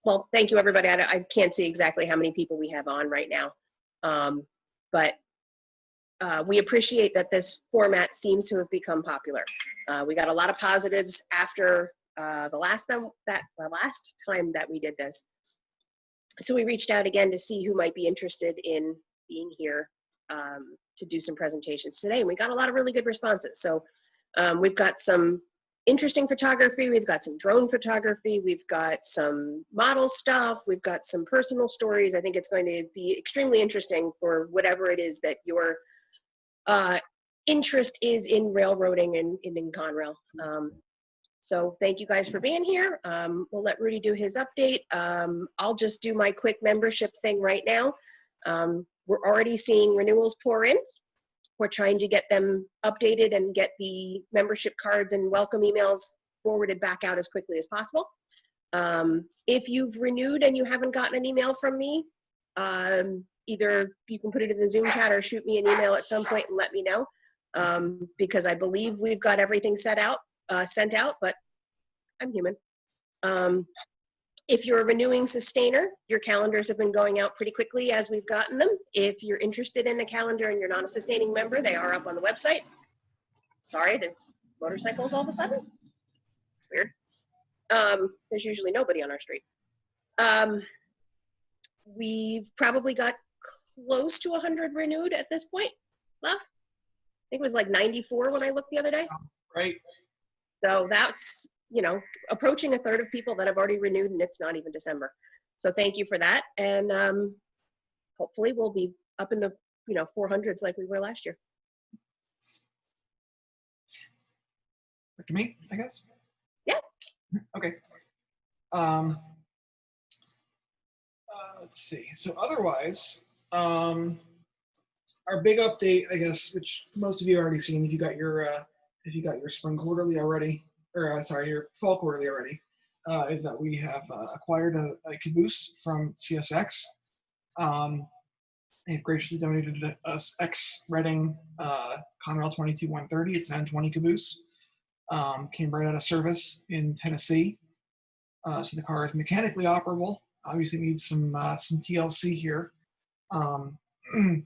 well, thank you, everybody. I can't see exactly how many people we have on right now. But we appreciate that this format seems to have become popular. We got a lot of positives after the last time that we did this. So we reached out again to see who might be interested in being here to do some presentations today. And we got a lot of really good responses. So we've got some interesting photography, we've got some drone photography, we've got some model stuff, we've got some personal stories. I think it's going to be extremely interesting for whatever it is that your interest is in railroading and in Conrail. So thank you guys for being here. We'll let Rudy do his update. I'll just do my quick membership thing right now. We're already seeing renewals pour in. We're trying to get them updated and get the membership cards and welcome emails forwarded back out as quickly as possible. If you've renewed and you haven't gotten an email from me, either you can put it in the Zoom chat or shoot me an email at some point and let me know, because I believe we've got everything sent out, but I'm human. If you're a renewing sustainer, your calendars have been going out pretty quickly as we've gotten them. If you're interested in a calendar and you're not a sustaining member, they are up on the website. Sorry, there's motorcycles all of a sudden. It's weird. There's usually nobody on our street. We've probably got close to 100 renewed at this point left. I think it was like 94 when I looked the other day. Right. So that's, you know, approaching a third of people that have already renewed, and it's not even December. So thank you for that. And hopefully we'll be up in the, 400s like we were last year. Back to me, I guess? Yeah. Okay. Let's see. So otherwise, our big update, I guess, which most of you have already seen, if you got your spring quarterly already, or sorry, your fall quarterly already, is that we have acquired a caboose from CSX. They've graciously donated us Reading Conrail 22-130. It's an N20 caboose. Came right out of service in Tennessee. So the car is mechanically operable. Obviously needs some TLC here. Carolyn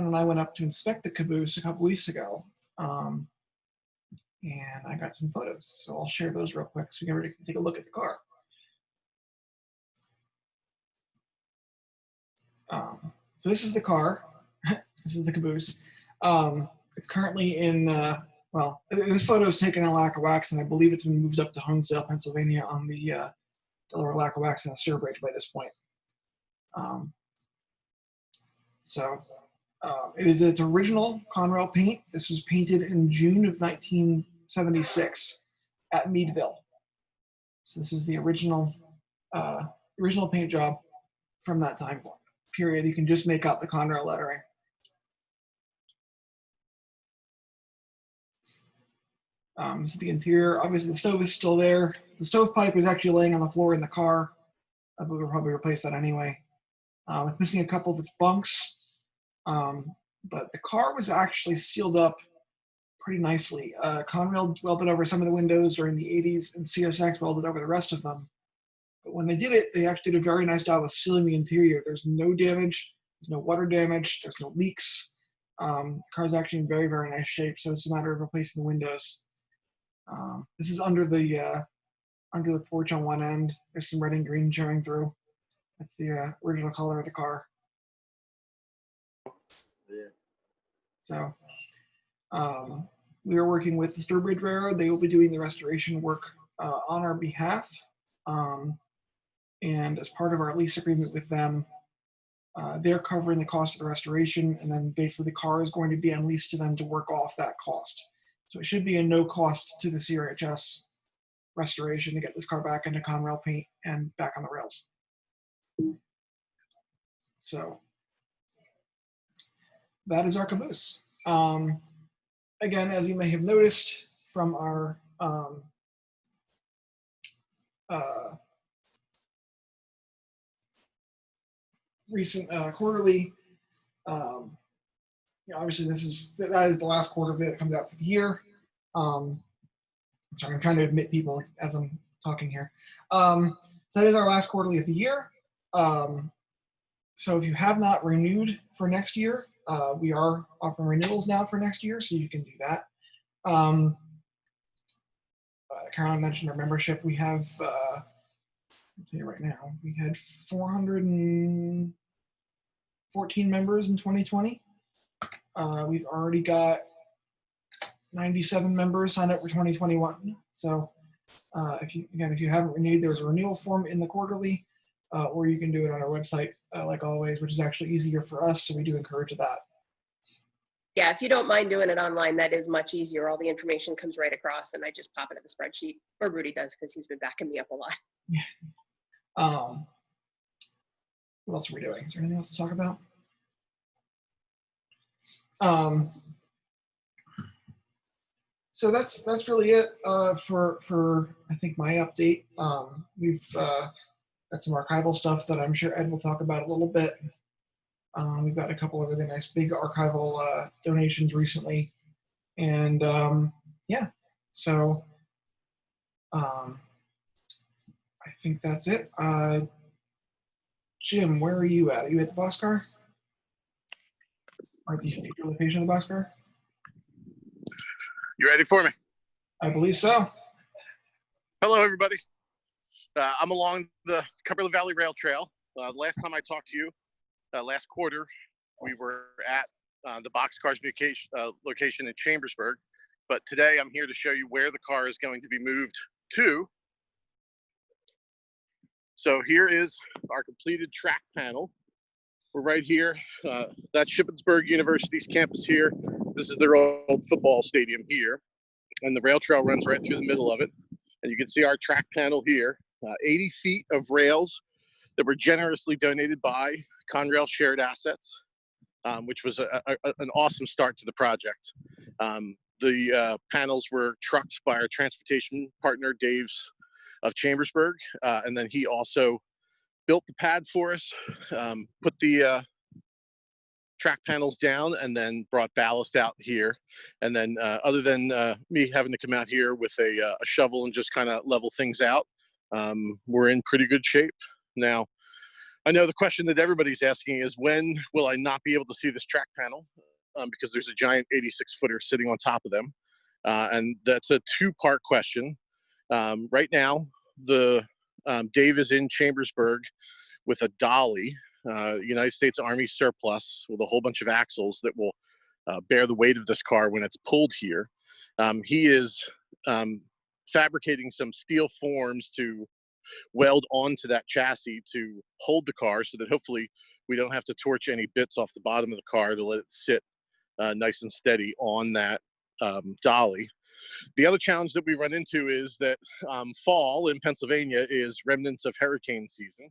and I went up to inspect the caboose a couple weeks ago. And I got some photos, so I'll share those real quick so everybody can take a look at the car. So this is the car. This is the caboose. It's currently in, well, this photo is taken in Lackawax, and I believe it's been moved up to Honesdale, Pennsylvania on the Delaware Lackawax and the Sturbridge by this point. It is its original Conrail paint. This was painted in June of 1976 at Meadville. So this is the original paint job from that time period. You can just make out the Conrail lettering. This is the interior. Obviously the stove is still there. The stovepipe is actually laying on the floor in the car, but we'll probably replace that anyway. It's missing a couple of its bunks. But the car was actually sealed up pretty nicely. Conrail welded over some of the windows during the 80s, and CSX welded over the rest of them. But when they did it, they actually did a very nice job of sealing the interior. There's no damage, there's no water damage, there's no leaks. The car's actually in very, very nice shape, so it's a matter of replacing the windows. This is under the porch on one end. There's some red and green showing through. That's the original color of the car. So we are working with the Sturbridge Railroad. They will be doing the restoration work on our behalf. And as part of our lease agreement with them, they're covering the cost of the restoration, and then basically the car is going to be unleased to them to work off that cost. So it should be a no cost to the CRHS restoration to get this car back into Conrail paint and back on the rails. So that is our caboose. Again, as you may have noticed from our recent quarterly, obviously that is the last quarter that comes out for the year. Sorry, I'm trying to admit people as I'm talking here. So that is our last quarterly of the year. So if you have not renewed for next year, we are offering renewals now for next year, so you can do that. Carolyn mentioned our membership. We have, I'll tell you right now, we had 414 members in 2020. We've already got 97 members signed up for 2021. So if you haven't renewed, there's a renewal form in the quarterly, or you can do it on our website, like always, which is actually easier for us. So we do encourage that. Yeah, if you don't mind doing it online, that is much easier. All the information comes right across, and I just pop it in the spreadsheet, or Rudy does, because he's been backing me up a lot. Yeah. What else are we doing? Is there anything else to talk about? So that's really it for I think my update. We've got some archival stuff that I'm sure Ed will talk about a little bit. We've got a couple of really nice big archival donations recently, and yeah. So I think that's it. Jim, where are you at? Are you at the Boxcar? Aren't these your location of the Boxcar? You ready for me? I believe so. Hello, everybody. I'm along the Cumberland Valley Rail Trail. Last time I talked to you, last quarter, we were at the Boxcars location in Chambersburg. But today I'm here to show you where the car is going to be moved to. So here is our completed track panel. We're right here. That's Shippensburg University's campus here. This is their old football stadium here. And the rail trail runs right through the middle of it. And you can see our track panel here. 80 feet of rails that were generously donated by Conrail Shared Assets, which was an awesome start to the project. The panels were trucked by our transportation partner, Dave's of Chambersburg. And then he also built the pad for us, put the track panels down, and then brought ballast out here. And then other than me having to come out here with a shovel and just kind of level things out, we're in pretty good shape. Now, I know the question that everybody's asking is, when will I not be able to see this track panel? Because there's a giant 86-footer sitting on top of them. And that's a two-part question. Right now, Dave is in Chambersburg with a dolly, United States Army surplus, with a whole bunch of axles that will bear the weight of this car when it's pulled here. He is fabricating some steel forms to weld onto that chassis to hold the car, so that hopefully we don't have to torch any bits off the bottom of the car to let it sit nice and steady on that dolly. The other challenge that we run into is that fall in Pennsylvania is remnants of hurricane season.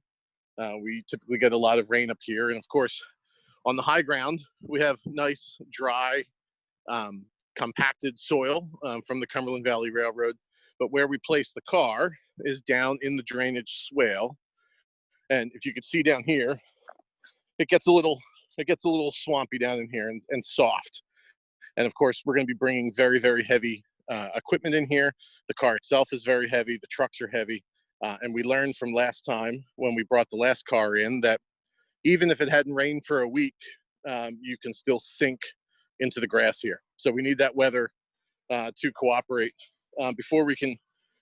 We typically get a lot of rain up here. And of course, on the high ground, we have nice, dry, compacted soil from the Cumberland Valley Railroad. But where we place the car is down in the drainage swale. And if you can see down here, it gets a little swampy down in here and soft. And of course, we're going to be bringing very, very heavy equipment in here. The car itself is very heavy. The trucks are heavy. And we learned from last time when we brought the last car in that even if it hadn't rained for a week, you can still sink into the grass here. So we need that weather to cooperate before we can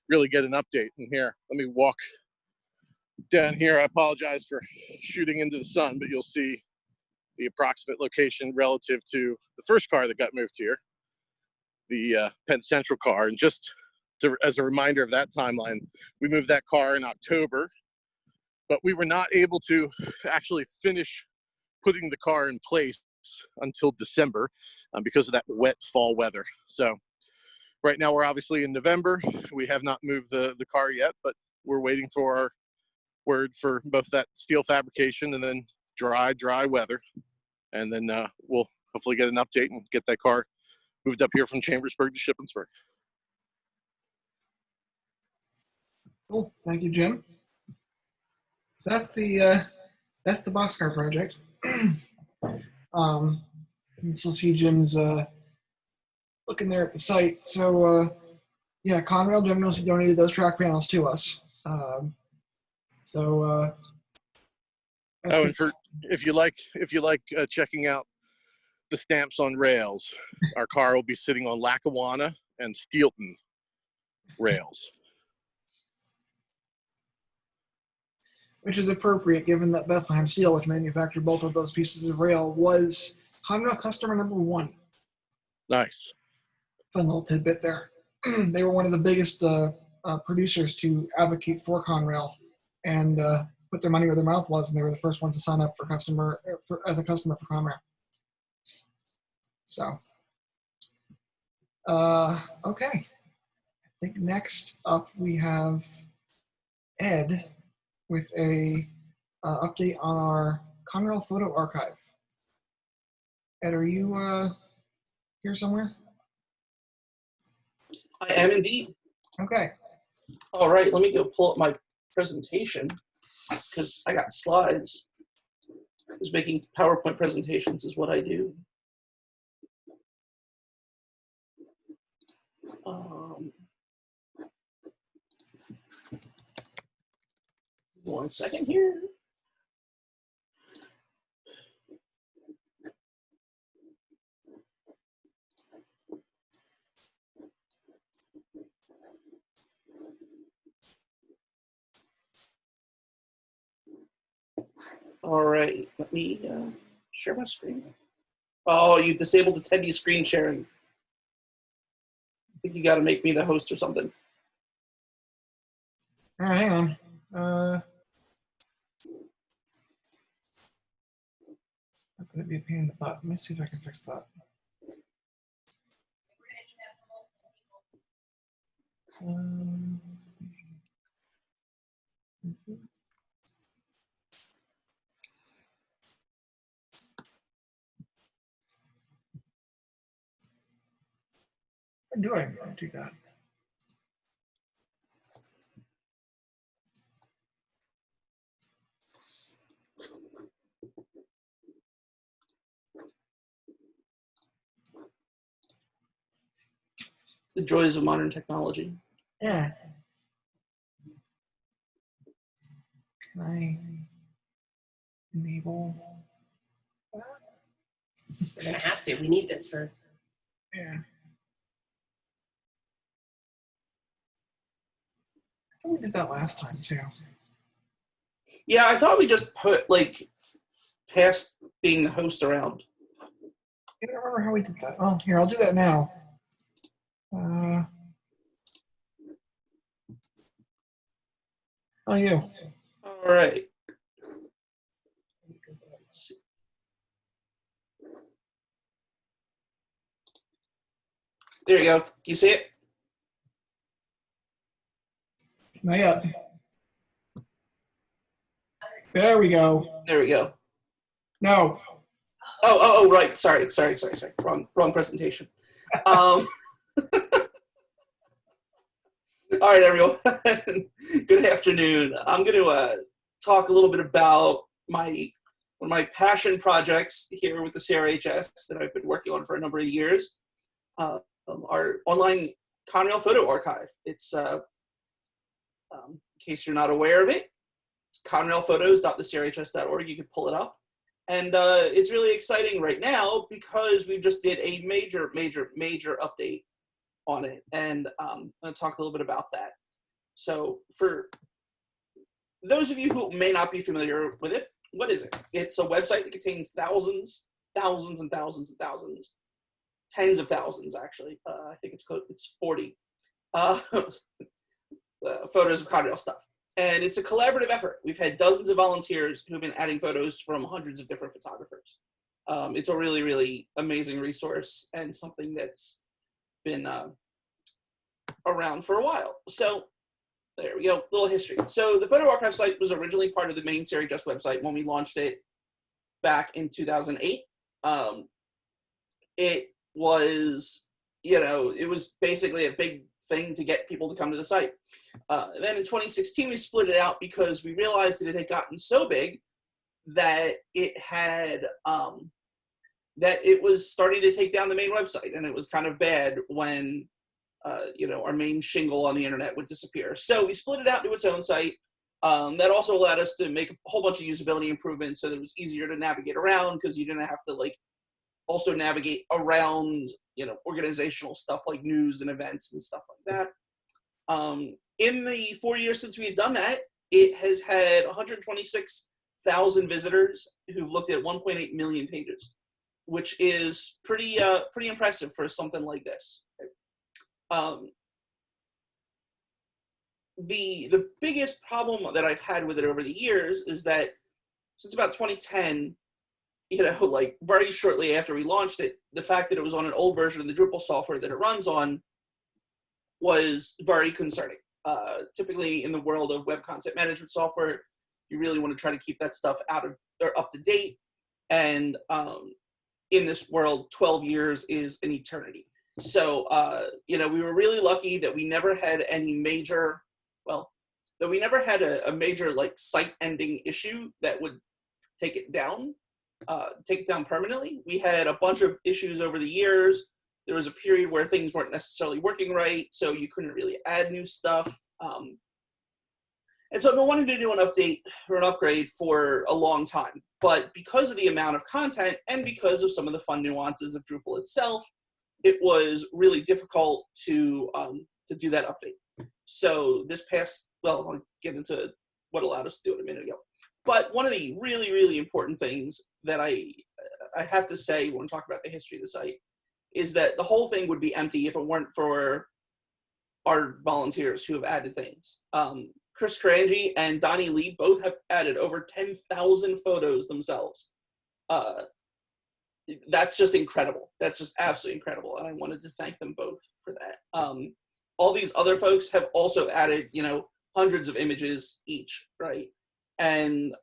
really get an update. And here, let me walk down here. I apologize for shooting into the sun, but you'll see the approximate location relative to the first car that got moved here, the Penn Central car. And just as a reminder of that timeline, we moved that car in October, but we were not able to actually finish putting the car in place until December because of that wet fall weather. So right now we're obviously in November. We have not moved the car yet, but we're waiting for our word for both that steel fabrication and then dry weather. And then we'll hopefully get an update and get that car moved up here from Chambersburg to Shippensburg. Cool. Thank you, Jim. So that's the Boxcar project. You still see Jim's looking there at the site. So yeah, Conrail generously donated those track panels to us. So, that's Oh, good. and for if you like checking out the stamps on rails, our car will be sitting on Lackawanna and Steelton rails. Which is appropriate given that Bethlehem Steel, which manufactured both of those pieces of rail, was Conrail customer number 1. Nice. Fun little tidbit there. They were one of the biggest producers to advocate for Conrail and put their money where their mouth was, and they were the first ones to sign up as a customer for Conrail. So, okay. I think next up we have Ed with a update on our Conrail photo archive. Ed, are you here somewhere? I am indeed. Okay. All right, let me go pull up my presentation because I got slides. Because making PowerPoint presentations is what I do. 1 second here. All right, let me share my screen. Oh, you disabled attendee screen sharing. I think you got to make me the host or something. All right, hang on. That's going to be a pain in the butt. Let me see if I can fix that. How do I do that? The joys of modern technology. Yeah. Can I enable that? We're gonna have to. We need this first. Yeah. I thought we did that last time too. Yeah, I thought we just put like past being the host around. I don't remember how we did that. Oh, here, I'll do that now. Oh, you. All right. Let's see. There you go. You see it? Not yet. There we go. There we go. No. Oh, right. Sorry. Wrong presentation. All right, everyone. Good afternoon. I'm going to talk a little bit about one of my passion projects here with the CRHS that I've been working on for a number of years. Our online Conrail photo archive. It's, in case you're not aware of it, it's conrailphotos.thecrhs.org. You can pull it up. And it's really exciting right now because we just did a major update on it. And I'm going to talk a little bit about that. So for those of you who may not be familiar with it, what is it? It's a website that contains thousands, tens of thousands actually. I think it's 40 photos of Conrail stuff. And it's a collaborative effort. We've had dozens of volunteers who have been adding photos from hundreds of different photographers. It's a really, really amazing resource and something that's been around for a while. So there we go, little history. So the photo archive site was originally part of the main CRHS website when we launched it back in 2008. It was, it was basically a big thing to get people to come to the site. Then in 2016, we split it out because we realized that it had gotten so big that it had, that it was starting to take down the main website, and it was kind of bad when, our main shingle on the internet would disappear. So we split it out to its own site, That also allowed us to make a whole bunch of usability improvements so that it was easier to navigate around, because you didn't have to like also navigate around, you know, organizational stuff like news and events and stuff like that. In the 4 years since we had done that, it has had 126,000 visitors who've looked at 1.8 million pages, which is pretty impressive for something like this. The biggest problem that I've had with it over the years is that since about 2010, you know, like very shortly after we launched it, the fact that it was on an old version of the Drupal software that it runs on was very concerning. Typically in the world of web content management software, you really want to try to keep that stuff out of or up to date. And in this world, 12 years is an eternity. So, you know, we were really lucky that we never had any major, well, that we never had a major like site ending issue that would take it down permanently. We had a bunch of issues over the years. There was a period where things weren't necessarily working right, so you couldn't really add new stuff. And so I've been wanting to do an update or an upgrade for a long time. But because of the amount of content and because of some of the fun nuances of Drupal itself, it was really difficult to do that update. So this past, well, I'll get into what allowed us to do it a minute ago. But one of the really, really important things that I have to say when we talk about the history of the site is that the whole thing would be empty if it weren't for our volunteers who have added things. Chris Karanji and Donnie Lee both have added over 10,000 photos themselves. That's just incredible. That's just absolutely incredible. And I wanted to thank them both for that. All these other folks have also added, you know, hundreds of images each, right? And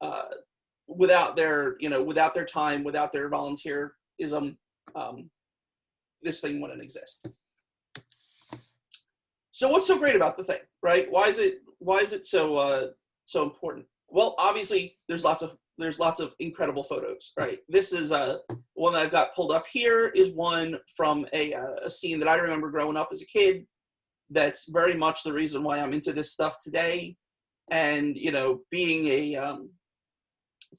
without their, you know, without their time, without their volunteerism, this thing wouldn't exist. So what's so great about the thing, right? Why is it so so important? Well, obviously there's lots of incredible photos, right? This is one that I've got pulled up here is one from a scene that I remember growing up as a kid. That's very much the reason why I'm into this stuff today. And, you know, being a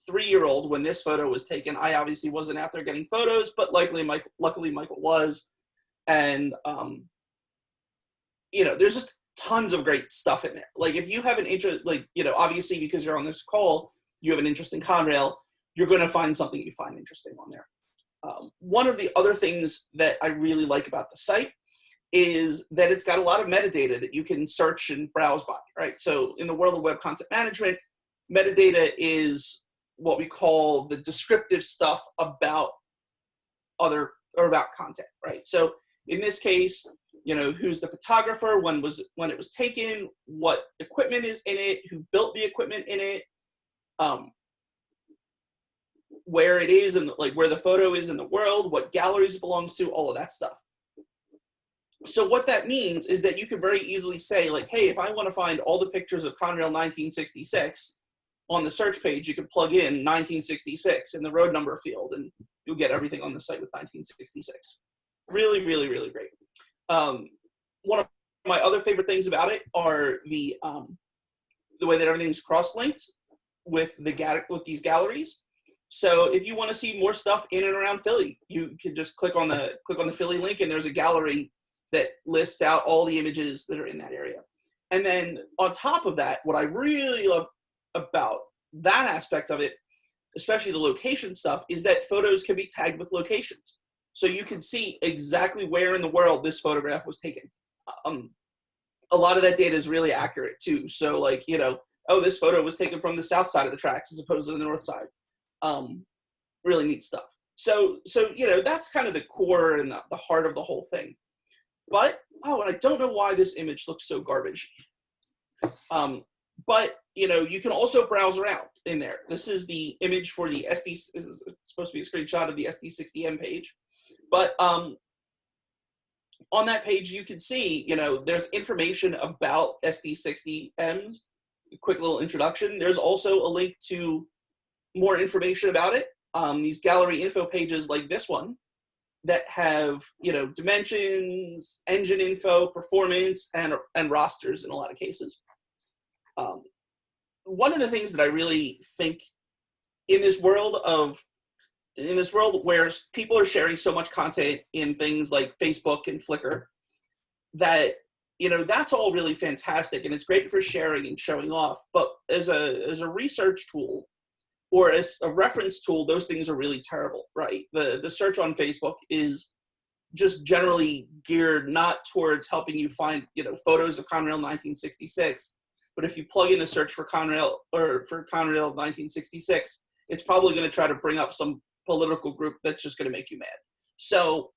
3-year-old when this photo was taken, I obviously wasn't out there getting photos, but luckily Michael was. And, you know, there's just tons of great stuff in there. Like if you have an interest, like, you know, obviously because you're on this call, you have an interest in Conrail, you're going to find something you find interesting on there. One of the other things that I really like about the site is that it's got a lot of metadata that you can search and browse by, right? So in the world of web content management, metadata is what we call the descriptive stuff about about content, right? So in this case, you know, who's the photographer, when it was taken, what equipment is in it, who built the equipment in it, where it is and like where the photo is in the world, what galleries it belongs to, all of that stuff. So what that means is that you can very easily say like, hey, if I want to find all the pictures of Conrail 1966 on the search page, you can plug in 1966 in the road number field and you'll get everything on the site with 1966. Really, really, really great. One of my other favorite things about it are the way that everything's cross-linked with these galleries. So if you want to see more stuff in and around Philly, you can just click on the Philly link and there's a gallery that lists out all the images that are in that area. And then on top of that, what I really love about that aspect of it, especially the location stuff, is that photos can be tagged with locations. So you can see exactly where in the world this photograph was taken. A lot of that data is really accurate too. So like, you know, oh, this photo was taken from the south side of the tracks as opposed to the north side. Really neat stuff. So you know, that's kind of the core and the heart of the whole thing. But, oh, and I don't know why this image looks so garbage. But, you know, you can also browse around in there. This is the image for the SD, this is supposed to be a screenshot of the SD60M page. But on that page, you can see, you know, there's information about SD60Ms, a quick little introduction. There's also a link to more information about it. These gallery info pages like this one that have, you know, dimensions, engine info, performance, and rosters in a lot of cases. one of the things that I really think in this world where people are sharing so much content in things like Facebook and Flickr, that, you know, that's all really fantastic and it's great for sharing and showing off. But as a research tool or as a reference tool, those things are really terrible, right? The search on Facebook is just generally geared not towards helping you find, you know, photos of Conrail 1966, but if you plug in a search for Conrail 1966, it's probably going to try to bring up some political group that's just going to make you mad. So,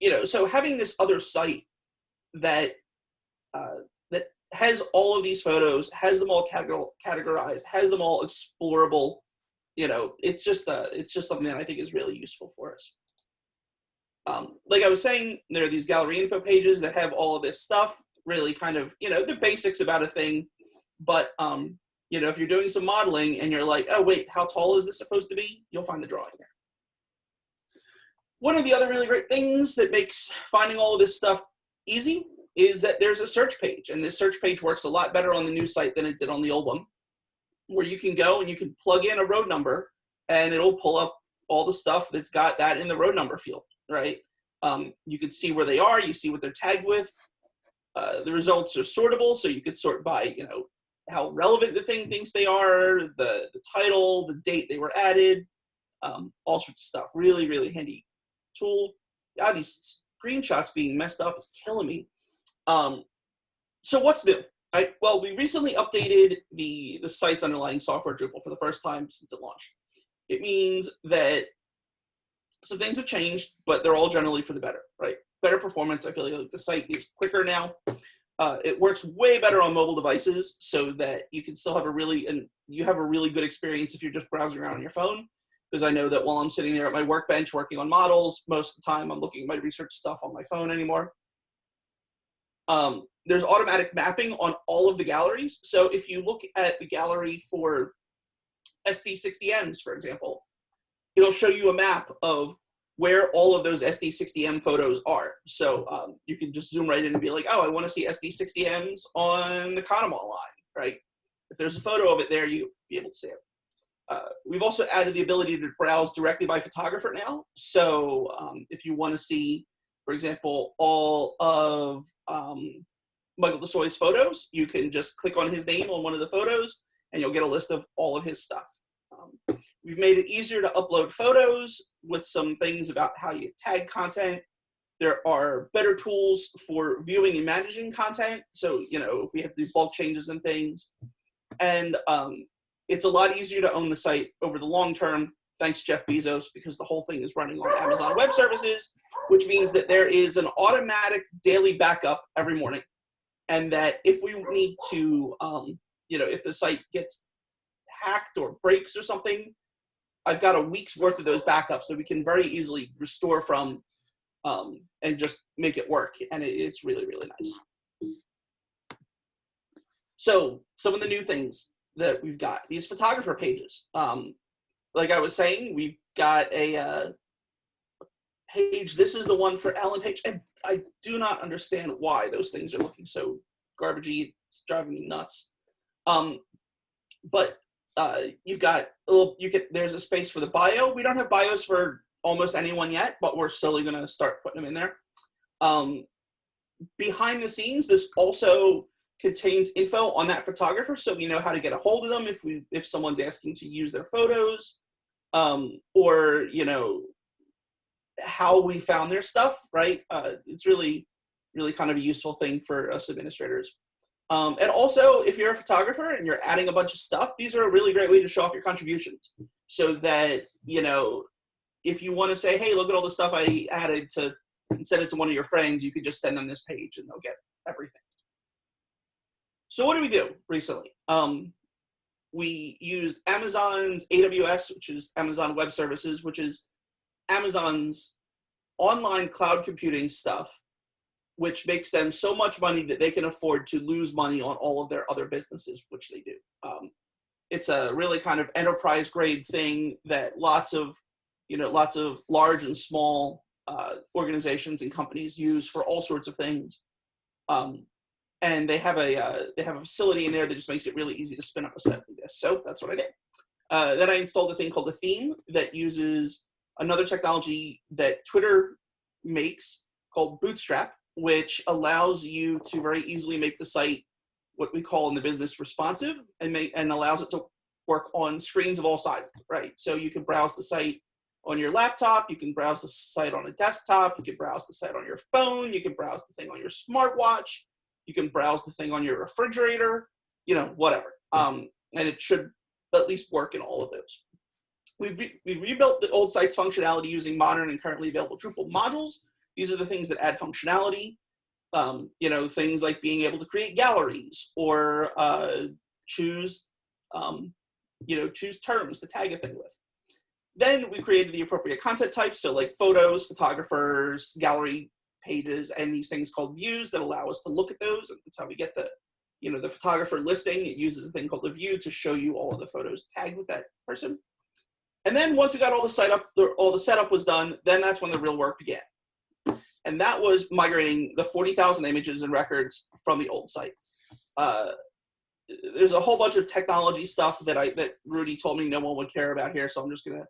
you know, so having this other site that that has all of these photos, has them all categorized, has them all explorable, you know, it's just something that I think is really useful for us. Like I was saying, there are these gallery info pages that have all of this stuff, really kind of, you know, the basics about a thing. But, you know, if you're doing some modeling and you're like, oh, wait, how tall is this supposed to be? You'll find the drawing there. One of the other really great things that makes finding all of this stuff easy is that there's a search page. And this search page works a lot better on the new site than it did on the old one, where you can go and you can plug in a road number and it'll pull up all the stuff that's got that in the road number field. Right? You can see where they are, you see what they're tagged with. The results are sortable, so you could sort by, you know, how relevant the thing thinks they are, the title, the date they were added, all sorts of stuff. Really, really handy tool. God, these screenshots being messed up is killing me. So what's new? Well, we recently updated the site's underlying software Drupal for the first time since it launched. It means that some things have changed, but they're all generally for the better, right? Better performance. I feel like the site is quicker now. It works way better on mobile devices, so that you can still have a really good experience if you're just browsing around on your phone. Because I know that while I'm sitting there at my workbench working on models, most of the time I'm looking at my research stuff on my phone anymore. There's automatic mapping on all of the galleries. So if you look at the gallery for SD60Ms, for example, it'll show you a map of where all of those SD60M photos are. So you can just zoom right in and be like, oh, I want to see SD60Ms on the Conrail line, right? If there's a photo of it there, you'll be able to see it. We've also added the ability to browse directly by photographer now. So if you want to see, for example, all of Michael DeSoy's photos, you can just click on his name on one of the photos and you'll get a list of all of his stuff. We've made it easier to upload photos with some things about how you tag content. There are better tools for viewing and managing content. So, you know, if we have to do bulk changes and things. And it's a lot easier to own the site over the long term, thanks Jeff Bezos, because the whole thing is running on Amazon Web Services, which means that there is an automatic daily backup every morning. And that if we need to, you know, if the site gets hacked or breaks or something, I've got a week's worth of those backups, so we can very easily restore from and just make it work. And it's really, really nice. So some of the new things that we've got, these photographer pages. Like I was saying, we've got a page. This is the one for Alan Page. And I do not understand why those things are looking so garbagey. It's driving me nuts. But you've got there's a space for the bio. We don't have bios for almost anyone yet, but we're slowly going to start putting them in there. Behind the scenes, this also contains info on that photographer, so we know how to get a hold of them if someone's asking to use their photos, or you know, how we found their stuff. Right? It's really, really kind of a useful thing for us administrators. And also, if you're a photographer and you're adding a bunch of stuff, these are a really great way to show off your contributions. So that, you know, if you want to say, hey, look at all the stuff I added and send it to one of your friends, you could just send them this page and they'll get everything. So what did we do recently? We used Amazon's AWS, which is Amazon Web Services, which is Amazon's online cloud computing stuff, which makes them so much money that they can afford to lose money on all of their other businesses, which they do. It's a really kind of enterprise grade thing that lots of large and small organizations and companies use for all sorts of things. and they have a facility in there that just makes it really easy to spin up a set like this. So that's what I did. Then I installed a thing called a theme that uses another technology that Twitter makes called Bootstrap, which allows you to very easily make the site what we call in the business responsive, and allows it to work on screens of all sizes, right? So you can browse the site on your laptop, you can browse the site on a desktop, you can browse the site on your phone, you can browse the thing on your smartwatch, you can browse the thing on your refrigerator, you know, whatever. And it should at least work in all of those. We rebuilt the old site's functionality using modern and currently available Drupal modules. These are the things that add functionality. You know, things like being able to create galleries or choose terms to tag a thing with. Then we created the appropriate content types, so like photos, photographers, gallery pages, and these things called views that allow us to look at those. And that's how we get the, you know, the photographer listing. It uses a thing called the view to show you all of the photos tagged with that person. And then once we got all the setup was done, then that's when the real work began. And that was migrating the 40,000 images and records from the old site. There's a whole bunch of technology stuff that Rudy told me no one would care about here, so I'm just gonna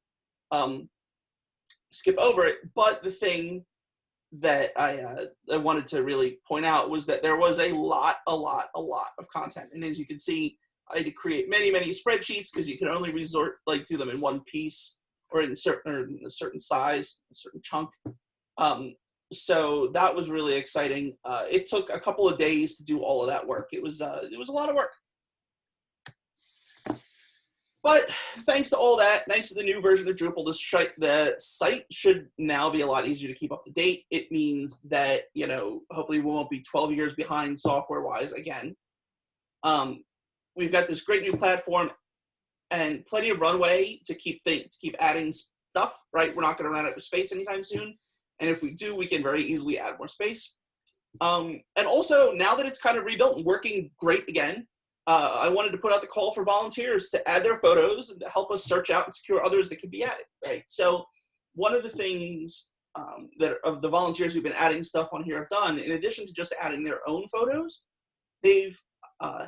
skip over it. But the thing that I wanted to really point out was that there was a lot of content. And as you can see, I had to create many spreadsheets because you can only do them in one piece or in a certain size, a certain chunk. So that was really exciting. It took a couple of days to do all of that work. It was a lot of work. But thanks to all that, thanks to the new version of Drupal, the site should now be a lot easier to keep up to date. It means that, you know, hopefully we won't be 12 years behind software-wise again. We've got this great new platform and plenty of runway to keep adding stuff, right? We're not going to run out of space anytime soon. And if we do, we can very easily add more space. And also, now that it's kind of rebuilt and working great again, I wanted to put out the call for volunteers to add their photos and to help us search out and secure others that can be added, right? So one of the things that of the volunteers who've been adding stuff on here have done, in addition to just adding their own photos, they've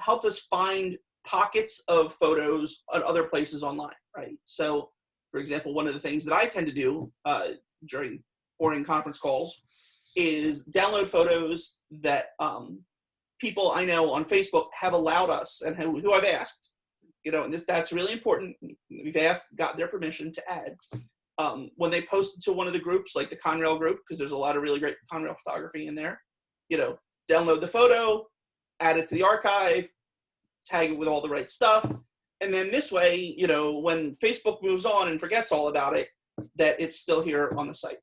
helped us find pockets of photos on other places online, right? So, for example, one of the things that I tend to do during boring conference calls is download photos that people I know on Facebook have allowed us and who I've asked, you know, and that's really important. We've got their permission to add. When they post it to one of the groups, like the Conrail group, because there's a lot of really great Conrail photography in there, you know, download the photo, add it to the archive, tag it with all the right stuff. And then this way, you know, when Facebook moves on and forgets all about it, that it's still here on the site.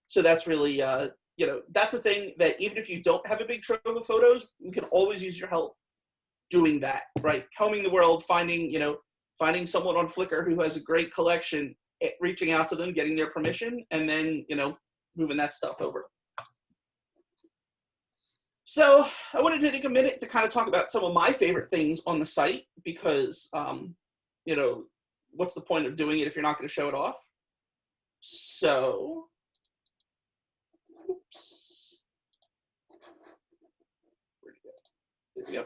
So that's really, you know, that's a thing that even if you don't have a big trove of photos, you can always use your help doing that, right? Combing the world, finding someone on Flickr who has a great collection, reaching out to them, getting their permission, and then, you know, moving that stuff over. So I wanted to take a minute to kind of talk about some of my favorite things on the site because, you know, what's the point of doing it if you're not going to show it off? So, oops. Where'd it go? There we go.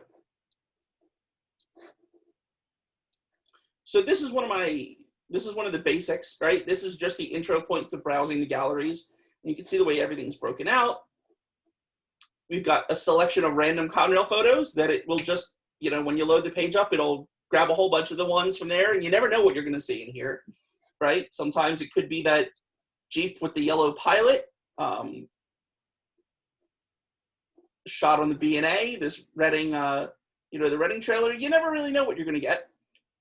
So this is one of the basics, right? This is just the intro point to browsing the galleries. And you can see the way everything's broken out. We've got a selection of random Conrail photos that it will just, you know, when you load the page up, it'll grab a whole bunch of the ones from there, and you never know what you're going to see in here, right? Sometimes it could be that Jeep with the yellow Pilot, shot on the B&A, this Reading, you know, the Reading trailer. You never really know what you're going to get,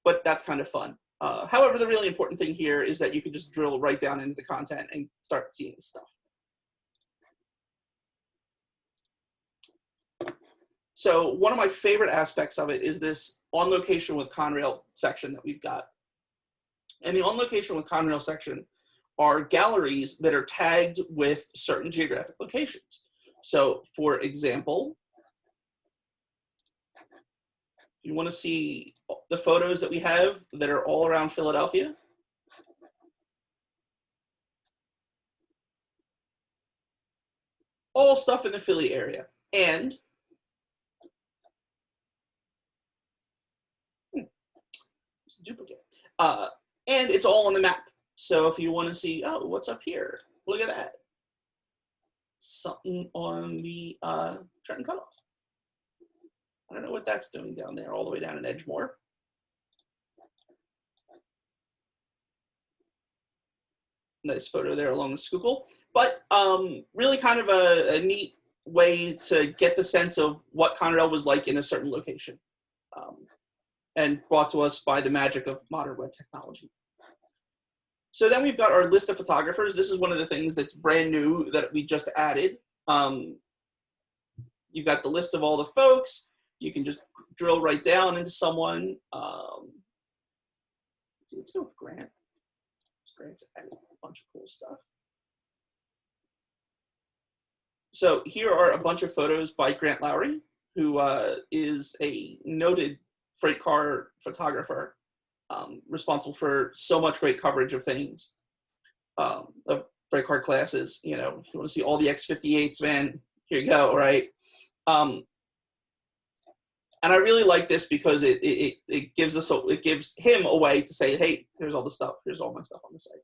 but that's kind of fun. However, the really important thing here is that you can just drill right down into the content and start seeing stuff. So one of my favorite aspects of it is this on location with Conrail section that we've got. And the on location with Conrail section are galleries that are tagged with certain geographic locations. So for example, you want to see the photos that we have that are all around Philadelphia. All stuff in the Philly area. And duplicate. And it's all on the map. So if you want to see, oh, what's up here? Look at that. Something on the Trenton Cutoff. I don't know what that's doing down there, all the way down in Edgemore. Nice photo there along the Schuylkill. But really kind of a neat way to get the sense of what Conrail was like in a certain location. And brought to us by the magic of modern web technology. So then we've got our list of photographers. This is one of the things that's brand new that we just added. You've got the list of all the folks. You can just drill right down into someone. Let's go with Grant. Grant's added a bunch of cool stuff. So here are a bunch of photos by Grant Lowry, who is a noted freight car photographer, responsible for so much great coverage of things, of freight car classes. You know, if you want to see all the X58s, man, here you go, right? And I really like this because it gives him a way to say, hey, here's all the stuff, here's all my stuff on the site.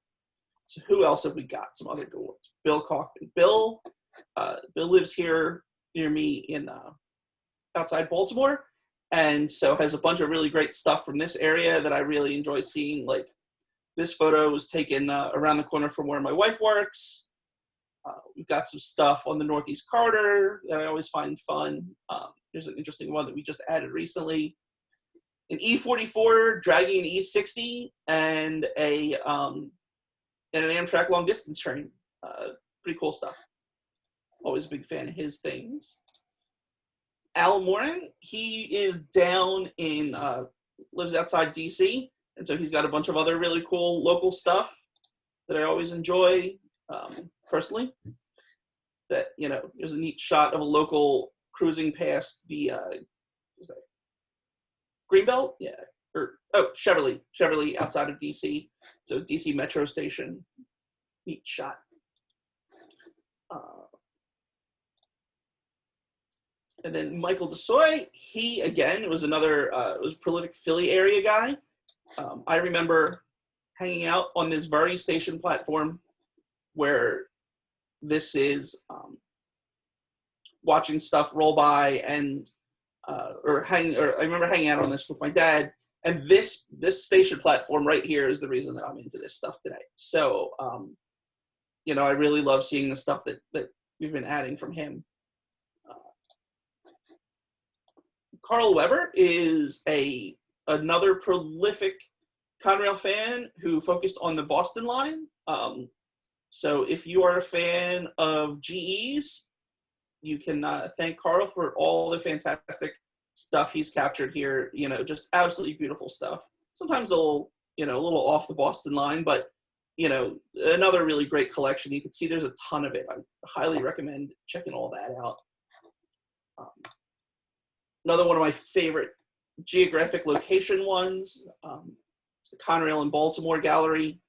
So who else have we got? Some other good ones. Bill Kaufman. Bill lives here near me in outside Baltimore, and so has a bunch of really great stuff from this area that I really enjoy seeing. Like this photo was taken around the corner from where my wife works. We've got some stuff on the Northeast Corridor that I always find fun. Here's an interesting one that we just added recently. An E44 dragging an E60 and an Amtrak long distance train. Pretty cool stuff. Always a big fan of his things. Al Moran, he is down in, lives outside DC. And so he's got a bunch of other really cool local stuff that I always enjoy personally. That, you know, there's a neat shot of a local cruising past the, what's that? Greenbelt? Yeah. Cheverly outside of DC. So DC Metro Station. Neat shot. And then Michael DeSoy, he again was another was a prolific Philly area guy. I remember hanging out on this very station platform where this is watching stuff roll by, and I remember hanging out on this with my dad. And this station platform right here is the reason that I'm into this stuff today. So you know, I really love seeing the stuff that we've been adding from him. Carl Weber is another prolific Conrail fan who focused on the Boston line. So if you are a fan of GEs, you can thank Carl for all the fantastic stuff he's captured here. You know, just absolutely beautiful stuff. Sometimes a little off the Boston line, but you know, another really great collection. You can see there's a ton of it. I highly recommend checking all that out. Another one of my favorite geographic location ones is the Conrail in Baltimore gallery.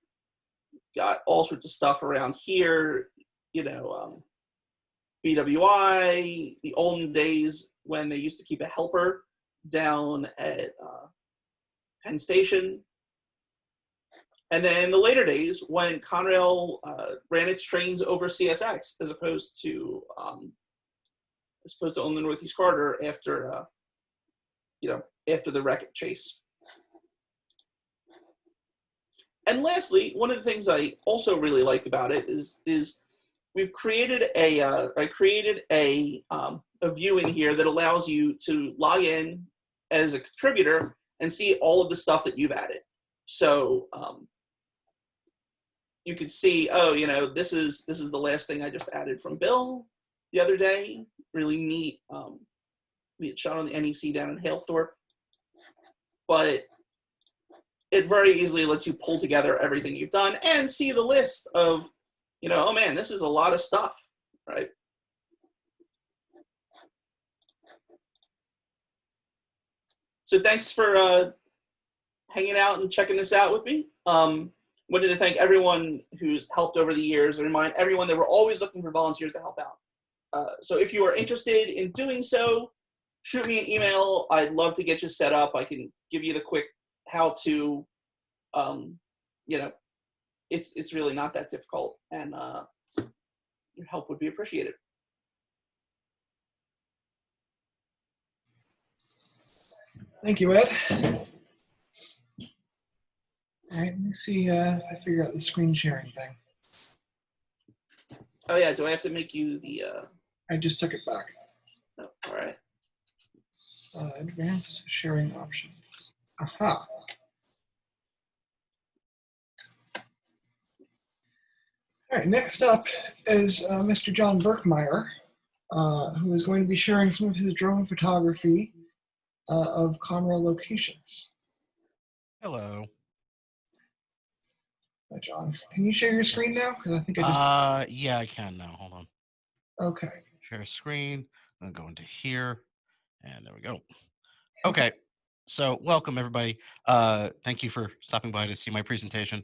Got all sorts of stuff around here, you know, BWI, the olden days when they used to keep a helper down at Penn Station. And then the later days when Conrail ran its trains over CSX as opposed to on the Northeast Corridor after, after the wreck chase. And lastly, one of the things I also really like about it is we've created I created a view in here that allows you to log in as a contributor and see all of the stuff that you've added. So you could see, oh, you know, this is the last thing I just added from Bill the other day. Really neat. Neat shot on the NEC down in Halethorpe. But it very easily lets you pull together everything you've done and see the list of, you know, oh man, this is a lot of stuff, right? So thanks for hanging out and checking this out with me. Wanted to thank everyone who's helped over the years and remind everyone that we're always looking for volunteers to help out. So if you are interested in doing so, shoot me an email. I'd love to get you set up. I can give you the quick how-to. You know, it's really not that difficult, and your help would be appreciated. Thank you, Ed. All right, let me see if I figure out the screen sharing thing. Oh yeah, do I have to make you the? I just took it back. Oh, all right. Advanced sharing options. Aha. All right, next up is Mr. John Berkemeyer, who is going to be sharing some of his drone photography of Conrail locations. Hello. Hi, John. Can you share your screen now? Because I think I just. Yeah, I can now. Hold on. Okay. Share screen. I'm gonna go into here, and there we go. Okay. So welcome everybody. Thank you for stopping by to see my presentation.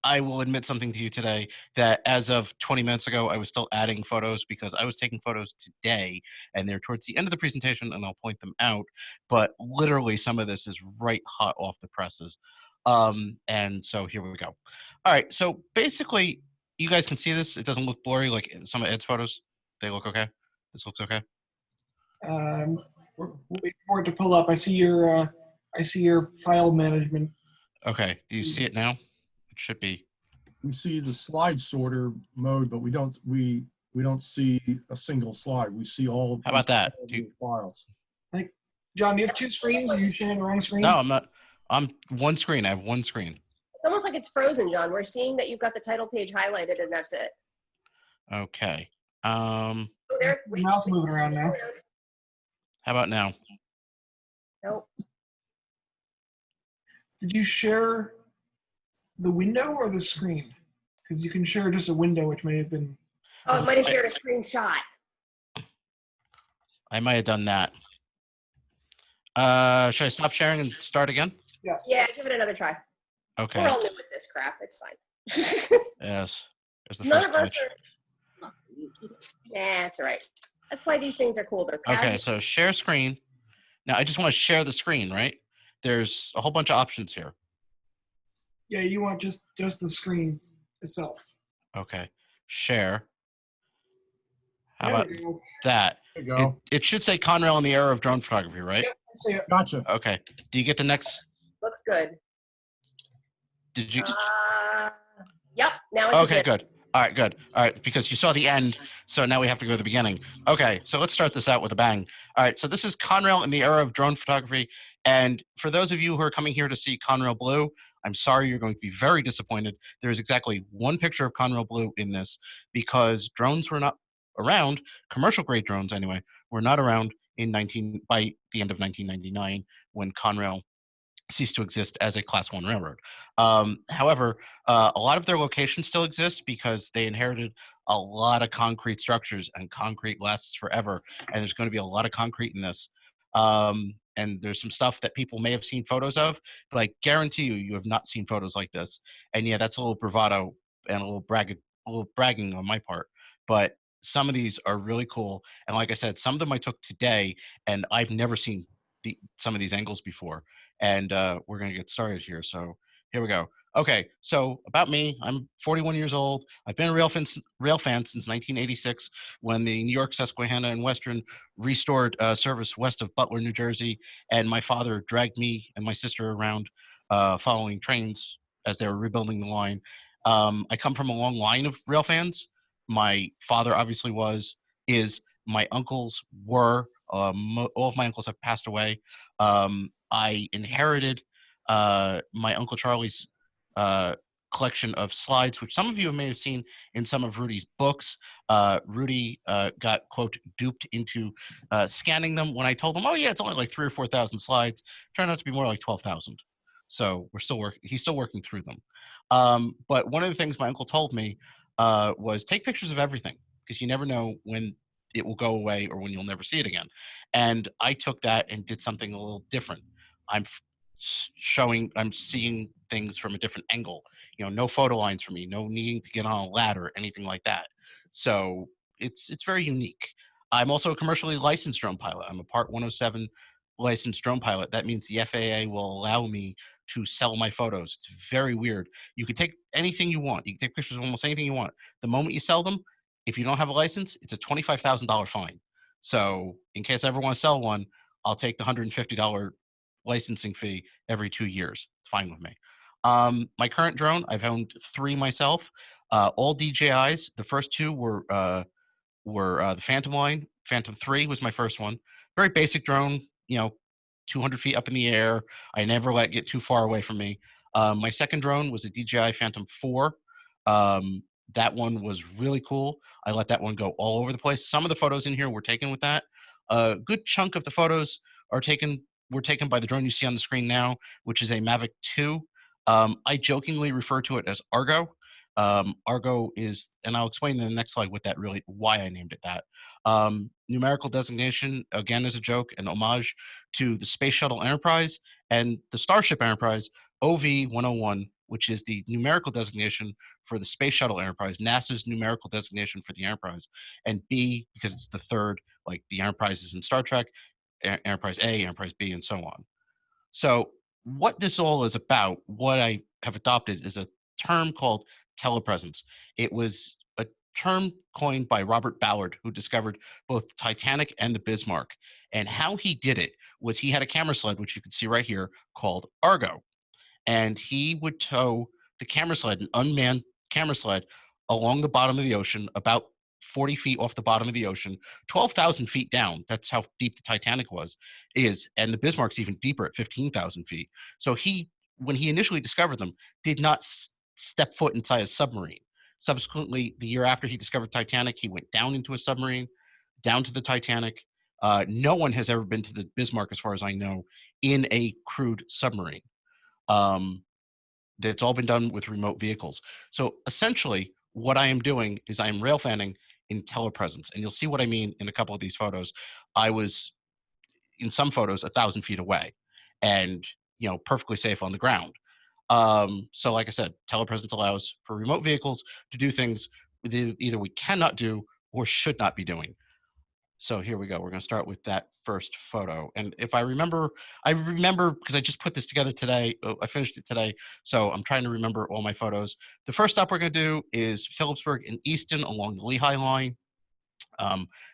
I will admit something to you today that as of 20 minutes ago, I was still adding photos because I was taking photos today, and they're towards the end of the presentation, and I'll point them out. But literally, some of this is right hot off the presses. And so here we go. All right. So basically, you guys can see this. It doesn't look blurry like some of Ed's photos. They look okay. This looks okay. We're waiting for it to pull up. I see your file management. Okay. Do you see it now? It should be. We see the slide sorter mode, but we don't see a single slide. We see all. How about that? All the files. John, do you have two screens? Are you sharing the wrong screen? No, I'm not. I'm one screen. I have one screen. It's almost like it's frozen, John. We're seeing that you've got the title page highlighted and that's it. Okay. Oh, there. Your mouse moving around now. How about now? Nope. Did you share the window or the screen? Because you can share just a window, which may have been. Oh, it might have shared a screenshot. I might have done that. Should I stop sharing and start again? Yes. Yeah, give it another try. Okay. We're all new with this crap. It's fine. Yes. There's the None first of us touch. are. Yeah, it's all right. That's why these things are cool. They're Okay, casual. so share screen. Now I just want to share the screen, right? There's a whole bunch of options here. Yeah, you want just the screen itself. Okay. Share. How There about we go. that? There you go. It should say Conrail in the era of drone photography, right? Yeah, I see it. Gotcha. Okay. Do you get the next? Looks good. Did you? Yep. Now it's Okay, a good. good. All right, good. All right, because you saw the end, so now we have to go to the beginning. Okay, so let's start this out with a bang. All right, so this is Conrail in the era of drone photography. And for those of you who are coming here to see Conrail Blue, I'm sorry, you're going to be very disappointed. There's exactly one picture of Conrail Blue in this because drones were not around, commercial grade drones anyway, were not around by the end of 1999 when Conrail ceased to exist as a class 1 railroad. However, a lot of their locations still exist because they inherited a lot of concrete structures, and concrete lasts forever, and there's going to be a lot of concrete in this. And there's some stuff that people may have seen photos of, but I guarantee you have not seen photos like this. And yeah, that's a little bravado and a little bragging on my part, but some of these are really cool. And like I said, some of them I took today, and I've never seen some of these angles before. And we're going to get started here. So here we go. Okay, so about me, I'm 41 years old. I've been a rail fan since 1986 when the New York, Susquehanna, and Western restored service west of Butler, New Jersey. And my father dragged me and my sister around following trains as they were rebuilding the line. I come from a long line of rail fans. My father obviously is. My uncles were. All of my uncles have passed away. I inherited my Uncle Charlie's collection of slides, which some of you may have seen in some of Rudy's books. Rudy got, quote, duped into scanning them when I told him, oh yeah, it's only like 3,000 or 4,000 slides. Turned out to be more like 12,000. So we're still working. He's still working through them. But one of the things my uncle told me was take pictures of everything because you never know when it will go away or when you'll never see it again. And I took that and did something a little different. I'm seeing things from a different angle. You know, no photo lines for me, no needing to get on a ladder or anything like that. So it's very unique. I'm also a commercially licensed drone pilot. I'm a Part 107 licensed drone pilot. That means the FAA will allow me to sell my photos. It's very weird. You can take anything you want. You can take pictures of almost anything you want. The moment you sell them, if you don't have a license, it's a $25,000 fine. So in case I ever want to sell one, I'll take the $150 licensing fee every 2 years. It's fine with me. My current drone, I've owned 3 myself, all DJIs. The first 2 were the Phantom line. Phantom 3 was my first one. Very basic drone, 200 feet up in the air. I never let it get too far away from me. My second drone was a DJI Phantom 4. That one was really cool. I let that one go all over the place. Some of the photos in here were taken with that. A good chunk of the photos were taken by the drone you see on the screen now, which is a Mavic 2. I jokingly refer to it as Argo. Argo is, and I'll explain in the next slide why I named it that. Numerical designation, again, as a joke, an homage to the Space Shuttle Enterprise and the Starship Enterprise, OV-101, which is the numerical designation for the Space Shuttle Enterprise, NASA's numerical designation for the Enterprise, and B, because it's the third, like the Enterprise is in Star Trek, Enterprise A, Enterprise B, and so on. So what this all is about, what I have adopted is a term called telepresence. It was a term coined by Robert Ballard, who discovered both the Titanic and the Bismarck. And how he did it was he had a camera sled, which you can see right here, called Argo. And he would tow the camera sled, an unmanned camera sled, along the bottom of the ocean, about 40 feet off the bottom of the ocean, 12,000 feet down. That's how deep the Titanic is. And the Bismarck's even deeper at 15,000 feet. So when he initially discovered them, did not step foot inside a submarine. Subsequently, the year after he discovered Titanic, he went down into a submarine, down to the Titanic. No one has ever been to the Bismarck, as far as I know, in a crewed submarine. That's all been done with remote vehicles. So essentially, what I am doing is I am rail fanning in telepresence, and you'll see what I mean in a couple of these photos. I was, in some photos, 1,000 feet away, and perfectly safe on the ground. So like I said, telepresence allows for remote vehicles to do things either we cannot do or should not be doing. So here we go. We're going to start with that first photo. And if I remember because I just put this together today. I finished it today. So I'm trying to remember all my photos. The first stop we're going to do is Phillipsburg and Easton along the Lehigh line.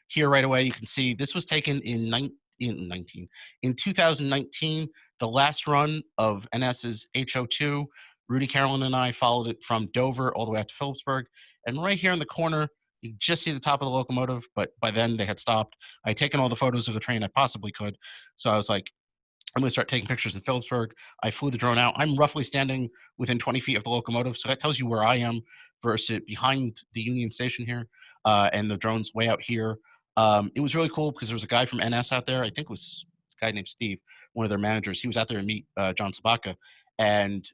Here right away, you can see this was taken in 2019, the last run of NS's HO2. Rudy, Carolyn, and I followed it from Dover all the way up to Phillipsburg. And right here in the corner, you just see the top of the locomotive, but by then they had stopped. I had taken all the photos of the train I possibly could. So I was like, I'm going to start taking pictures in Phillipsburg. I flew the drone out. I'm roughly standing within 20 feet of the locomotive. So that tells you where I am versus behind the Union Station here. And the drone's way out here. It was really cool because there was a guy from NS out there. I think it was a guy named Steve, one of their managers. He was out there to meet John Sabaka. And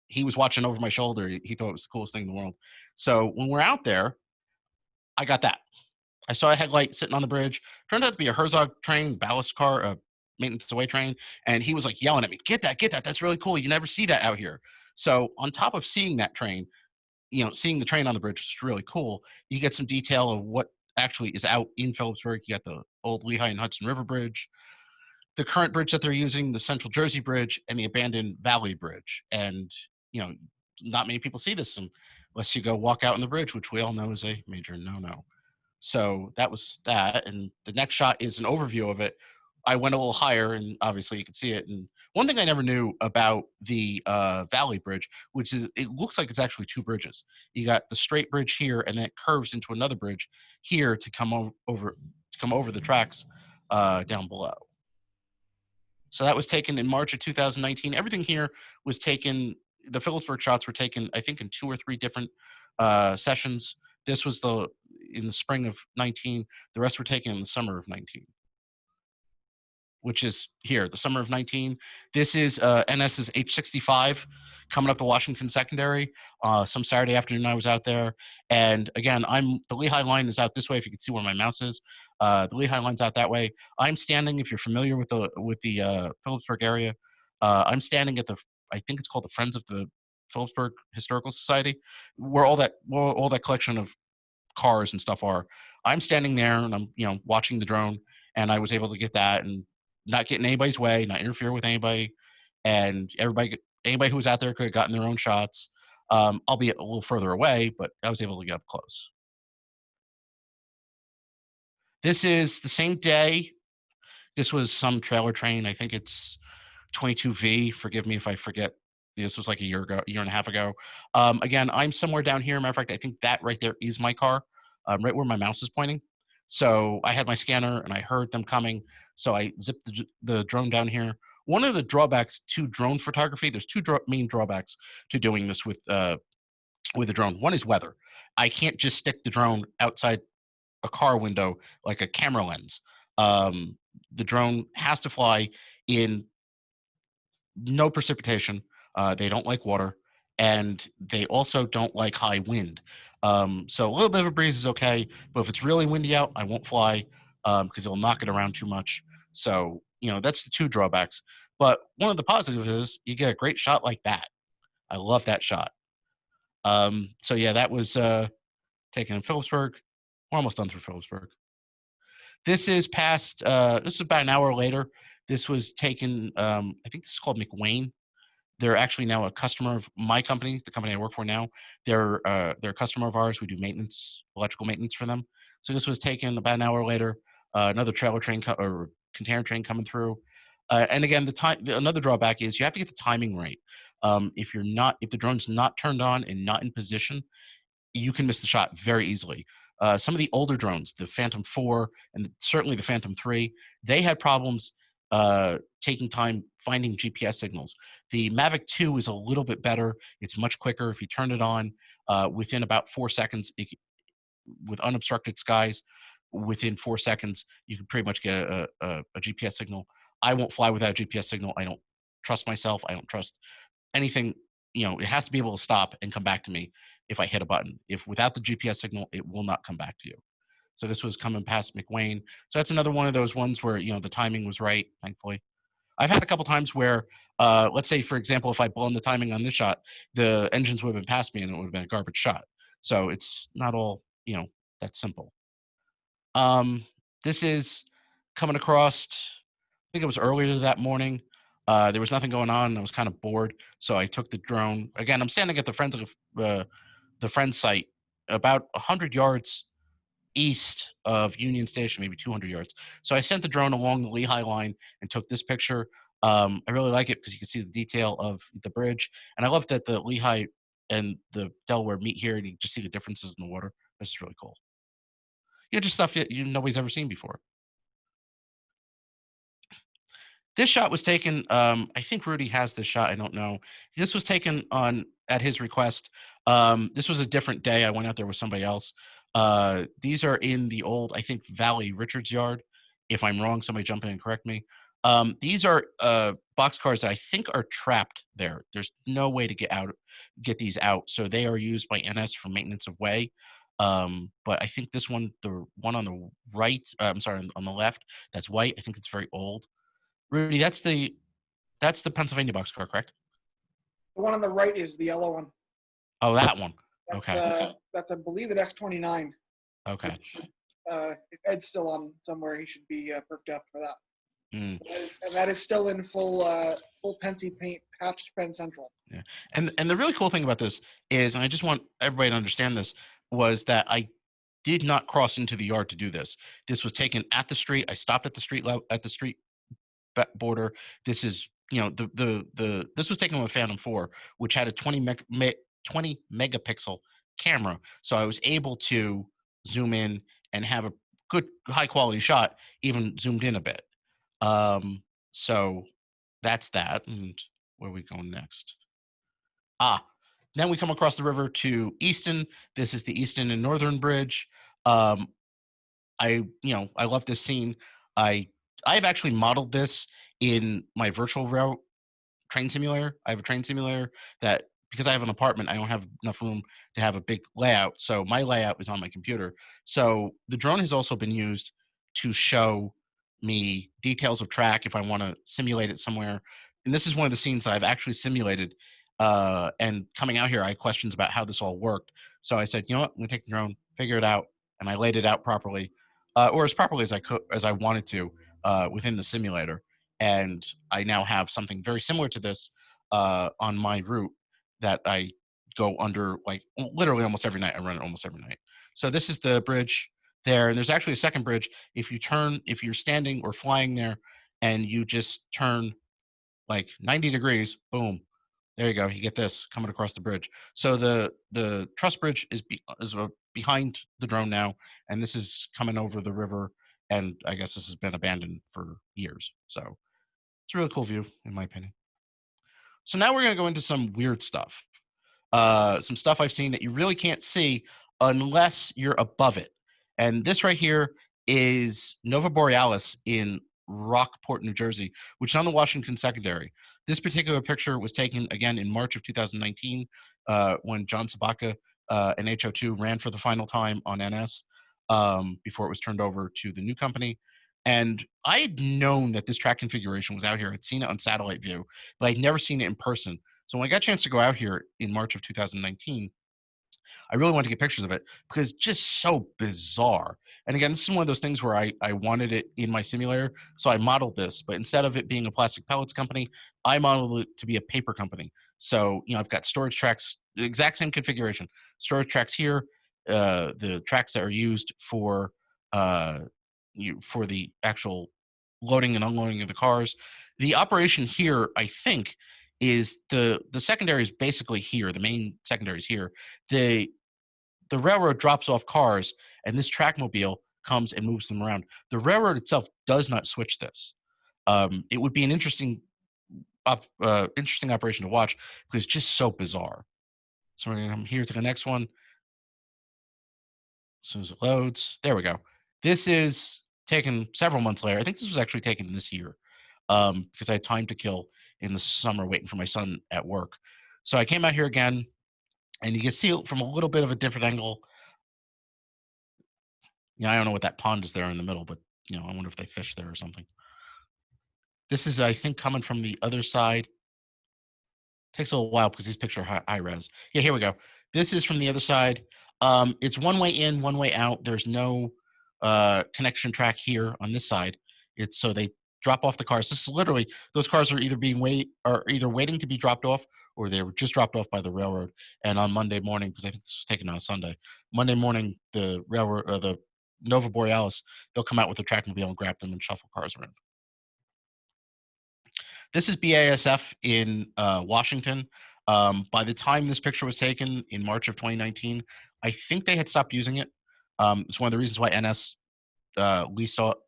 he was watching over my shoulder. He thought it was the coolest thing in the world. So when we're out there, I got that. I saw a headlight sitting on the bridge. Turned out to be a Herzog train, ballast car, a maintenance away train. And he was like yelling at me, get that. That's really cool. You never see that out here. So on top of seeing that train, seeing the train on the bridge is really cool. You get some detail of what actually is out in Phillipsburg. You got the old Lehigh and Hudson River Bridge, the current bridge that they're using, the Central Jersey Bridge, and the abandoned Valley Bridge. And, not many people see this unless you go walk out on the bridge, which we all know is a major no-no. So that was that. And the next shot is an overview of it. I went a little higher, and obviously you can see it. And one thing I never knew about the Valley Bridge, which is, it looks like it's actually 2 bridges. You got the straight bridge here, and then it curves into another bridge here to come over the tracks down below. So that was taken in March of 2019. Everything here was taken. The Phillipsburg shots were taken, I think, in 2 or 3 different sessions. This was in the spring of 19. The rest were taken in the summer of 19. Which is here, the summer of 19. This is NS's H65 coming up the Washington Secondary. Some Saturday afternoon I was out there. And again, the Lehigh line is out this way, if you can see where my mouse is. The Lehigh line's out that way. I'm standing, if you're familiar with the Phillipsburg area, I'm standing at I think it's called the Friends of the Phillipsburg Historical Society, where all that collection of cars and stuff are. I'm standing there and I'm, watching the drone, and I was able to get that and not get in anybody's way, not interfere with anybody, and anybody who was out there could have gotten their own shots, albeit a little further away, but I was able to get up close. This is the same day. This was some trailer train. I think it's 22V. Forgive me if I forget. This was like a year and a half ago. Again, I'm somewhere down here. Matter of fact, I think that right there is my car, right where my mouse is pointing. So I had my scanner and I heard them coming. So I zipped the drone down here. One of the drawbacks to drone photography, there's two main drawbacks to doing this with a drone. One is weather. I can't just stick the drone outside a car window like a camera lens. The drone has to fly in no precipitation. They don't like water, and they also don't like high wind. So a little bit of a breeze is okay, but if it's really windy out, I won't fly because it'll knock it around too much. So, that's the two drawbacks. But one of the positives is you get a great shot like that. I love that shot. So yeah, that was taken in Phillipsburg. We're almost done through Phillipsburg. This is past, this is about an hour later. This was taken, I think this is called McWayne. They're actually now a customer of my company, the company I work for now. They're a customer of ours. We do maintenance, electrical maintenance for them. So this was taken about an hour later. Another trailer train or container train coming through. And again, another drawback is you have to get the timing right. If the drone's not turned on and not in position, you can miss the shot very easily. Some of the older drones, the Phantom 4 and certainly the Phantom 3, they had problems taking time finding GPS signals. The Mavic 2 is a little bit better. It's much quicker. If you turn it on within about 4 seconds, with unobstructed skies, within 4 seconds, you can pretty much get a GPS signal. I won't fly without a GPS signal. I don't trust myself. I don't trust anything. It has to be able to stop and come back to me if I hit a button. If without the GPS signal, it will not come back to you. So this was coming past McWayne. So that's another one of those ones where, the timing was right, thankfully. I've had a couple times where, let's say, for example, if I'd blown the timing on this shot, the engines would have been past me and it would have been a garbage shot. So it's not all, that simple. This is coming across, I think it was earlier that morning. There was nothing going on and I was kind of bored. So I took the drone. Again, I'm standing at the Friends site about 100 yards east of Union Station, maybe 200 yards. So I sent the drone along the Lehigh line and took this picture. I really like it because you can see the detail of the bridge. And I love that the Lehigh and the Delaware meet here and you just see the differences in the water. This is really cool. Just stuff that nobody's ever seen before. This shot was taken, I think Rudy has this shot, I don't know. This was taken at his request. This was a different day. I went out there with somebody else. These are in the old, I think, Valley Richards yard. If I'm wrong, somebody jump in and correct me. These are boxcars that I think are trapped there. There's no way to get these out. So they are used by NS for maintenance of way. But I think this one, the one on the right, I'm sorry, on the left, that's white. I think it's very old. Rudy, that's the Pennsylvania boxcar, correct? The one on the right is the yellow one. Oh, that one. That's, Okay. That's, I believe, an X29. Okay. Which, if Ed's still on somewhere, he should be perked up for that. Mm. And that is still in full Pensy paint, patched Penn Central. Yeah. And the really cool thing about this is, and I just want everybody to understand this, was that I did not cross into the yard to do this. This was taken at the street. I stopped at the street level, at the street border. This is, this was taken with Phantom 4, which had a 20 megapixel camera. So I was able to zoom in and have a good high quality shot, even zoomed in a bit. So that's that. And where are we going next? Then we come across the river to Easton. This is the Easton and Northern Bridge. I love this scene. I've actually modeled this in my virtual route train simulator. I have a train simulator that, because I have an apartment, I don't have enough room to have a big layout. So my layout is on my computer. So the drone has also been used to show me details of track if I want to simulate it somewhere. And this is one of the scenes that I've actually simulated. And coming out here, I had questions about how this all worked. So I said, you know what, I'm gonna take the drone, figured it out, and I laid it out properly, or as properly as I could, as I wanted to, within the simulator. And I now have something very similar to this on my route that I go under, like literally almost every night. I run it almost every night. So this is the bridge there, and there's actually a second bridge. If you're standing or flying there, and you just turn like 90 degrees, boom, there you go. You get this coming across the bridge. So the truss bridge is behind the drone now, and this is coming over the river. And I guess this has been abandoned for years. So it's a really cool view, in my opinion. So now we're going to go into some weird stuff. Some stuff I've seen that you really can't see unless you're above it. And this right here is Nova Borealis in Rockport, New Jersey, which is on the Washington Secondary. This particular picture was taken again in March of 2019 when John Sabaka and HO2 ran for the final time on NS before it was turned over to the new company. And I had known that this track configuration was out here. I'd seen it on satellite view, but I'd never seen it in person. So when I got a chance to go out here in March of 2019, I really wanted to get pictures of it because it's just so bizarre. And again, this is one of those things where I wanted it in my simulator. So I modeled this, but instead of it being a plastic pellets company, I modeled it to be a paper company. So, you know, I've got storage tracks, the exact same configuration. Storage tracks here, the tracks that are used for the actual loading and unloading of the cars. The operation here, I think, is the secondary is basically here. The main secondary is here. The railroad drops off cars, and this trackmobile comes and moves them around. The railroad itself does not switch this. It would be an interesting operation to watch because it's just so bizarre. So we're going to come here to the next one. As soon as it loads, there we go. This is taken several months later. I think this was actually taken this year because I had time to kill in the summer waiting for my son at work. So I came out here again, and you can see it from a little bit of a different angle. Yeah, I don't know what that pond is there in the middle, but you know, I wonder if they fish there or something. This is, I think, coming from the other side. Takes a little while because these pictures are high res. Yeah, here we go. This is from the other side. It's one way in, one way out. There's no connection track here on this side. It's so they drop off the cars. This is literally, those cars are either either waiting to be dropped off, or they were just dropped off by the railroad. And on Monday morning, because I think this was taken on a Sunday, Monday morning, the railroad, the Nova Borealis, they'll come out with a trackmobile and grab them and shuffle cars around. This is BASF in Washington. By the time this picture was taken in March of 2019, I think they had stopped using it. It's one of the reasons why NS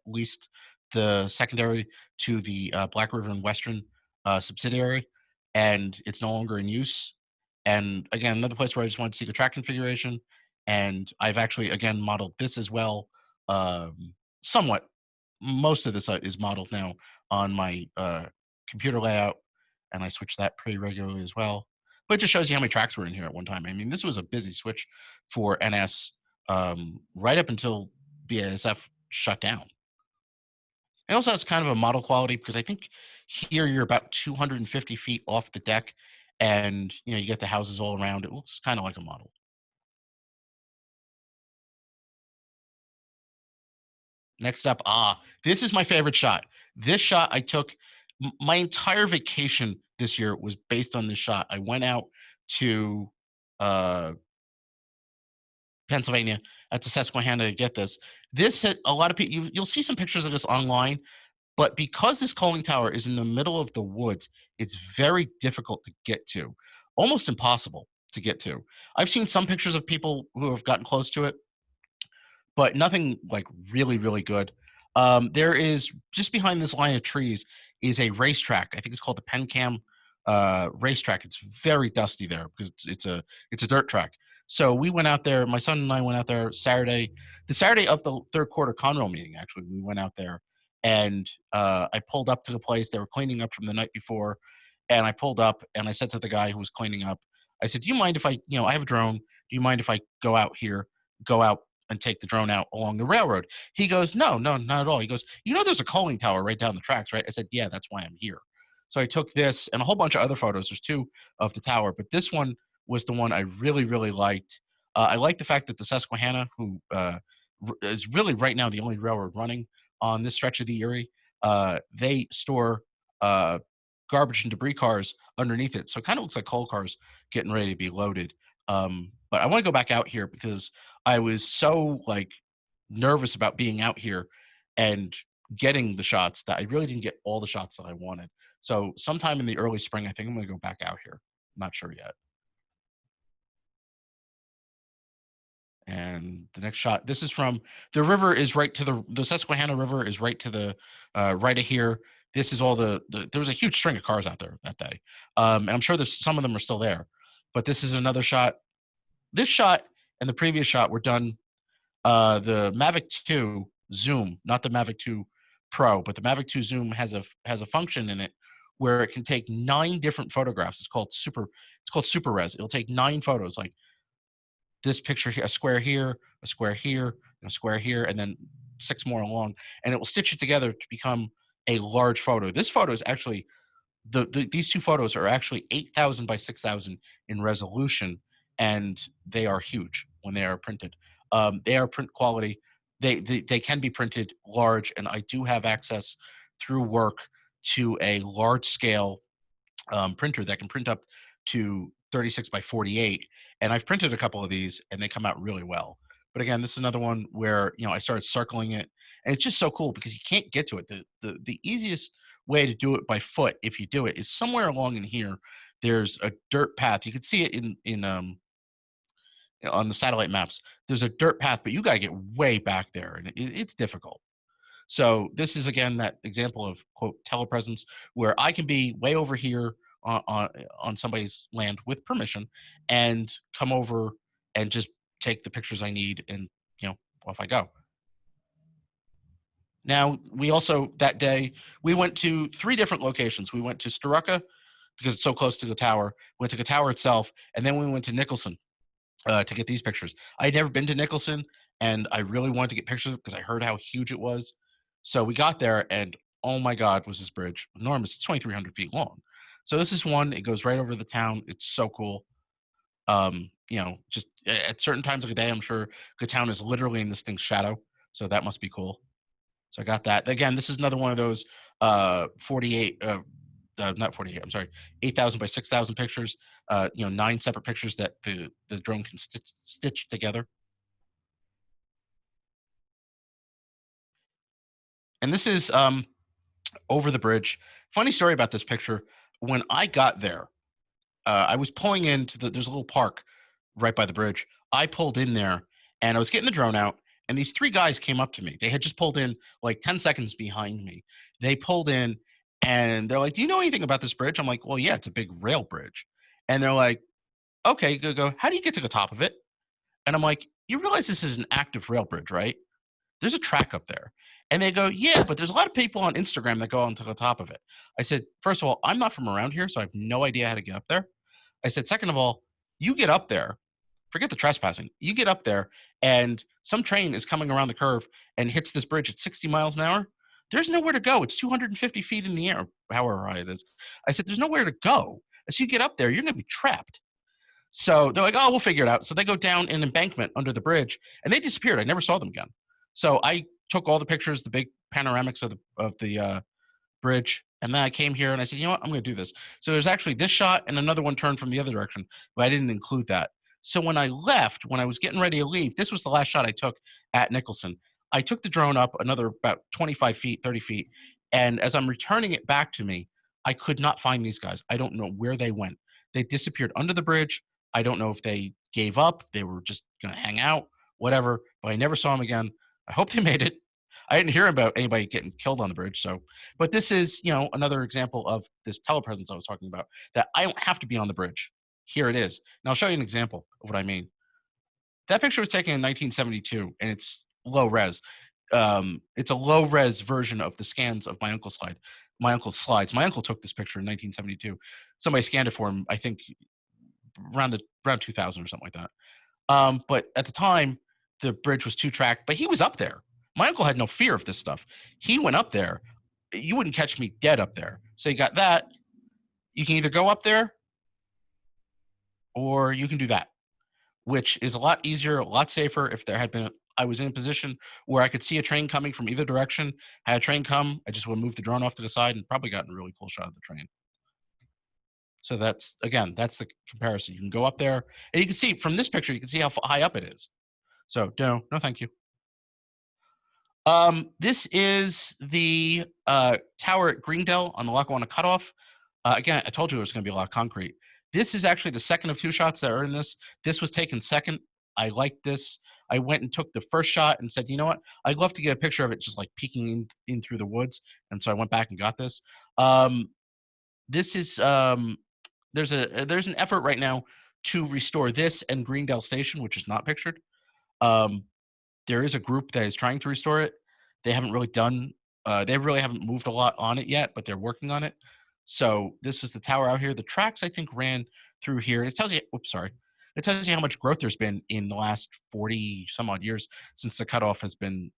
leased the secondary to the Black River and Western subsidiary, and it's no longer in use. And again, another place where I just wanted to see the track configuration, and I've actually, again, modeled this as well, somewhat. Most of this is modeled now on my computer layout, and I switch that pretty regularly as well. But it just shows you how many tracks were in here at one time. I mean, this was a busy switch for NS right up until BASF shut down. It also has kind of a model quality because I think here you're about 250 feet off the deck, and you know, you get the houses all around. It looks kind of like a model. Next up, this is my favorite shot. This shot I took, my entire vacation this year was based on this shot. I went out to Pennsylvania, out to Susquehanna to get this. This had a lot of people, you'll see some pictures of this online, but because this coaling tower is in the middle of the woods, it's very difficult to get to, almost impossible to get to. I've seen some pictures of people who have gotten close to it, but nothing like really, really good. There is, just behind this line of trees is a racetrack. I think it's called the Pencam racetrack. It's very dusty there because it's a dirt track. So we went out there, my son and I went out there Saturday, the Saturday of the third quarter Conrail meeting, actually. We went out there, and I pulled up to the place. They were cleaning up from the night before, and I pulled up, and I said to the guy who was cleaning up, I said, do you mind if I have a drone. Do you mind if I go out and take the drone out along the railroad? He goes, no, not at all. He goes, there's a coaling tower right down the tracks, right? I said, yeah, that's why I'm here. So I took this and a whole bunch of other photos. There's two of the tower, but this one was the one I really, really liked. I like the fact that the Susquehanna, who is really right now the only railroad running on this stretch of the Erie, they store garbage and debris cars underneath it. So it kind of looks like coal cars getting ready to be loaded. But I want to go back out here because I was so like nervous about being out here and getting the shots that I really didn't get all the shots that I wanted. So sometime in the early spring, I think I'm going to go back out here. I'm not sure yet. And the next shot, this is from the river is right to the Susquehanna River is right to the right of here. This is all there was a huge string of cars out there that day. And I'm sure there's some of them are still there, but this is another shot. This shot and the previous shot were done the Mavic 2 Zoom, not the Mavic 2 Pro, but the Mavic 2 Zoom has a function in it where it can take 9 different photographs. It's called Super Res. It'll take 9 photos, like this picture here, a square here, a square here, a square here, and then 6 more along, and it will stitch it together to become a large photo. This photo is actually these 2 photos are actually 8,000 by 6,000 in resolution, and they are huge when they are printed. They are print quality. They can be printed large, and I do have access through work to a large scale printer that can print up to 36 by 48. And I've printed a couple of these, and they come out really well. But again, this is another one where I started circling it, and it's just so cool because you can't get to it. The easiest way to do it by foot, if you do it, is somewhere along in here. There's a dirt path. You can see it in on the satellite maps. There's a dirt path, but you got to get way back there, and it's difficult. So this is, again, that example of, quote, telepresence, where I can be way over here on somebody's land with permission and come over and just take the pictures I need, and off I go. Now, we also, that day, we went to 3 different locations. We went to Starucca because it's so close to the tower, went to the tower itself, and then we went to Nicholson to get these pictures. I had never been to Nicholson, and I really wanted to get pictures because I heard how huge it was. So we got there, and oh my God, was this bridge enormous. It's 2,300 feet long. So this is one, it goes right over the town. It's so cool. Just at certain times of the day, I'm sure the town is literally in this thing's shadow. So that must be cool. So I got that. Again, this is another one of those 48, not 48, I'm sorry, 8,000 by 6,000 pictures, 9 separate pictures that the drone can stitch together. And this is over the bridge. Funny story about this picture. When I got there, I was pulling into there's a little park right by the bridge. I pulled in there, and I was getting the drone out, and these 3 guys came up to me. They had just pulled in like 10 seconds behind me. They pulled in, and they're like, "Do you know anything about this bridge?" I'm like, "Well, yeah, it's a big rail bridge." And they're like, "Okay, go. How do you get to the top of it?" And I'm like, "You realize this is an active rail bridge, right? There's a track up there." And they go, "Yeah, but there's a lot of people on Instagram that go onto the top of it." I said, "First of all, I'm not from around here, so I have no idea how to get up there." I said, "Second of all, you get up there, forget the trespassing. You get up there, and some train is coming around the curve and hits this bridge at 60 miles an hour. There's nowhere to go. It's 250 feet in the air, however high it is." I said, "There's nowhere to go. As you get up there, you're going to be trapped." So they're like, "Oh, we'll figure it out." So they go down an embankment under the bridge, and they disappeared. I never saw them again. So I took all the pictures, the big panoramics of the bridge, and then I came here and I said, "You know what? I'm going to do this." So there's actually this shot and another one turned from the other direction, but I didn't include that. So when I left, when I was getting ready to leave, this was the last shot I took at Nicholson. I took the drone up another about 25 feet, 30 feet, and as I'm returning it back to me, I could not find these guys. I don't know where they went. They disappeared under the bridge. I don't know if they gave up. They were just going to hang out, whatever, but I never saw them again. I hope they made it. I didn't hear about anybody getting killed on the bridge. So, but this is, another example of this telepresence I was talking about, that I don't have to be on the bridge. Here it is. Now I'll show you an example of what I mean. That picture was taken in 1972, and it's low res. It's a low res version of the scans of my uncle's slides. My uncle took this picture in 1972. Somebody scanned it for him, I think around 2000 or something like that. But at the time, the bridge was 2-track, but he was up there. My uncle had no fear of this stuff. He went up there. You wouldn't catch me dead up there. So you got that. You can either go up there or you can do that. which is a lot easier, a lot safer. If there had been, I was in a position where I could see a train coming from either direction. Had a train come, I just would move the drone off to the side and probably gotten a really cool shot of the train. So that's, again, that's the comparison. You can go up there and you can see from this picture, you can see how high up it is. So no, thank you. This is the tower at Greendale on the Lackawanna Cutoff. Again, I told you there was going to be a lot of concrete. This is actually the second of 2 shots that are in this. This was taken second. I liked this. I went and took the first shot and said, you know what? I'd love to get a picture of it just like peeking in through the woods. And so I went back and got this. This is there's an effort right now to restore this and Greendale Station, which is not pictured. There is a group that is trying to restore it. They haven't really done, they really haven't moved a lot on it yet, but they're working on it. So this is the tower out here. The tracks, I think, ran through here. It tells you, oops, sorry. It tells you how much growth there's been in the last 40 some odd years since the cutoff has been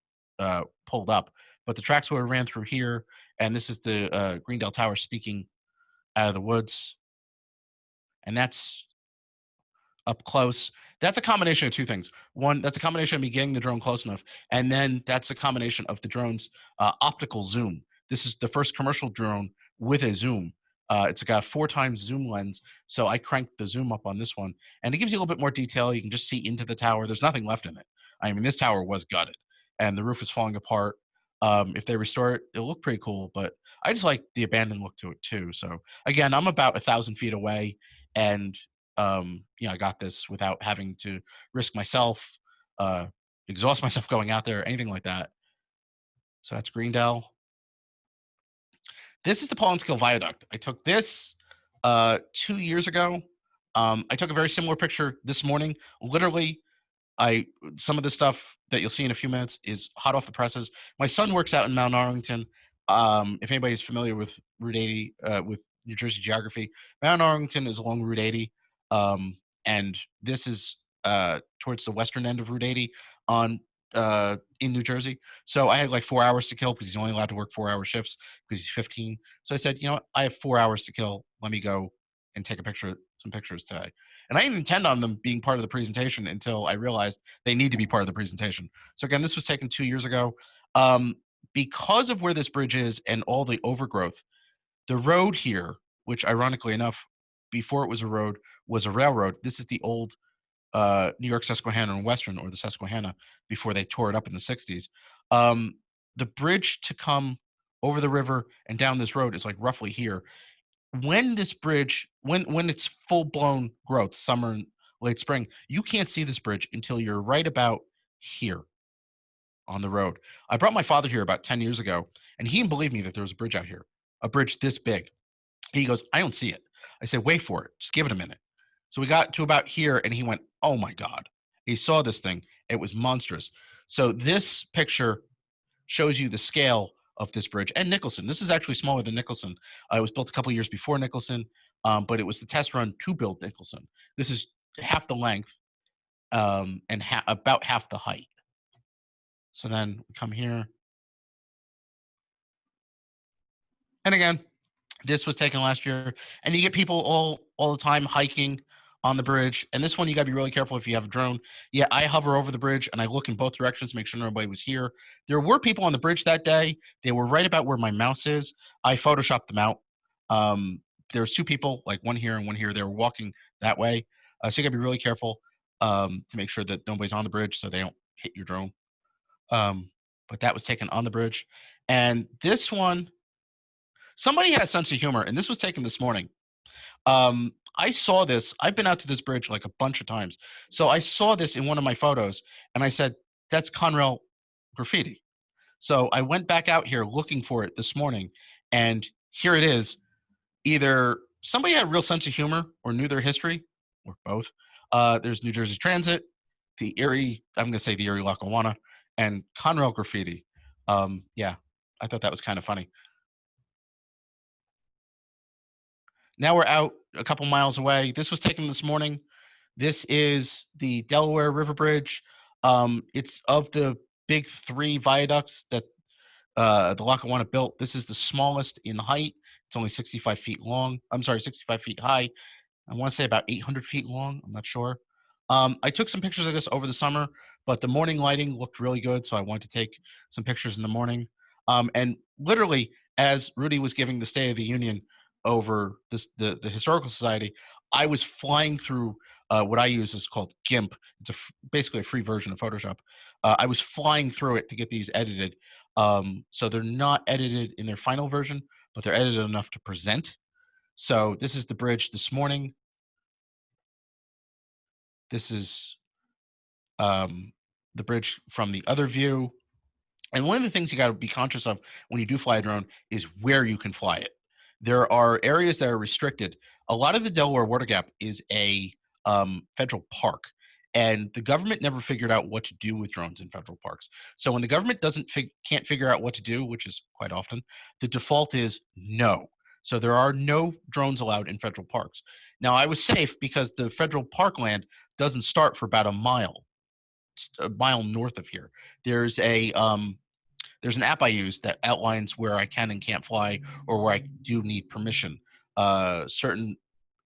pulled up. But the tracks would have ran through here, and this is the Greendale Tower sneaking out of the woods. And that's up close. That's a combination of 2 things. One, that's a combination of me getting the drone close enough, and then that's a combination of the drone's optical zoom. This is the first commercial drone with a zoom. It's got a 4 times zoom lens, so I cranked the zoom up on this one, and it gives you a little bit more detail. You can just see into the tower. There's nothing left in it. I mean, this tower was gutted, and the roof is falling apart. If they restore it, it'll look pretty cool, but I just like the abandoned look to it too. So again, I'm about 1,000 feet away, and I got this without having to risk myself, exhaust myself going out there, anything like that. So that's Greendale. This is the Paulinskill Viaduct. I took this 2 years ago. I took a very similar picture this morning. Literally, some of the stuff that you'll see in a few minutes is hot off the presses. My son works out in Mount Arlington. If anybody's familiar with Route 80, with New Jersey geography, Mount Arlington is along Route 80. And this is towards the western end of Route 80 in New Jersey. So I had like 4 hours to kill because he's only allowed to work 4-hour shifts because he's 15. So I said, you know what? I have 4 hours to kill. Let me go and take some pictures today. And I didn't intend on them being part of the presentation until I realized they need to be part of the presentation. So again, this was taken 2 years ago. Because of where this bridge is and all the overgrowth, the road here, which ironically enough, before it was a road, was a railroad. This is the old New York Susquehanna and Western, or the Susquehanna, before they tore it up in the 60s. The bridge to come over the river and down this road is like roughly here. When this bridge, when it's full-blown growth, summer and late spring, you can't see this bridge until you're right about here on the road. I brought my father here about 10 years ago, and he didn't believe me that there was a bridge out here, a bridge this big. He goes, I don't see it. I said, wait for it. Just give it a minute. So we got to about here, and he went, oh my God. He saw this thing. It was monstrous. So this picture shows you the scale of this bridge. And Nicholson. This is actually smaller than Nicholson. It was built a couple years before Nicholson, but it was the test run to build Nicholson. This is half the length and about half the height. So then we come here. And again, this was taken last year, and you get people all the time hiking on the bridge. And this one, you got to be really careful if you have a drone. Yeah, I hover over the bridge and I look in both directions to make sure nobody was here. There were people on the bridge that day. They were right about where my mouse is. I photoshopped them out. There was 2 people, like one here and one here. They were walking that way. So you got to be really careful to make sure that nobody's on the bridge so they don't hit your drone. But that was taken on the bridge. And this one, somebody had a sense of humor, and this was taken this morning. I saw this. I've been out to this bridge like a bunch of times. So I saw this in one of my photos, and I said, that's Conrail graffiti. So I went back out here looking for it this morning, and here it is. Either somebody had a real sense of humor or knew their history, or both. There's New Jersey Transit, the Erie, I'm going to say the Erie Lackawanna, and Conrail graffiti. Yeah, I thought that was kind of funny. Now we're out a couple miles away. This was taken this morning. This is the Delaware River Bridge. It's of the big 3 viaducts that the Lackawanna built. This is the smallest in height. It's only 65 feet long. I'm sorry, 65 feet high. I want to say about 800 feet long. I'm not sure. I took some pictures of this over the summer, but the morning lighting looked really good, so I wanted to take some pictures in the morning. And literally, as Rudy was giving the State of the Union over this, the Historical Society, I was flying through what I use is called GIMP. It's basically a free version of Photoshop. I was flying through it to get these edited. So they're not edited in their final version, but they're edited enough to present. So this is the bridge this morning. This is the bridge from the other view. And one of the things you got to be conscious of when you do fly a drone is where you can fly it. There are areas that are restricted. A lot of the Delaware Water Gap is a federal park, and the government never figured out what to do with drones in federal parks. So when the government can't figure out what to do, which is quite often, the default is no. So there are no drones allowed in federal parks. Now I was safe because the federal parkland doesn't start for about a mile north of here. There's an app I use that outlines where I can and can't fly, or where I do need permission. Certain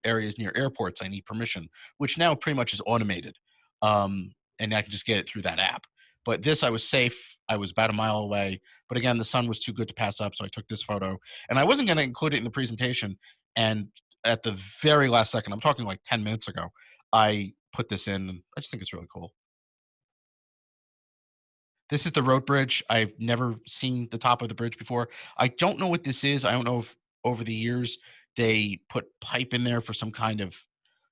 areas near airports, I need permission, which now pretty much is automated. And I can just get it through that app. But this, I was safe. I was about a mile away. But again, the sun was too good to pass up, so I took this photo. And I wasn't going to include it in the presentation. And at the very last second, I'm talking like 10 minutes ago, I put this in. And I just think it's really cool. This is the road bridge. I've never seen the top of the bridge before. I don't know what this is. I don't know if over the years they put pipe in there for some kind of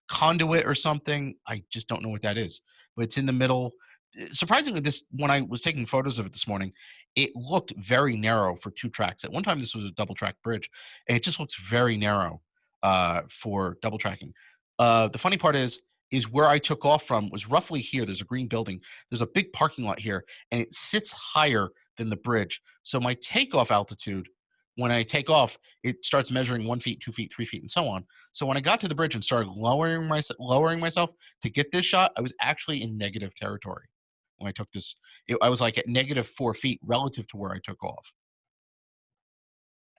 conduit or something. I just don't know what that is. But it's in the middle. Surprisingly, when I was taking photos of it this morning, it looked very narrow for 2 tracks. At one time, this was a double track bridge, and it just looks very narrow for double tracking. The funny part is where I took off from was roughly here. There's a green building. There's a big parking lot here, and it sits higher than the bridge. So my takeoff altitude, when I take off, it starts measuring 1 feet, 2 feet, 3 feet, and so on. So when I got to the bridge and started lowering myself to get this shot, I was actually in negative territory. When I took this, I was like at -4 feet relative to where I took off.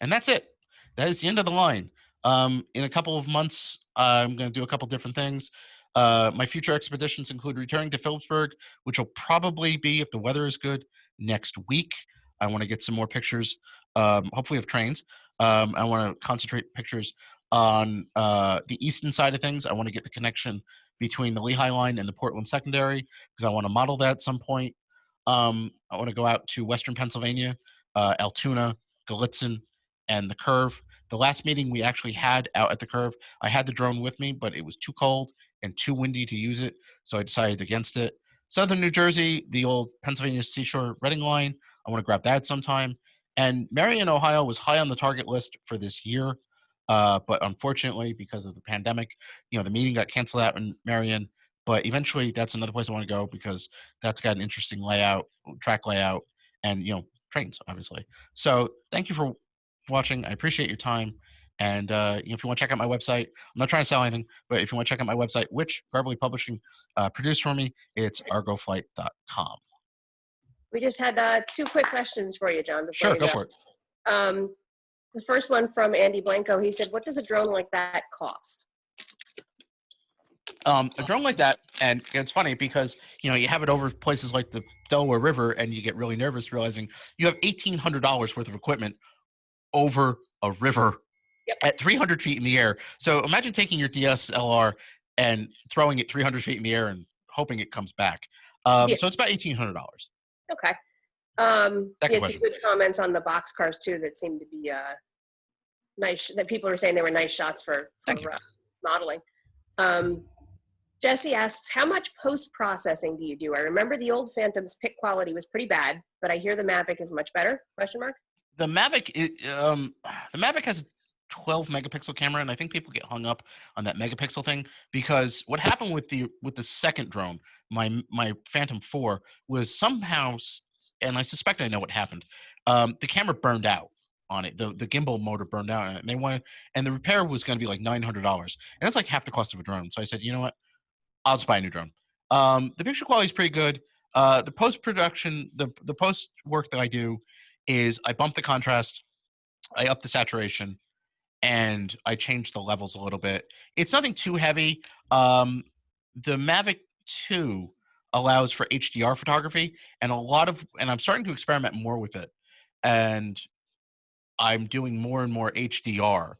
And that's it. That is the end of the line. In a couple of months, I'm going to do a couple different things. My future expeditions include returning to Phillipsburg, which will probably be, if the weather is good, next week. I want to get some more pictures, hopefully of trains. I want to concentrate pictures on the eastern side of things. I want to get the connection between the Lehigh line and the Portland secondary, because I want to model that at some point. I want to go out to Western Pennsylvania, Altoona, Gallitzin, and the Curve. The last meeting we actually had out at the Curve, I had the drone with me, but it was too cold and too windy to use it, so I decided against it. Southern New Jersey, the old Pennsylvania Seashore Reading line, I want to grab that sometime. And Marion, Ohio was high on the target list for this year, but unfortunately, because of the pandemic, the meeting got canceled out in Marion. But eventually, that's another place I want to go, because that's got an interesting layout, track layout, and trains, obviously. So thank you for watching. I appreciate your time. And if you want to check out my website, I'm not trying to sell anything, but if you want to check out my website, which Garbely Publishing produced for me, it's argoflight.com. We just had 2 quick questions for you, John. Sure, go for it. The first one from Andy Blanco. He said, what does a drone like that cost? A drone like that, and it's funny because you have it over places like the Delaware River, and you get really nervous realizing you have $1,800 worth of equipment over a river. Yep. At 300 feet in the air. So imagine taking your DSLR and throwing it 300 feet in the air and hoping it comes back. So it's about $1,800. Okay. Some good comments on the Boxcars too that seemed to be nice. That people were saying they were nice shots for modeling. Jesse asks, how much post-processing do you do? I remember the old Phantom's pic quality was pretty bad, but I hear the Mavic is much better? ? The Mavic has a 12 megapixel camera, and I think people get hung up on that megapixel thing, because what happened with the second drone, my Phantom 4, was somehow, and I suspect I know what happened, the camera burned out on it. The gimbal motor burned out on it, and the repair was going to be like $900, and that's like half the cost of a drone. So I said, you know what, I'll just buy a new drone. The picture quality is pretty good. The post-production, the post work that I do is I bump the contrast, I up the saturation, and I change the levels a little bit. It's nothing too heavy. The Mavic 2 allows for HDR photography, and I'm starting to experiment more with it, and I'm doing more and more HDR.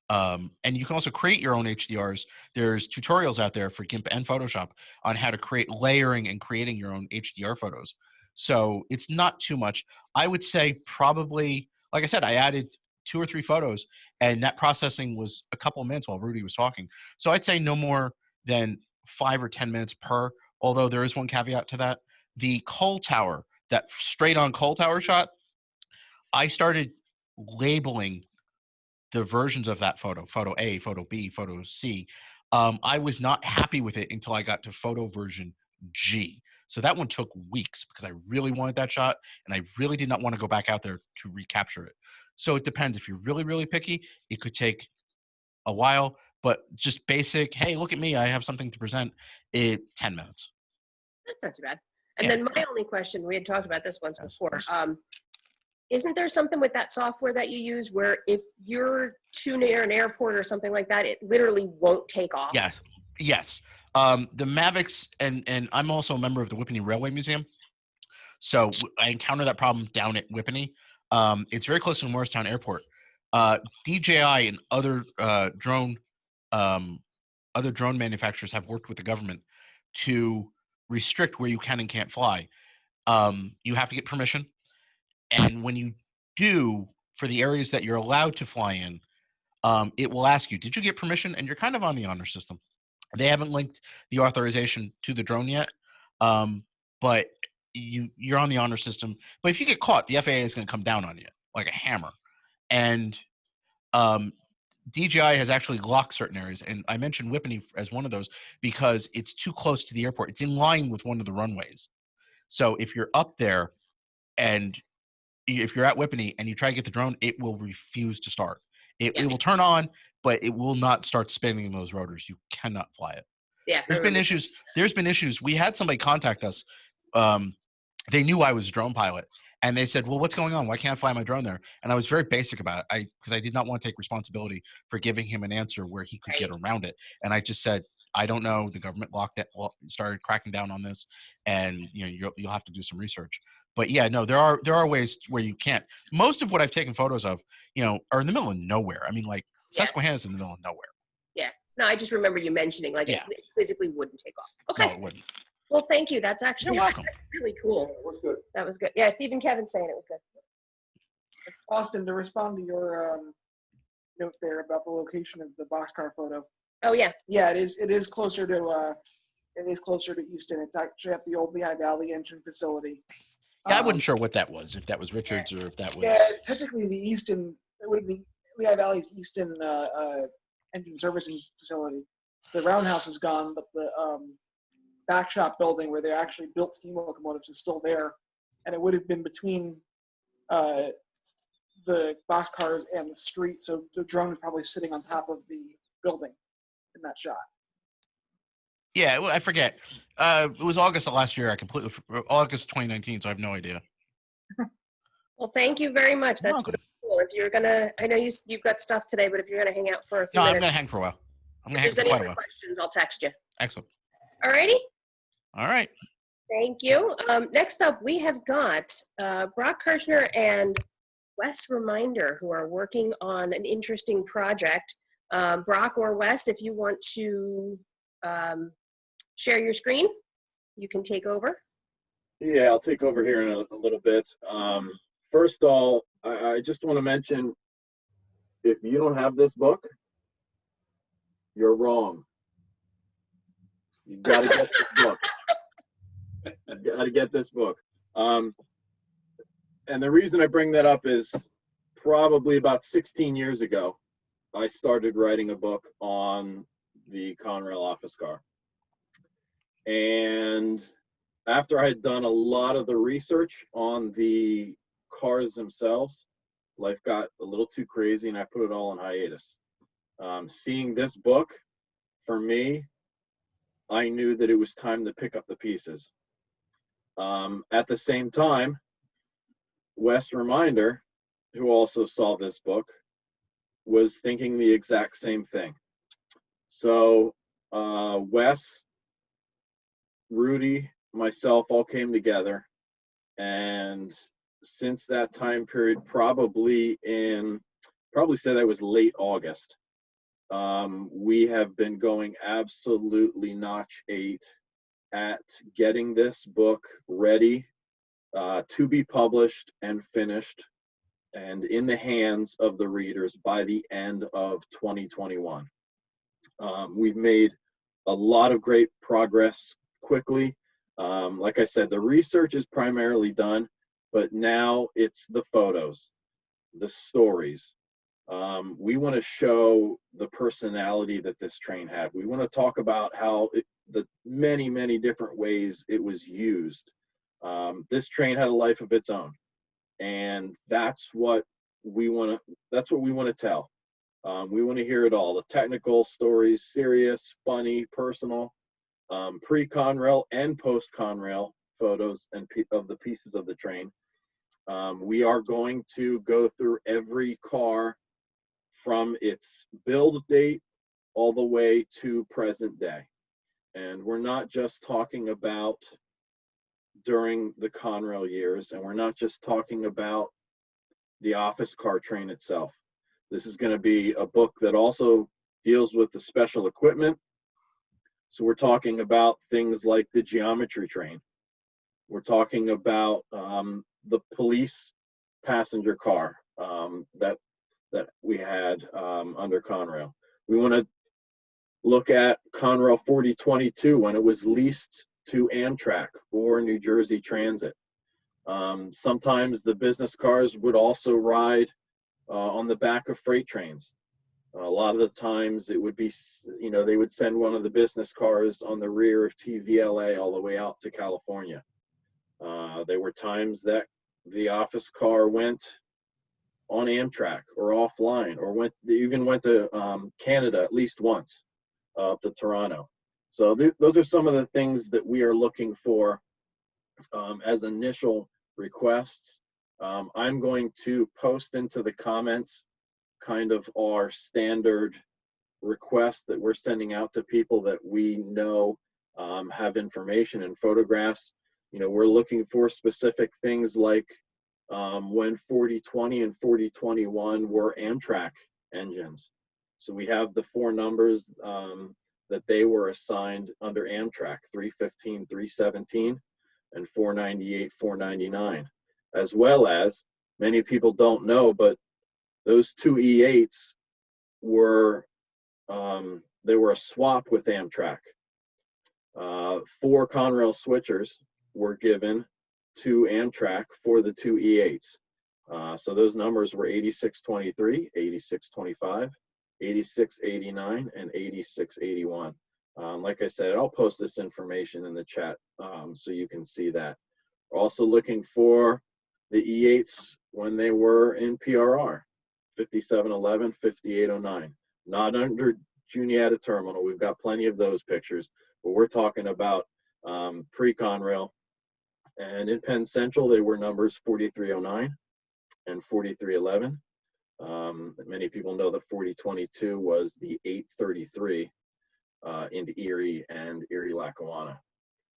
And you can also create your own HDRs. There's tutorials out there for GIMP and Photoshop on how to create layering and creating your own HDR photos. So it's not too much. I would say probably, like I said, I added 2 or 3 photos, and that processing was a couple of minutes while Rudy was talking. So I'd say no more than 5 or 10 minutes per, although there is one caveat to that. The Cole Tower, that straight on Cole Tower shot, I started labeling the versions of that photo, photo A, photo B, photo C. I was not happy with it until I got to photo version G. So that one took weeks because I really wanted that shot and I really did not want to go back out there to recapture it. So it depends. If you're really, really picky, it could take a while, but just basic, hey, look at me, I have something to present, 10 minutes. That's not too bad. And Yeah. then my only question, we had talked about this once Yes, before. yes. Isn't there something with that software that you use where if you're too near an airport or something like that, it literally won't take off? Yes, yes. The Mavics, and I'm also a member of the Whippany Railway Museum, so I encounter that problem down at Whippany. It's very close to Morristown Airport. DJI and other drone manufacturers have worked with the government to restrict where you can and can't fly. You have to get permission, and when you do, for the areas that you're allowed to fly in, it will ask you, did you get permission? And you're kind of on the honor system. They haven't linked the authorization to the drone yet, but you're on the honor system. But if you get caught, the FAA is going to come down on you like a hammer. And DJI has actually locked certain areas, and I mentioned Whippany as one of those because it's too close to the airport. It's in line with one of the runways. So if you're up there and if you're at Whippany and you try to get the drone, it will refuse to start. It will turn on, but it will not start spinning those rotors. You cannot fly it. Yeah. There's been issues. There's been issues. We had somebody contact us. They knew I was a drone pilot, and they said, "Well, what's going on? Why can't I fly my drone there?" And I was very basic about it, because I did not want to take responsibility for giving him an answer where he could get around it. And I just said, "I don't know. The government locked it. Well, started cracking down on this, and you'll have to do some research." But yeah, no, there are ways where you can't. Most of what I've taken photos of, are in the middle of nowhere. I mean, like Susquehanna's in the middle of nowhere. Yeah. No, I just remember you mentioning like Yeah. it physically wouldn't take off. Okay. No, it wouldn't. Well, thank you. That's actually You're welcome. really cool. It was good. That was good. Yeah, even Kevin's saying it was good. Austin, to respond to your note there about the location of the boxcar photo. Oh yeah. Yeah, it is closer to Easton. It's actually at the old Lehigh Valley Engine facility. Yeah, I wasn't sure what that was, if that was Richards or if that was. Yeah, it's typically the Easton. It would be Lehigh Valley's Easton engine servicing facility. The roundhouse is gone, but the back shop building where they actually built steam locomotives is still there, and it would have been between the boxcars and the street. So the drone is probably sitting on top of the building in that shot. Yeah, well, I forget. It was August of last year. August 2019, so I have no idea. Well, thank you very much. That's welcome. really cool. If you're gonna, I know you've got stuff today, but if you're gonna hang out for a few No, I'm minutes, going to hang for a while. I'm going to hang if for there's any quite a other while. questions, I'll text you. Excellent. Alrighty. All right. Thank you. Next up, we have got Brock Kerchner and Wes Reminder, who are working on an interesting project. Brock or Wes, if you want to share your screen, you can take over. Yeah, I'll take over here in a little bit. First of all, I just want to mention, if you don't have this book, you're wrong. You got to get this book. You got to get this book. And the reason I bring that up is probably about 16 years ago, I started writing a book on the Conrail office car. And after I had done a lot of the research on the cars themselves, life got a little too crazy and I put it all on hiatus. Seeing this book, for me, I knew that it was time to pick up the pieces. At the same time, Wes Reminder, who also saw this book, was thinking the exact same thing. So Wes Rudy, myself all came together, and since that time period, probably say that was late August, we have been going absolutely notch 8 at getting this book ready to be published and finished and in the hands of the readers by the end of 2021. We've made a lot of great progress quickly. Like I said, the research is primarily done, but now it's the photos, the stories. We want to show the personality that this train had. We want to talk about how the many, many different ways it was used. This train had a life of its own, and that's what we want to tell. We want to hear it all, the technical stories, serious, funny, personal, pre-Conrail and post-Conrail photos and of the pieces of the train. We are going to go through every car from its build date all the way to present day. And we're not just talking about during the Conrail years, and we're not just talking about the office car train itself. This is going to be a book that also deals with the special equipment. So we're talking about things like the geometry train. We're talking about the police passenger car that we had under Conrail. We want to look at Conrail 4022 when it was leased to Amtrak or New Jersey Transit. Sometimes the business cars would also ride on the back of freight trains. A lot of the times it would be, they would send one of the business cars on the rear of TVLA all the way out to California. There were times that the office car went on Amtrak or offline, or even went to Canada at least once, up to Toronto. So those are some of the things that we are looking for as initial requests. I'm going to post into the comments kind of our standard requests that we're sending out to people that we know have information and photographs. We're looking for specific things like when 4020 and 4021 were Amtrak engines. So we have the 4 numbers that they were assigned under Amtrak, 315, 317, and 498, 499. As well as, many people don't know, but those 2 E8s were, they were a swap with Amtrak. 4 Conrail switchers were given to Amtrak for the 2 E8s. So those numbers were 8623, 8625, 8689, and 8681. Like I said, I'll post this information in the chat so you can see that. We're also looking for the E8s when they were in PRR, 5711, 5809. Not under Juniata Terminal. We've got plenty of those pictures, but we're talking about pre-Conrail. And in Penn Central, they were numbers 4309 and 4311. Many people know that 4022 was the 833 into Erie and Erie-Lackawanna.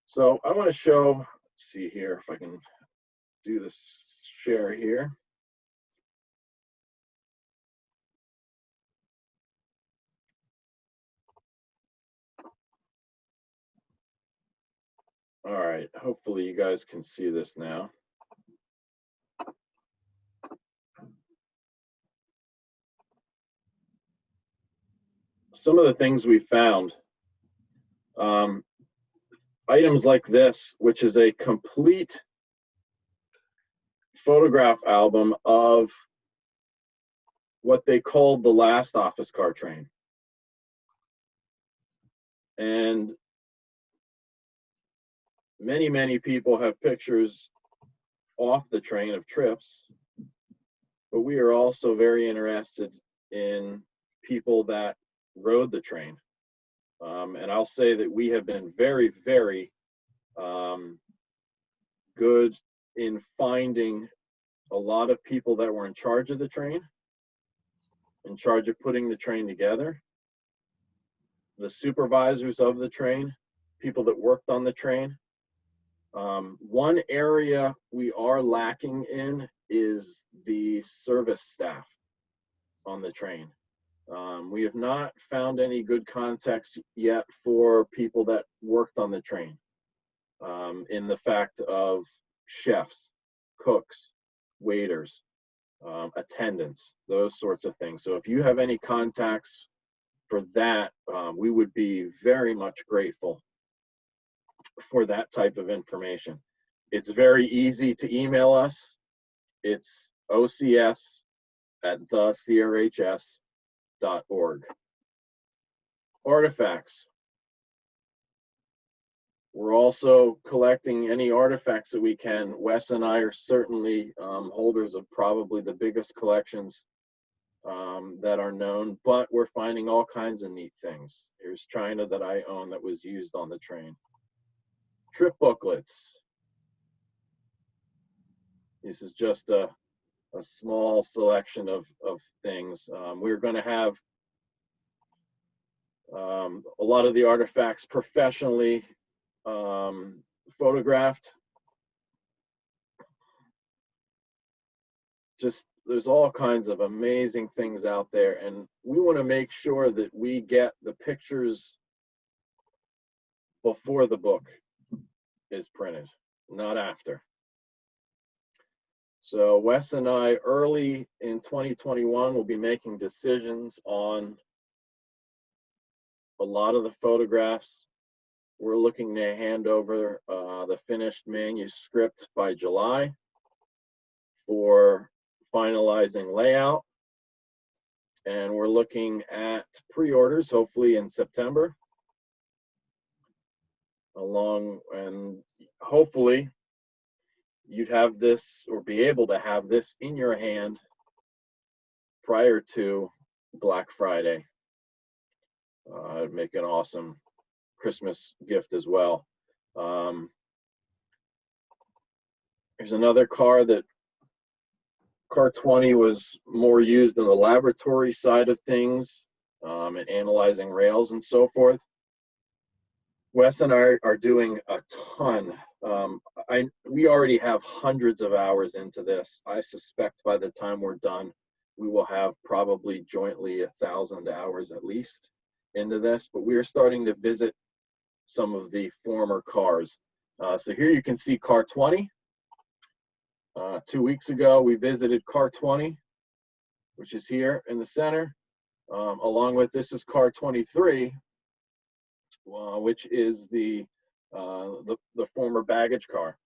So I want to show, let's see here if I can do this share here. All right, hopefully you guys can see this now. Some of the things we found, items like this, which is a complete photograph album of what they called the last office car train. And many, many people have pictures off the train of trips, but we are also very interested in people that rode the train. And I'll say that we have been very, very good in finding a lot of people that were in charge of the train, in charge of putting the train together, the supervisors of the train, people that worked on the train. One area we are lacking in is the service staff on the train. We have not found any good contacts yet for people that worked on the train, in the fact of chefs, cooks, waiters, attendants, those sorts of things. So if you have any contacts for that, we would be very much grateful for that type of information. It's very easy to email us. It's ocs@thecrhs.org. Artifacts. We're also collecting any artifacts that we can. Wes and I are certainly holders of probably the biggest collections that are known, but we're finding all kinds of neat things. Here's China that I own that was used on the train. Trip booklets. This is just a small selection of things. We're going to have a lot of the artifacts professionally photographed. Just, there's all kinds of amazing things out there, and we want to make sure that we get the pictures before the book is printed, not after. So Wes and I, early in 2021, will be making decisions on a lot of the photographs. We're looking to hand over the finished manuscript by July for finalizing layout. And we're looking at pre-orders, hopefully in September. And hopefully you'd have this, or be able to have this in your hand prior to Black Friday. It'd make an awesome Christmas gift as well. Here's another car that, car 20 was more used in the laboratory side of things, and analyzing rails and so forth. Wes and I are doing a ton. We already have hundreds of hours into this. I suspect by the time we're done, we will have probably jointly 1,000 hours at least into this, but we are starting to visit some of the former cars. So here you can see car 20. 2 weeks ago, we visited car 20, which is here in the center. Along with this is car 23, which is the former baggage car.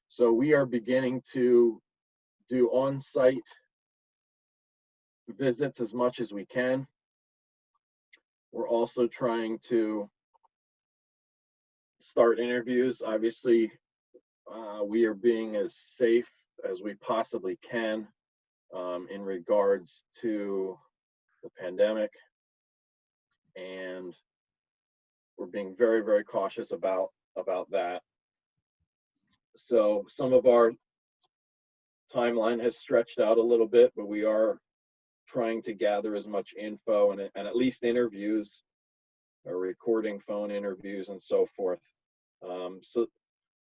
So we are beginning to do on-site visits as much as we can. We're also trying to start interviews. Obviously, we are being as safe as we possibly can in regards to the pandemic, and we're being very, very cautious about that. So some of our timeline has stretched out a little bit, but we are trying to gather as much info and at least interviews, or recording phone interviews and so forth. So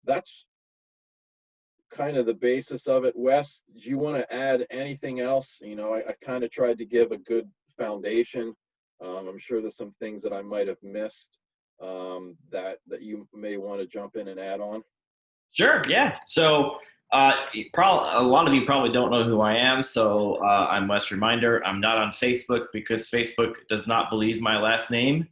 that's kind of the basis of it. Wes, do you want to add anything else? You know, I kind of tried to give a good foundation. I'm sure there's some things that I might have missed that you may want to jump in and add on. Sure, yeah. So a lot of you probably don't know who I am, so I'm Wes Reminder. I'm not on Facebook because Facebook does not believe my last name,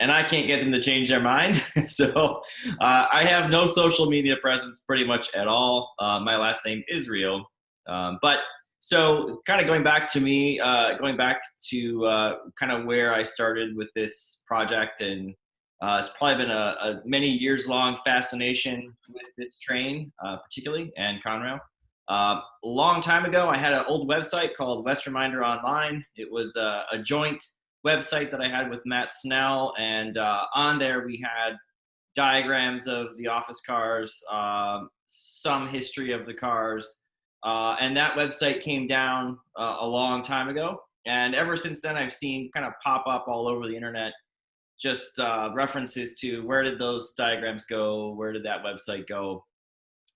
and I can't get them to change their mind. So I have no social media presence pretty much at all. My last name is real. But so kind of going back to me, going back to kind of where I started with this project, and it's probably been a many years long fascination with this train, particularly, and Conrail. A long time ago, I had an old website called Wes Reminder Online. It was a joint website that I had with Matt Snell, and on there we had diagrams of the office cars, some history of the cars, and that website came down a long time ago. And ever since then, I've seen kind of pop up all over the internet just references to where did those diagrams go, where did that website go.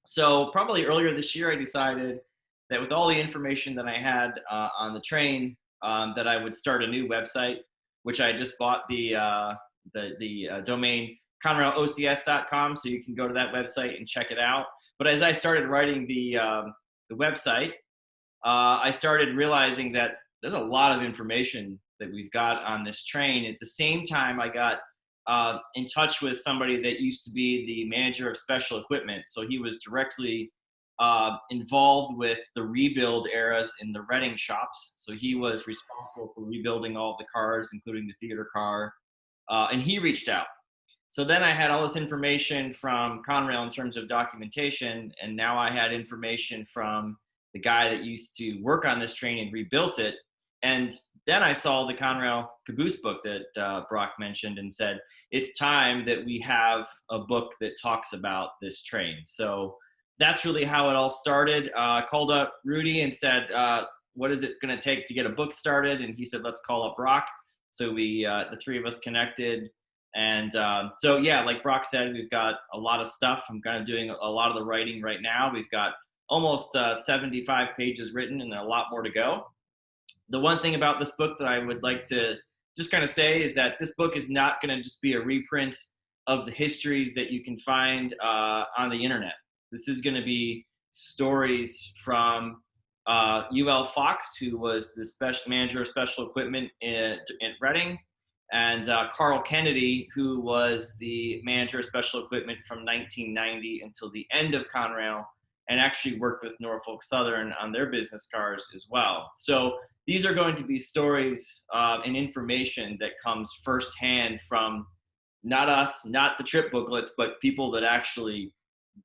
So probably earlier this year, I decided that with all the information that I had on the train, that I would start a new website, which I just bought the domain ConrailOCS.com, so you can go to that website and check it out. But as I started writing the website, I started realizing that there's a lot of information that we've got on this train. At the same time, I got in touch with somebody that used to be the manager of special equipment. So he was directly involved with the rebuild eras in the Reading shops. So he was responsible for rebuilding all the cars, including the theater car. And he reached out. So then I had all this information from Conrail in terms of documentation. And now I had information from the guy that used to work on this train and rebuilt it. And then I saw the Conrail Caboose book that Brock mentioned and said, it's time that we have a book that talks about this train. So that's really how it all started. I called up Rudy and said, what is it going to take to get a book started? And he said, let's call up Brock. So we, the three of us connected. And so, yeah, like Brock said, we've got a lot of stuff. I'm kind of doing a lot of the writing right now. We've got almost 75 pages written and a lot more to go. The one thing about this book that I would like to just kind of say is that this book is not going to just be a reprint of the histories that you can find on the internet. This is going to be stories from UL Fox, who was the special manager of special equipment in Reading, and Carl Kennedy, who was the manager of special equipment from 1990 until the end of Conrail, and actually worked with Norfolk Southern on their business cars as well. So these are going to be stories and information that comes firsthand from not us, not the trip booklets, but people that actually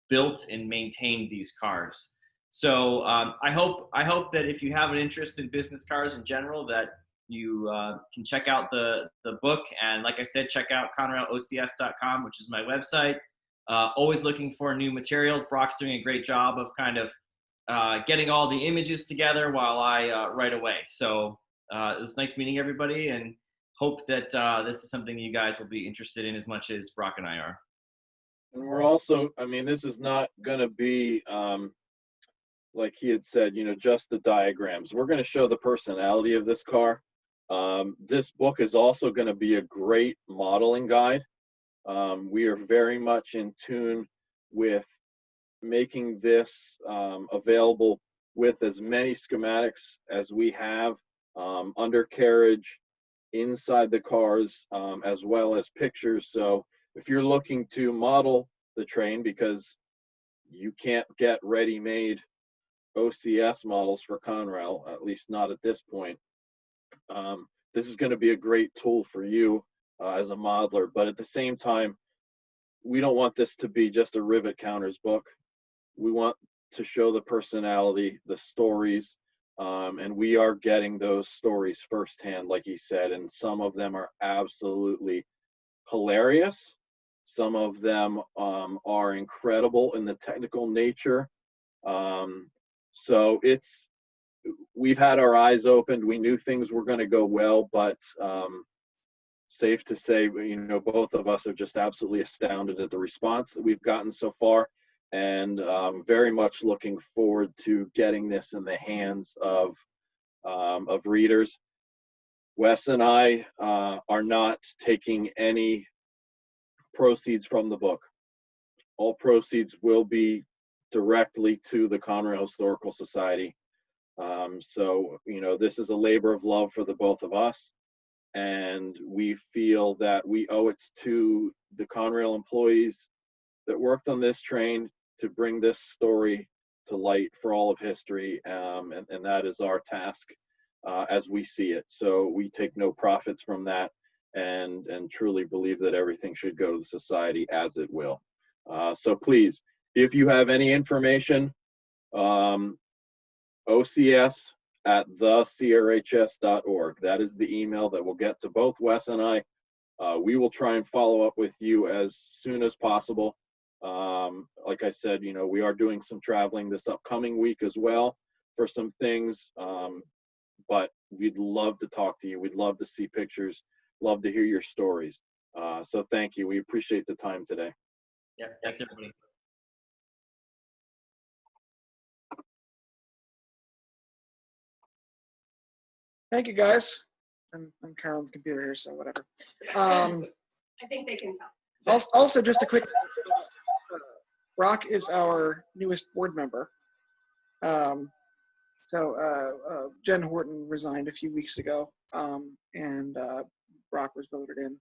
built and maintained these cars. So I hope that if you have an interest in business cars in general, that you can check out the book. And like I said, check out ConrailOCS.com, which is my website. Always looking for new materials. Brock's doing a great job of kind of getting all the images together while I write away. So it was nice meeting everybody, and hope that this is something you guys will be interested in as much as Brock and I are. And we're also, I mean, this is not going to be, like he had said, you know, just the diagrams. We're going to show the personality of this car. This book is also going to be a great modeling guide. We are very much in tune with making this available with as many schematics as we have, undercarriage, inside the cars, as well as pictures. So if you're looking to model the train, because you can't get ready-made OCS models for Conrail, at least not at this point, this is going to be a great tool for you as a modeler. But at the same time, we don't want this to be just a rivet counters book. We want to show the personality, the stories, and we are getting those stories firsthand, like he said, and some of them are absolutely hilarious. Some of them are incredible in the technical nature. So we've had our eyes opened. We knew things were going to go well, but safe to say, you know, both of us are just absolutely astounded at the response that we've gotten so far, and very much looking forward to getting this in the hands of readers. Wes and I are not taking any proceeds from the book. All proceeds will be directly to the Conrail Historical Society. So, you know, this is a labor of love for the both of us, and we feel that we owe it to the Conrail employees that worked on this train to bring this story to light for all of history, and that is our task as we see it. So we take no profits from that, and truly believe that everything should go to the society as it will. So please, if you have any information, OCS@thecrhs.org. That is the email that will get to both Wes and I. We will try and follow up with you as soon as possible. Like I said, you know, we are doing some traveling this upcoming week as well for some things, but we'd love to talk to you. We'd love to see pictures, love to hear your stories. So thank you. We appreciate the time today. Yeah, thanks everybody. Thank you, guys. I'm Carolyn's computer here, so whatever. I think they can tell. Also, just a quick, Brock is our newest board member. Jen Horton resigned a few weeks ago, and Brock was voted in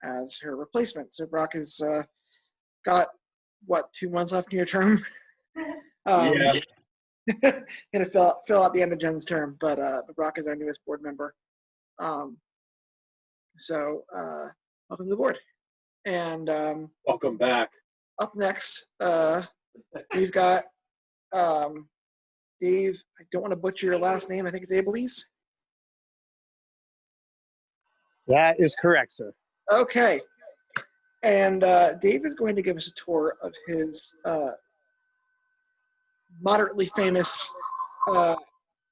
as her replacement. So Brock has got, what, 2 months left in your term? Yeah. Gonna fill out the end of Jen's term, but Brock is our newest board member. Welcome to the board. And Welcome back. up next, we've got Dave. I don't want to butcher your last name. I think it's Abeles. That is correct, sir. Okay. And Dave is going to give us a tour of his moderately famous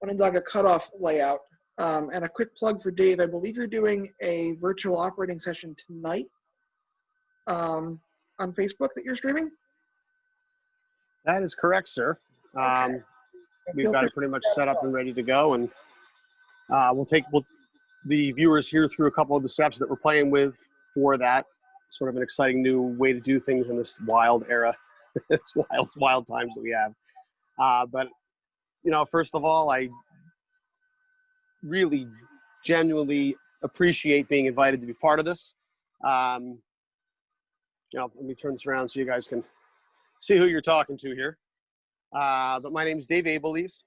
Onondaga Cutoff layout. And a quick plug for Dave. I believe you're doing a virtual operating session tonight on Facebook that you're streaming? That is correct, sir. Okay. We've got it pretty much set up and ready to go, and we'll take the viewers here through a couple of the steps that we're playing with for that. Sort of an exciting new way to do things in this wild era. It's wild times that we have. But, you know, first of all, I really genuinely appreciate being invited to be part of this. You know, let me turn this around so you guys can see who you're talking to here. But my name is Dave Abeles.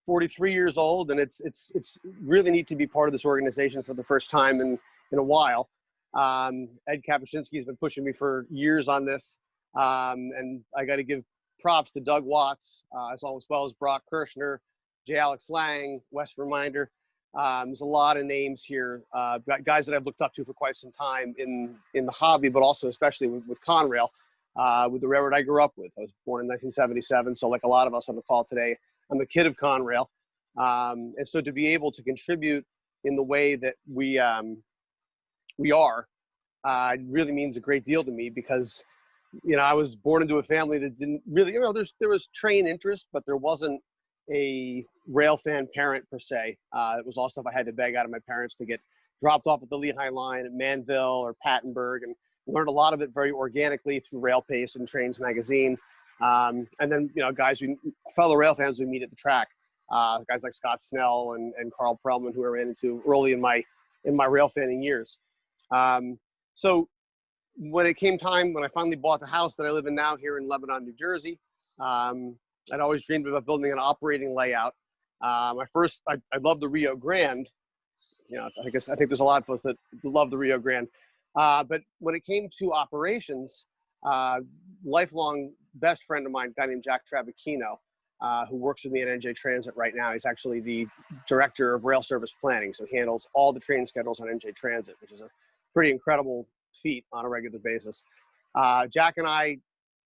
43 years old, and it's really neat to be part of this organization for the first time in a while. Ed Kapuscinski has been pushing me for years on this, and I got to give props to Doug Watts, as well as Brock Kerchner, J. Alex Lang, Wes Reminder. There's a lot of names here, guys that I've looked up to for quite some time in the hobby, but also especially with Conrail, with the railroad I grew up with. I was born in 1977, so like a lot of us on the call today, I'm a kid of Conrail. And so to be able to contribute in the way that we are, really means a great deal to me because, you know, I was born into a family that didn't really, you know, there was train interest, but there wasn't a rail fan parent per se. It was all stuff I had to beg out of my parents to get dropped off at the Lehigh line at Manville or Pattenberg, and learned a lot of it very organically through Rail Pace and Trains magazine. And then, you know, fellow rail fans we meet at the track, guys like Scott Snell and Carl Perlman, who I ran into early in my rail fanning years. So when it came time, when I finally bought the house that I live in now here in Lebanon, New Jersey, I'd always dreamed about building an operating layout. I love the Rio Grande. You know, I think there's a lot of us that love the Rio Grande. But when it came to operations, lifelong best friend of mine, a guy named Jack Travachino, who works with me at NJ Transit right now. He's actually the director of rail service planning. So he handles all the train schedules on NJ Transit, which is a pretty incredible feat on a regular basis. Jack and I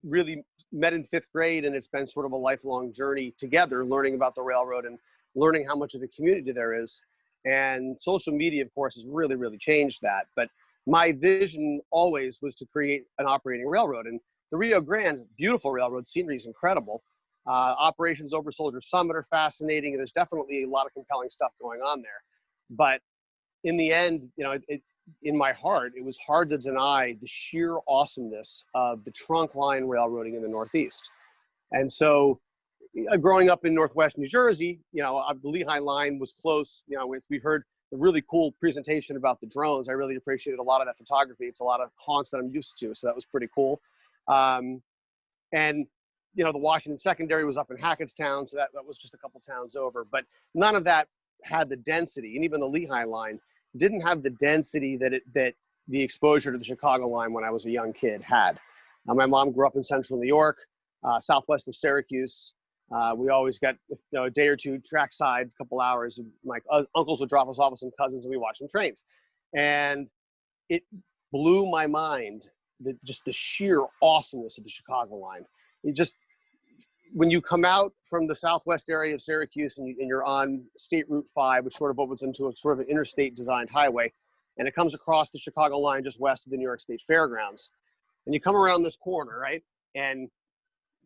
really met in 5th grade, and it's been sort of a lifelong journey together, learning about the railroad and learning how much of a community there is. And social media, of course, has really, really changed that. But my vision always was to create an operating railroad. And the Rio Grande, beautiful railroad, scenery is incredible. Operations over Soldier Summit are fascinating, and there's definitely a lot of compelling stuff going on there. But in the end, you know, in my heart, it was hard to deny the sheer awesomeness of the trunk line railroading in the Northeast. And so growing up in Northwest New Jersey, you know, the Lehigh line was close. You know, we heard a really cool presentation about the drones. I really appreciated a lot of that photography. It's a lot of haunts that I'm used to, so that was pretty cool. And, you know, the Washington Secondary was up in Hackettstown, so that was just a couple towns over. But none of that had the density, and even the Lehigh line didn't have the density that the exposure to the Chicago line when I was a young kid had. My mom grew up in central New York, southwest of Syracuse. We always got, you know, a day or two trackside, a couple hours. My uncles would drop us off with some cousins, and we watched some trains. And it blew my mind, just the sheer awesomeness of the Chicago line. When you come out from the southwest area of Syracuse and you're on State Route 5, which sort of opens into a sort of an interstate designed highway, and it comes across the Chicago line just west of the New York State Fairgrounds. And you come around this corner, right? And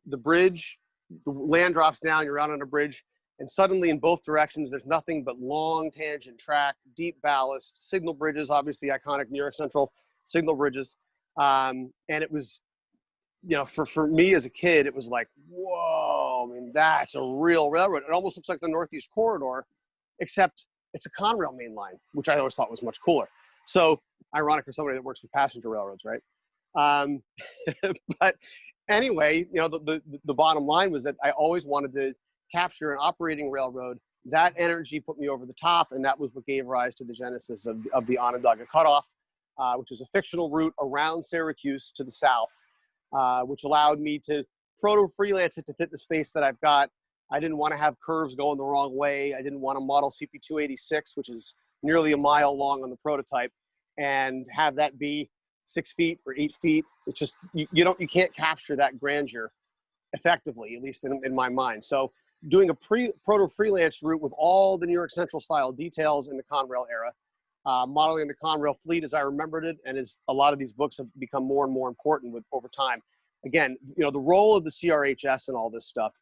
the bridge, the land drops down, you're out on a bridge, and suddenly in both directions, there's nothing but long tangent track, deep ballast, signal bridges, obviously iconic New York Central signal bridges. And it was, you know, for me as a kid, it was like, whoa, I mean, that's a real railroad. It almost looks like the Northeast Corridor, except it's a Conrail main line, which I always thought was much cooler. So ironic for somebody that works for passenger railroads, right? But anyway, you know, the bottom line was that I always wanted to capture an operating railroad. That energy put me over the top, and that was what gave rise to the genesis of the Onondaga Cutoff, which is a fictional route around Syracuse to the south, which allowed me to proto-freelance it to fit the space that I've got. I didn't want to have curves going the wrong way. I didn't want to model CP286, which is nearly a mile long on the prototype, and have that be 6 feet or 8 feet. It's just, you can't capture that grandeur effectively, at least in my mind. So doing a proto-freelance route with all the New York Central style details in the Conrail era, modeling the Conrail fleet as I remembered it, and as a lot of these books have become more and more important over time. Again, you know, the role of the CRHS and all this stuff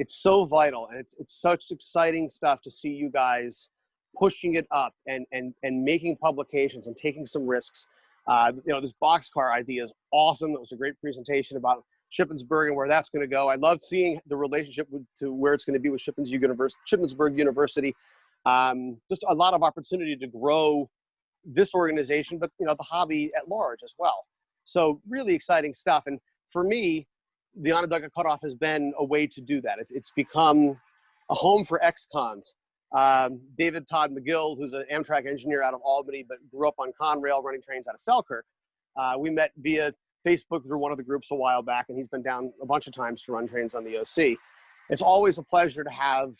it's so vital, and it's such exciting stuff to see you guys pushing it up and making publications and taking some risks. You know, this boxcar idea is awesome. That was a great presentation about Shippensburg and where that's going to go. I love seeing the relationship to where it's going to be with Shippensburg University. Just a lot of opportunity to grow this organization, but, you know, the hobby at large as well. So really exciting stuff. And for me, the Onondaga Cutoff has been a way to do that. It's become a home for ex-cons. David Todd McGill, who's an Amtrak engineer out of Albany, but grew up on Conrail running trains out of Selkirk. We met via Facebook through one of the groups a while back, and he's been down a bunch of times to run trains on the OC. It's always a pleasure to have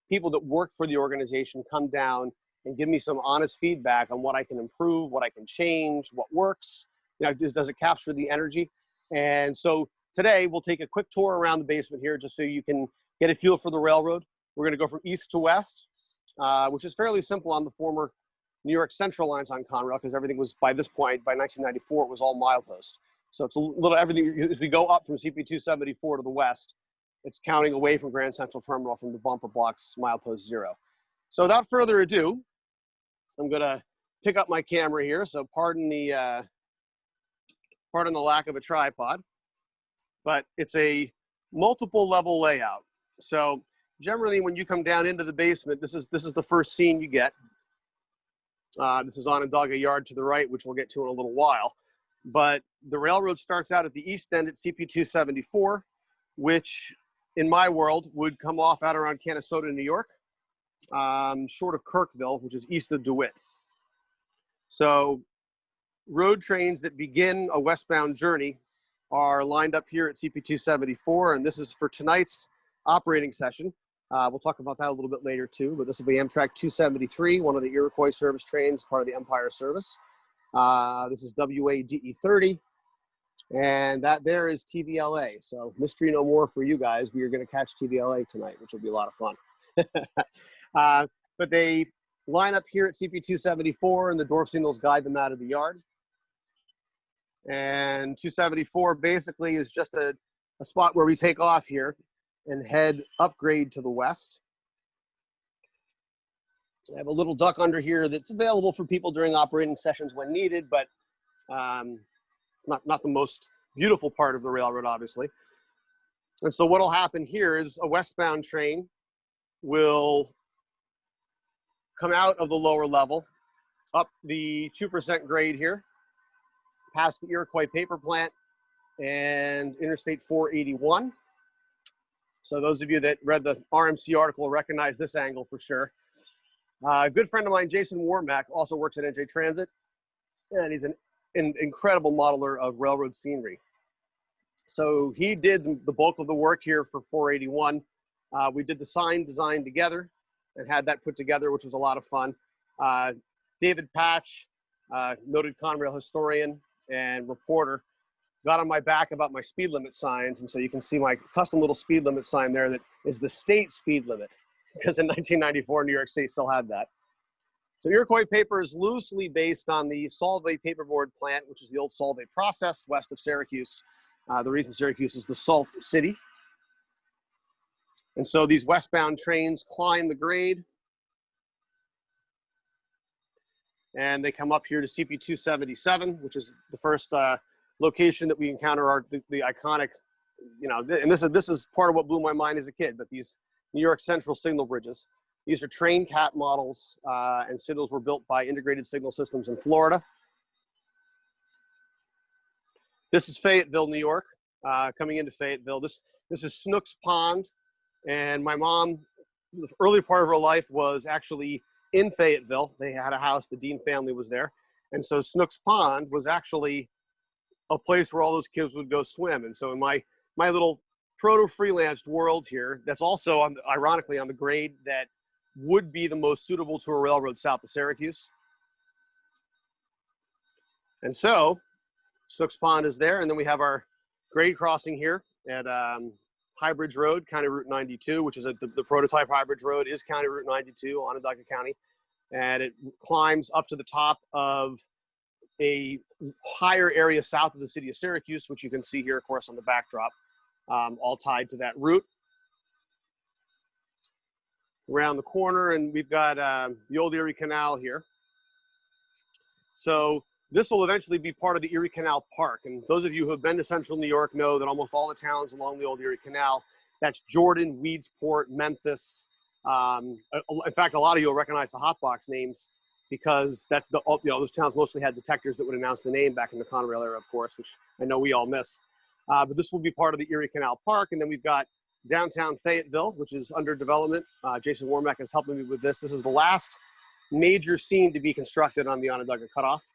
people that work for the organization come down and give me some honest feedback on what I can improve, what I can change, what works. You know, does it capture the energy? And so today we'll take a quick tour around the basement here just so you can get a feel for the railroad. We're going to go from east to west, which is fairly simple on the former New York Central lines on Conrail, because everything was, by this point, by 1994, it was all milepost. So it's a little, everything, as we go up from CP274 to the west, it's counting away from Grand Central Terminal from the bumper blocks, milepost 0. So without further ado, I'm going to pick up my camera here. So pardon the lack of a tripod, but it's a multiple level layout. So generally, when you come down into the basement, this is the first scene you get. This is Onondaga Yard to the right, which we'll get to in a little while. But the railroad starts out at the east end at CP274, which in my world would come off out around Canastota, New York, short of Kirkville, which is east of DeWitt. So road trains that begin a westbound journey are lined up here at CP274, and this is for tonight's operating session. We'll talk about that a little bit later too, but this will be Amtrak 273, one of the Iroquois service trains, part of the Empire service. This is WADE 30, and that there is TVLA. So mystery no more for you guys. We are going to catch TVLA tonight, which will be a lot of fun. But they line up here at CP274, and the door signals guide them out of the yard. And 274 basically is just a spot where we take off here and head upgrade to the west. I have a little duck under here that's available for people during operating sessions when needed, but it's not the most beautiful part of the railroad, obviously. And so what'll happen here is a westbound train will come out of the lower level, up the 2% grade here, past the Iroquois paper plant and Interstate 481. So those of you that read the RMC article recognize this angle for sure. A good friend of mine, Jason Warmack, also works at NJ Transit, and he's an incredible modeler of railroad scenery. So he did the bulk of the work here for 481. We did the sign design together and had that put together, which was a lot of fun. David Patch, noted Conrail historian and reporter, got on my back about my speed limit signs. And so you can see my custom little speed limit sign there that is the state speed limit, because in 1994, New York State still had that. So Iroquois paper is loosely based on the Solvay paperboard plant, which is the old Solvay process west of Syracuse. The reason Syracuse is the Salt City. And so these westbound trains climb the grade, and they come up here to CP 277, which is the first location that we encounter the iconic, you know, and this is part of what blew my mind as a kid, but these New York Central signal bridges. These are train cat models, and signals were built by Integrated Signal Systems in Florida. This is Fayetteville, New York, coming into Fayetteville. This is Snooks Pond, and my mom, the early part of her life was actually in Fayetteville. They had a house, the Dean family was there. And so Snooks Pond was actually a place where all those kids would go swim. And so in my little proto-freelanced world here, that's also, ironically, on the grade that would be the most suitable to a railroad south of Syracuse. And so Snooks Pond is there, and then we have our grade crossing here at High Bridge Road, County Route 92, which is the prototype High Bridge Road is County Route 92, Onondaga County, and it climbs up to the top of a higher area south of the city of Syracuse, which you can see here, of course, on the backdrop, all tied to that route. Around the corner, and we've got the old Erie Canal here. So this will eventually be part of the Erie Canal Park. And those of you who have been to central New York know that almost all the towns along the old Erie Canal, that's Jordan, Weedsport, Memphis. In fact, a lot of you will recognize the hotbox names because that's those towns mostly had detectors that would announce the name back in the Conrail era, of course, which I know we all miss. But this will be part of the Erie Canal Park. And then we've got downtown Fayetteville, which is under development. Jason Warmack is helping me with this. This is the last major scene to be constructed on the Onondaga Cutoff,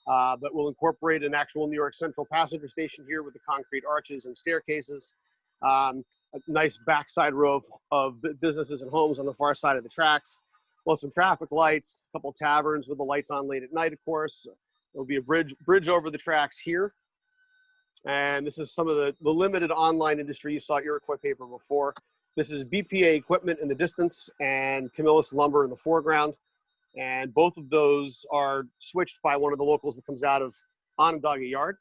but we'll incorporate an actual New York Central passenger station here with the concrete arches and staircases. A nice backside row of businesses and homes on the far side of the tracks. Well, some traffic lights, a couple taverns with the lights on late at night, of course. There'll be a bridge over the tracks here. And this is some of the limited online industry. You saw Iroquois paper before. This is BPA equipment in the distance and Camillus lumber in the foreground. And both of those are switched by one of the locals that comes out of Onondaga Yard.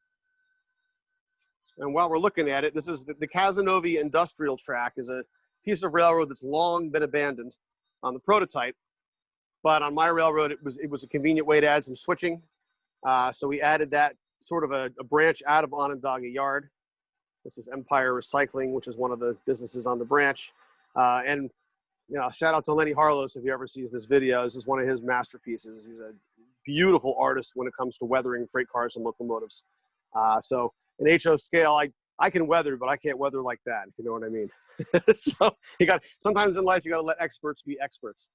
And while we're looking at it, this is the Casanova Industrial Track is a piece of railroad that's long been abandoned on the prototype. But on my railroad, it was a convenient way to add some switching. So we added that sort of a branch out of Onondaga Yard. This is Empire Recycling, which is one of the businesses on the branch. And you know, shout out to Lenny Harlos if he ever sees this video. This is one of his masterpieces. He's a beautiful artist when it comes to weathering freight cars and locomotives. So in HO scale, I can weather, but I can't weather like that, if you know what I mean. So sometimes in life, you got to let experts be experts.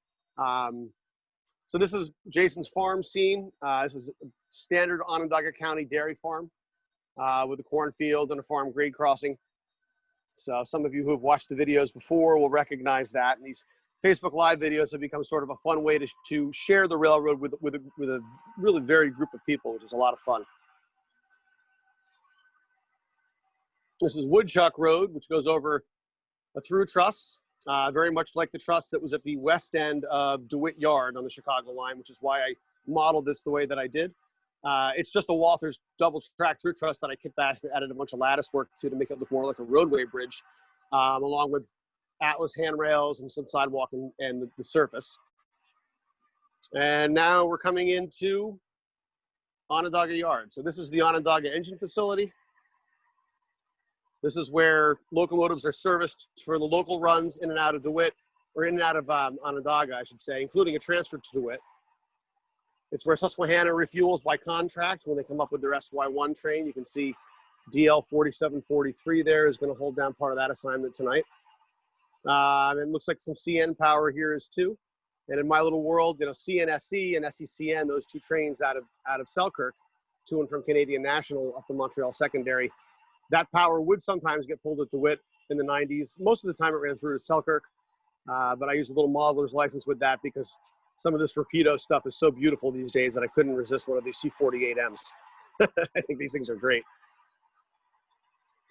So this is Jason's farm scene. This is a standard Onondaga County dairy farm with a cornfield and a farm grade crossing. So some of you who have watched the videos before will recognize that. And these Facebook Live videos have become sort of a fun way to share the railroad with a really varied group of people, which is a lot of fun. This is Woodchuck Road, which goes over a through truss, very much like the truss that was at the west end of DeWitt Yard on the Chicago line, which is why I modeled this the way that I did. It's just a Walther's double track through truss that I kicked back and added a bunch of lattice work to make it look more like a roadway bridge, along with Atlas handrails and some sidewalk and the surface. And now we're coming into Onondaga Yard. So this is the Onondaga engine facility. This is where locomotives are serviced for the local runs in and out of DeWitt, or in and out of Onondaga, I should say, including a transfer to DeWitt. It's where Susquehanna refuels by contract when they come up with their SY1 train. You can see DL 4743 there is going to hold down part of that assignment tonight. It looks like some CN power here is too. And in my little world, you know, CNSC and SECN, those two trains out of Selkirk to and from Canadian National up to Montreal Secondary, that power would sometimes get pulled at DeWitt in the 90s. Most of the time it ran through to Selkirk, but I used a little modeler's license with that because some of this Rapido stuff is so beautiful these days that I couldn't resist one of these C48Ms. I think these things are great.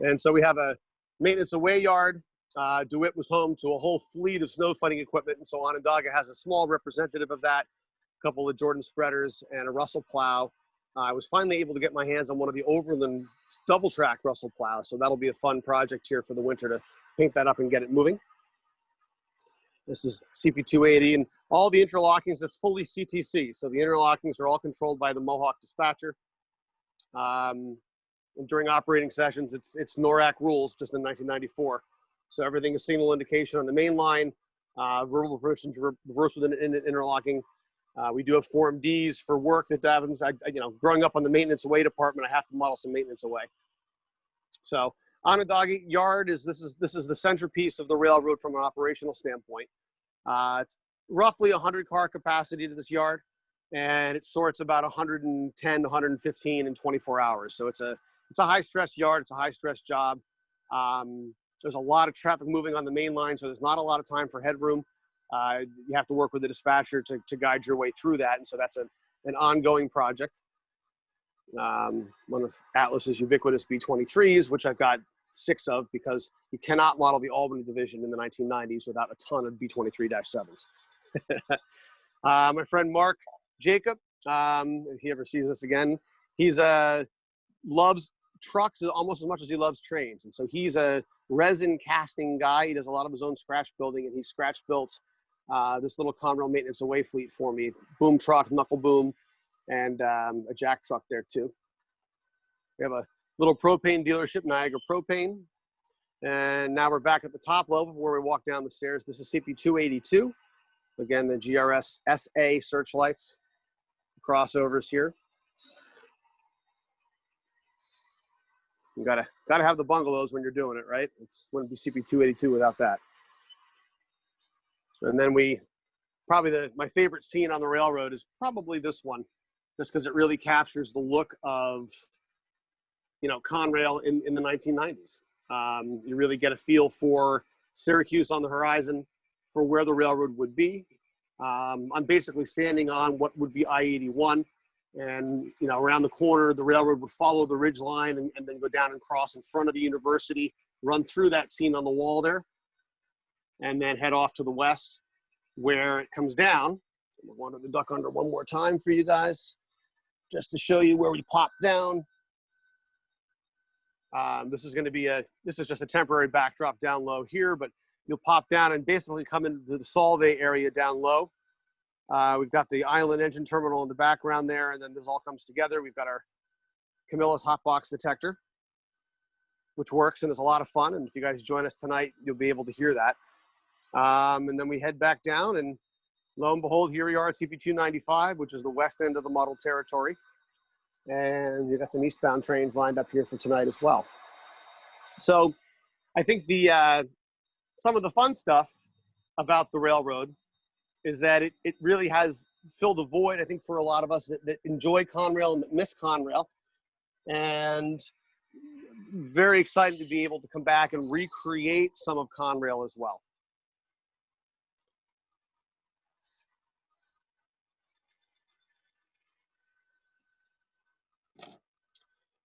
And so we have a maintenance away yard. DeWitt was home to a whole fleet of snow fighting equipment, and so Onondaga has a small representative of that. couple of Jordan spreaders, and a Russell plow. I was finally able to get my hands on one of the Overland double track Russell plows, so that'll be a fun project here for the winter to paint that up and get it moving. This is CP280, and all the interlockings, that's fully CTC. So the interlockings are all controlled by the Mohawk dispatcher. And during operating sessions, it's NORAC rules, just in 1994. So everything is signal indication on the main line, verbal permission to reverse with an interlocking. We do have Form Ds for work that happens. Growing up on the maintenance away department, I have to model some maintenance away. So Onondaga yard this is the centerpiece of the railroad from an operational standpoint. It's roughly 100 car capacity to this yard, and it sorts about 110 to 115 in 24 hours. So it's a high stress yard. It's a high stress job. There's a lot of traffic moving on the main line, so there's not a lot of time for headroom. You have to work with the dispatcher to guide your way through that, and so that's an ongoing project. One of Atlas's ubiquitous B-23s, which I've got 6 of, because you cannot model the Albany division in the 1990s without a ton of B-23-7s. My friend Mark Jacob, if he ever sees this again, he's loves trucks almost as much as he loves trains, and so he's a resin casting guy. He does a lot of his own scratch building, and he scratch built this little Conrail maintenance away fleet for me. Boom truck, knuckle boom, and a jack truck there too. We have a little propane dealership, Niagara Propane. And now we're back at the top level where we walk down the stairs. This is CP282. Again, the GRS SA searchlights, crossovers here. You gotta have the bungalows when you're doing it, right? It wouldn't be CP282 without that. And then my favorite scene on the railroad is probably this one, just because it really captures the look of, Conrail in the 1990s. You really get a feel for Syracuse on the horizon, for where the railroad would be. I'm basically standing on what would be I-81, and around the corner, the railroad would follow the ridge line and then go down and cross in front of the university, run through that scene on the wall there, and then head off to the west, where it comes down. I wanted to duck under one more time for you guys, just to show you where we pop down. This is just a temporary backdrop down low here, but you'll pop down and basically come into the Solve area down low. We've got the Island engine terminal in the background there, and then this all comes together. We've got our Camillus hot box detector, which works and is a lot of fun. And if you guys join us tonight, you'll be able to hear that. And then we head back down, and lo and behold, here we are at CP295, which is the west end of the model territory. And we've got some eastbound trains lined up here for tonight as well. So I think some of the fun stuff about the railroad is that it really has filled a void, I think, for a lot of us that enjoy Conrail and that miss Conrail. And very excited to be able to come back and recreate some of Conrail as well.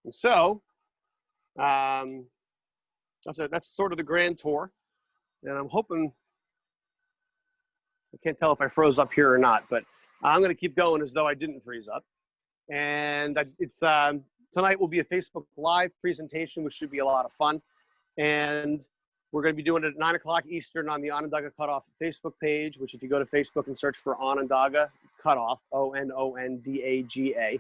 And so that's sort of the grand tour. And I'm hoping, I can't tell if I froze up here or not, but I'm going to keep going as though I didn't freeze up. And tonight will be a Facebook Live presentation, which should be a lot of fun. And we're going to be doing it at 9 o'clock Eastern on the Onondaga Cutoff Facebook page, which if you go to Facebook and search for Onondaga Cutoff, Onondaga,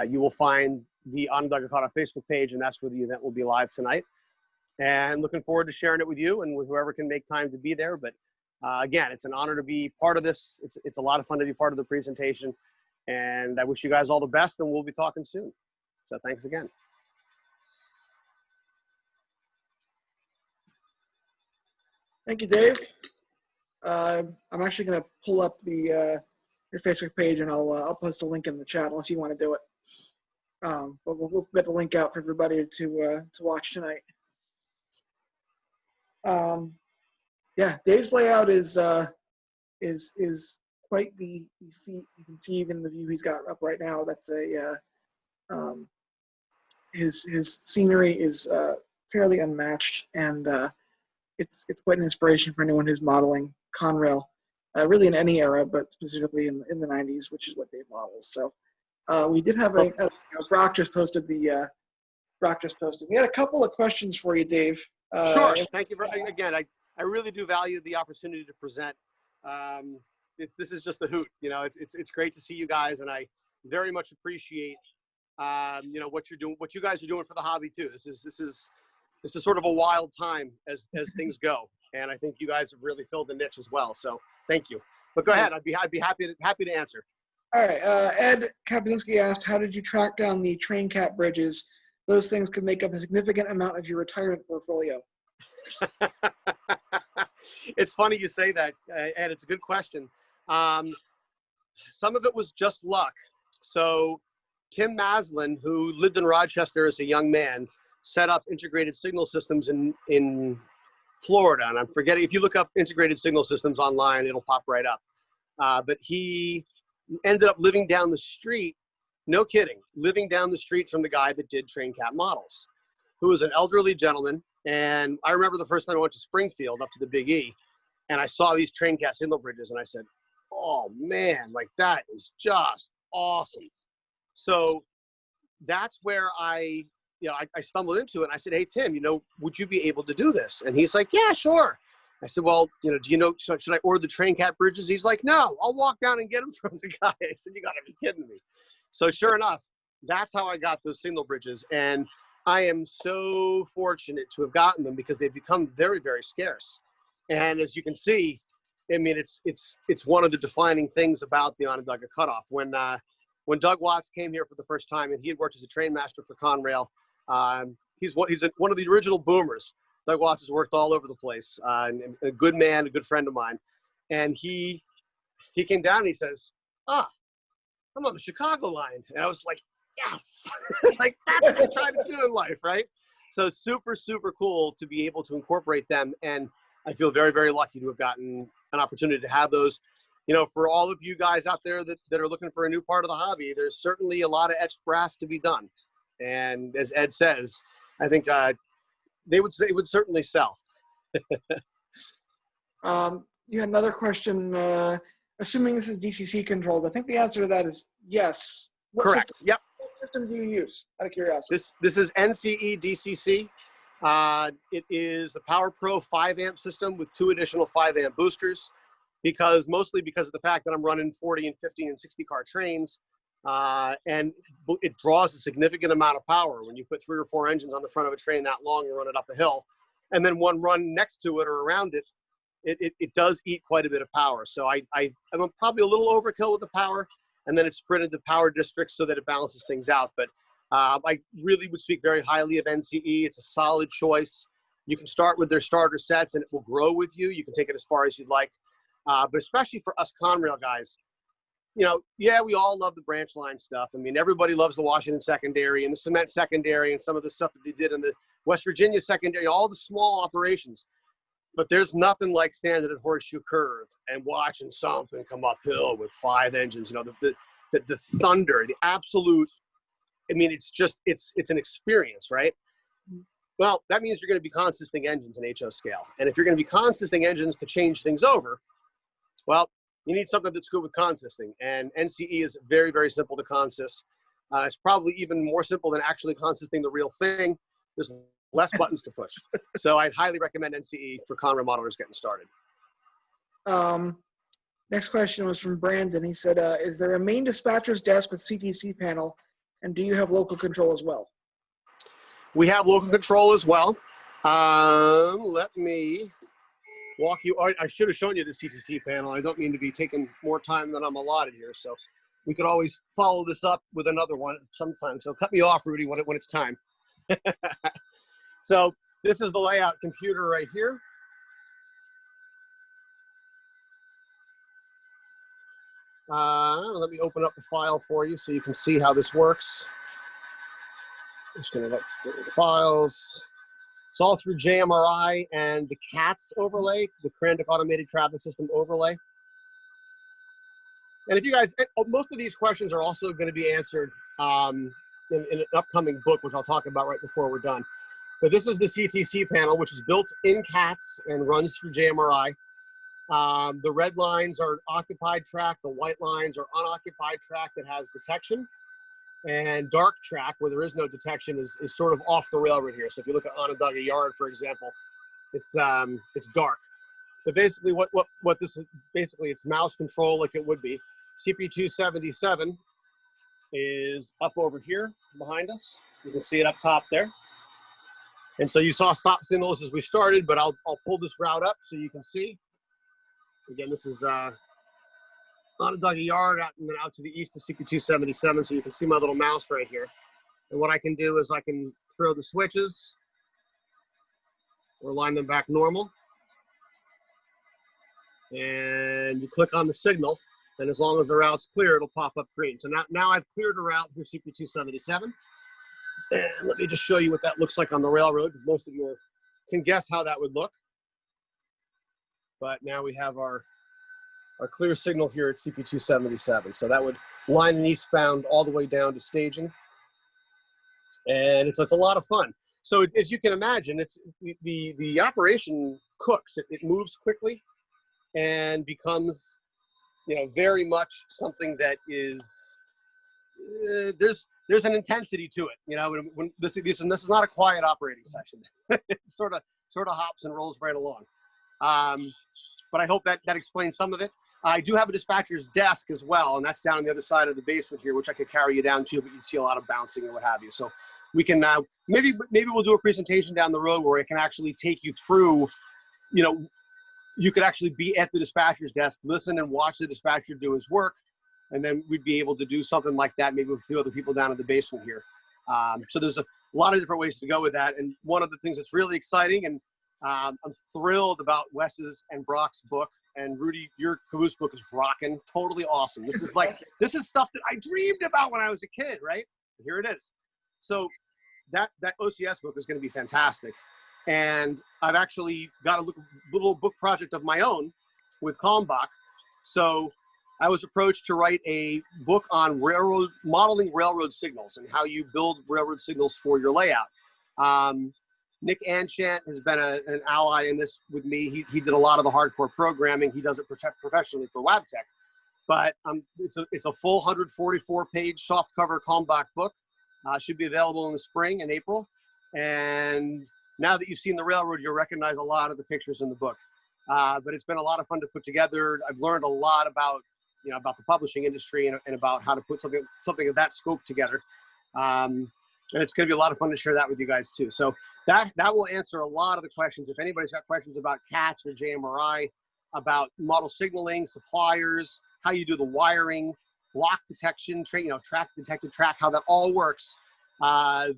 you will find the Onondaga Cutoff Facebook page, and that's where the event will be live tonight. And looking forward to sharing it with you and with whoever can make time to be there. But again, it's an honor to be part of this. It's a lot of fun to be part of the presentation. And I wish you guys all the best, and we'll be talking soon. So thanks again. Thank you, Dave. I'm actually going to pull up your Facebook page, and I'll post a link in the chat unless you want to do it. But we'll get the link out for everybody to watch tonight. Yeah, Dave's layout is quite the feat. You can see even the view he's got up right now. That's his scenery is fairly unmatched, and it's quite an inspiration for anyone who's modeling Conrail. really in any era, but specifically in the 90s, which is what Dave models. So we did have Brock just posted the We had a couple of questions for you, Dave. Sure. Thank you again. I really do value the opportunity to present. This is just a hoot. You know, it's great to see you guys, and I very much appreciate you know, what you're doing, what you guys are doing for the hobby too. This is sort of a wild time as things go, and I think you guys have really filled the niche as well. So thank you. But go ahead. I'd be happy to answer. All right. Ed Kapuscinski asked, how did you track down the train cap bridges? Those things could make up a significant amount of your retirement portfolio. It's funny you say that, Ed. It's a good question. Some of it was just luck. So Tim Maslin, who lived in Rochester as a young man, set up integrated signal systems in Florida. And I'm forgetting, if you look up integrated signal systems online, it'll pop right up. But he ended up living down the street, no kidding, living down the street from the guy that did train cap models, who was an elderly gentleman. And I remember the first time I went to Springfield up to the Big E, and I saw these train cap signal bridges, and I said, oh man, like that is just awesome. So that's where I stumbled into it. And I said, hey, Tim, would you be able to do this? And he's like, yeah, sure. I said, well, do you know, should I order the train cap bridges? He's like, no, I'll walk down and get them from the guy. I said, you gotta be kidding me. So sure enough, that's how I got those signal bridges. And I am so fortunate to have gotten them because they've become very, very scarce. And as you can see, I mean, it's one of the defining things about the Onondaga Cutoff. When Doug Watts came here for the first time, and he had worked as a train master for Conrail, he's one of the original boomers. Doug Watts has worked all over the place, and a good man, a good friend of mine. And he came down and he says, I'm on the Chicago line. And I was like, yes, like that's what I'm trying to do in life, right? So super, super cool to be able to incorporate them. And I feel very, very lucky to have gotten an opportunity to have those. For all of you guys out there that are looking for a new part of the hobby, there's certainly a lot of etched brass to be done. And as Ed says, I think it would certainly sell. You had another question. Assuming this is DCC controlled, I think the answer to that is yes. Correct. Yep. What system do you use, out of curiosity? This is NCE DCC. It is the Power Pro 5 amp system with 2 additional 5 amp boosters, mostly because of the fact that I'm running 40 and 50 and 60 car trains, and it draws a significant amount of power when you put 3 or 4 engines on the front of a train that long and run it up a hill, and then one run next to it or around it. It does eat quite a bit of power. So I'm probably a little overkill with the power, and then it's split into power districts so that it balances things out. But I really would speak very highly of NCE. It's a solid choice. You can start with their starter sets and it will grow with you. You can take it as far as you'd like. But especially for us Conrail guys, yeah, we all love the branch line stuff. I mean, everybody loves the Washington secondary and the cement secondary and some of the stuff that they did in the West Virginia secondary, all the small operations. But there's nothing like standing at Horseshoe Curve and watching something come uphill with 5 engines. The thunder, the absolute. I mean, it's an experience, right? Well, that means you're going to be consisting engines in HO scale. And if you're going to be consisting engines to change things over, well, you need something that's good with consisting. And NCE is very, very simple to consist. It's probably even more simple than actually consisting the real thing. There's less buttons to push. So I'd highly recommend NCE for Conrail modelers getting started. Next question was from Brandon. He said, is there a main dispatcher's desk with CTC panel, and do you have local control as well? We have local control as well. Let me walk you. I should have shown you the CTC panel. I don't mean to be taking more time than I'm allotted here. So we could always follow this up with another one sometime. So cut me off, Rudy, when it's time. So this is the layout computer right here. Let me open up the file for you so you can see how this works. Just going to look at the files. It's all through JMRI and the CATS overlay, the Krandic Automated Traffic System overlay. And if you guys, most of these questions are also going to be answered in an upcoming book, which I'll talk about right before we're done. But this is the CTC panel, which is built in CATS and runs through JMRI. The red lines are occupied track. The white lines are unoccupied track that has detection. And dark track, where there is no detection, is sort of off the railroad here. So if you look at Onondaga Yard, for example, it's dark. But basically what this is, basically it's mouse control like it would be. CP277 is up over here behind us. You can see it up top there. And so you saw stop signals as we started, but I'll pull this route up so you can see. Again, this is Onondaga Yard out, and then out to the east of CP277, so you can see my little mouse right here. And what I can do is I can throw the switches or line them back normal. And you click on the signal, and as long as the route's clear, it'll pop up green. So now I've cleared a route through CP277. And let me just show you what that looks like on the railroad. Most of you can guess how that would look. But now we have our clear signal here at CP277. So that would line an eastbound all the way down to staging. And it's a lot of fun. So as you can imagine, it's the operation cooks. It moves quickly and becomes, very much something that is, there's an intensity to it. When this is not a quiet operating session. It sort of hops and rolls right along. But I hope that explains some of it. I do have a dispatcher's desk as well, and that's down on the other side of the basement here, which I could carry you down to, but you'd see a lot of bouncing and what have you. So we can maybe we'll do a presentation down the road where I can actually take you through, you could actually be at the dispatcher's desk, listen and watch the dispatcher do his work, and then we'd be able to do something like that, maybe with a few other people down in the basement here. So there's a lot of different ways to go with that. And one of the things that's really exciting, and I'm thrilled about Wes's and Brock's book, and Rudy, your caboose book is rocking, totally awesome. This is stuff that I dreamed about when I was a kid, right? Here it is. So that OCS book is going to be fantastic. And I've actually got a little book project of my own with Kalmbach. So I was approached to write a book on modeling railroad signals and how you build railroad signals for your layout. Nick Anchant has been an ally in this with me. He did a lot of the hardcore programming. He does it professionally for WabTech. But it's a full 144-page softcover Kalmbach book. Should be available in the spring and April. And now that you've seen the railroad, you'll recognize a lot of the pictures in the book. But it's been a lot of fun to put together. I've learned a lot about the publishing industry and about how to put something of that scope together. And it's going to be a lot of fun to share that with you guys too. So that will answer a lot of the questions. If anybody's got questions about CATS or JMRI, about model signaling, suppliers, how you do the wiring, block detection, track detected track, how that all works.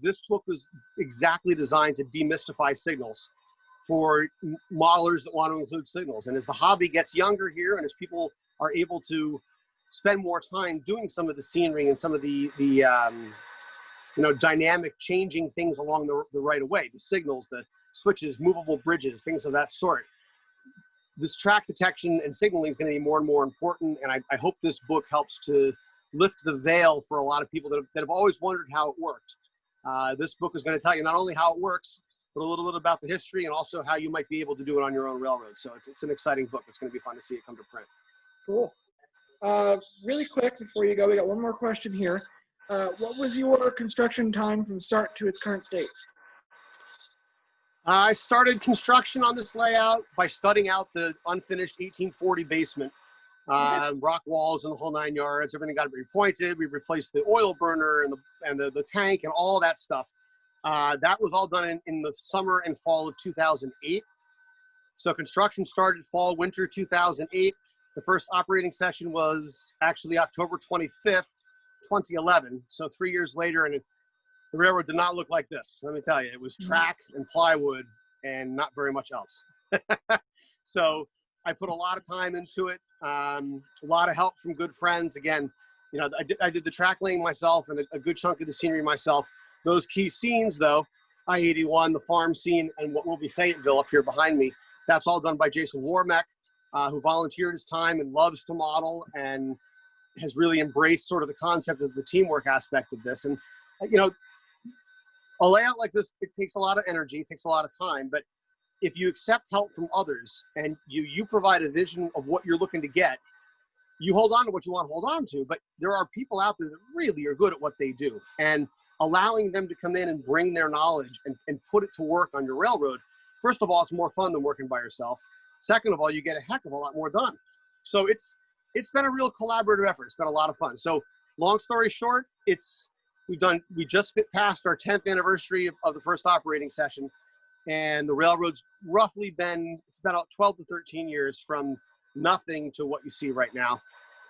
This book was exactly designed to demystify signals for modelers that want to include signals. And as the hobby gets younger here, and as people are able to spend more time doing some of the scenery and some of the dynamic changing things along the right of way, the signals, the switches, movable bridges, things of that sort. This track detection and signaling is going to be more and more important. And I hope this book helps to lift the veil for a lot of people that have always wondered how it worked. This book is going to tell you not only how it works, but a little bit about the history and also how you might be able to do it on your own railroad. So it's an exciting book. It's going to be fun to see it come to print. Cool. Really quick before you go, we got one more question here. What was your construction time from start to its current state? I started construction on this layout by studying out the unfinished 1840 basement, rock walls and the whole 9 yards. Everything got repointed. We replaced the oil burner and the tank and all that stuff. That was all done in the summer and fall of 2008. So construction started fall, winter 2008. The first operating session was actually October 25th, 2011. So 3 years later, and the railroad did not look like this. Let me tell you, it was track and plywood and not very much else. So I put a lot of time into it. A lot of help from good friends. Again, I did the track laying myself and a good chunk of the scenery myself. Those key scenes though, I-81, the farm scene, and what will be Fayetteville up here behind me, that's all done by Jason Warmeck, who volunteered his time and loves to model and has really embraced sort of the concept of the teamwork aspect of this. And, a layout like this, it takes a lot of energy, it takes a lot of time, but if you accept help from others and you provide a vision of what you're looking to get, you hold on to what you want to hold on to. But there are people out there that really are good at what they do, and allowing them to come in and bring their knowledge and put it to work on your railroad. First of all, it's more fun than working by yourself. Second of all, you get a heck of a lot more done. So it's been a real collaborative effort. It's been a lot of fun. So long story short, we just passed our 10th anniversary of the first operating session, and the railroad's roughly it's been about 12 to 13 years from nothing to what you see right now.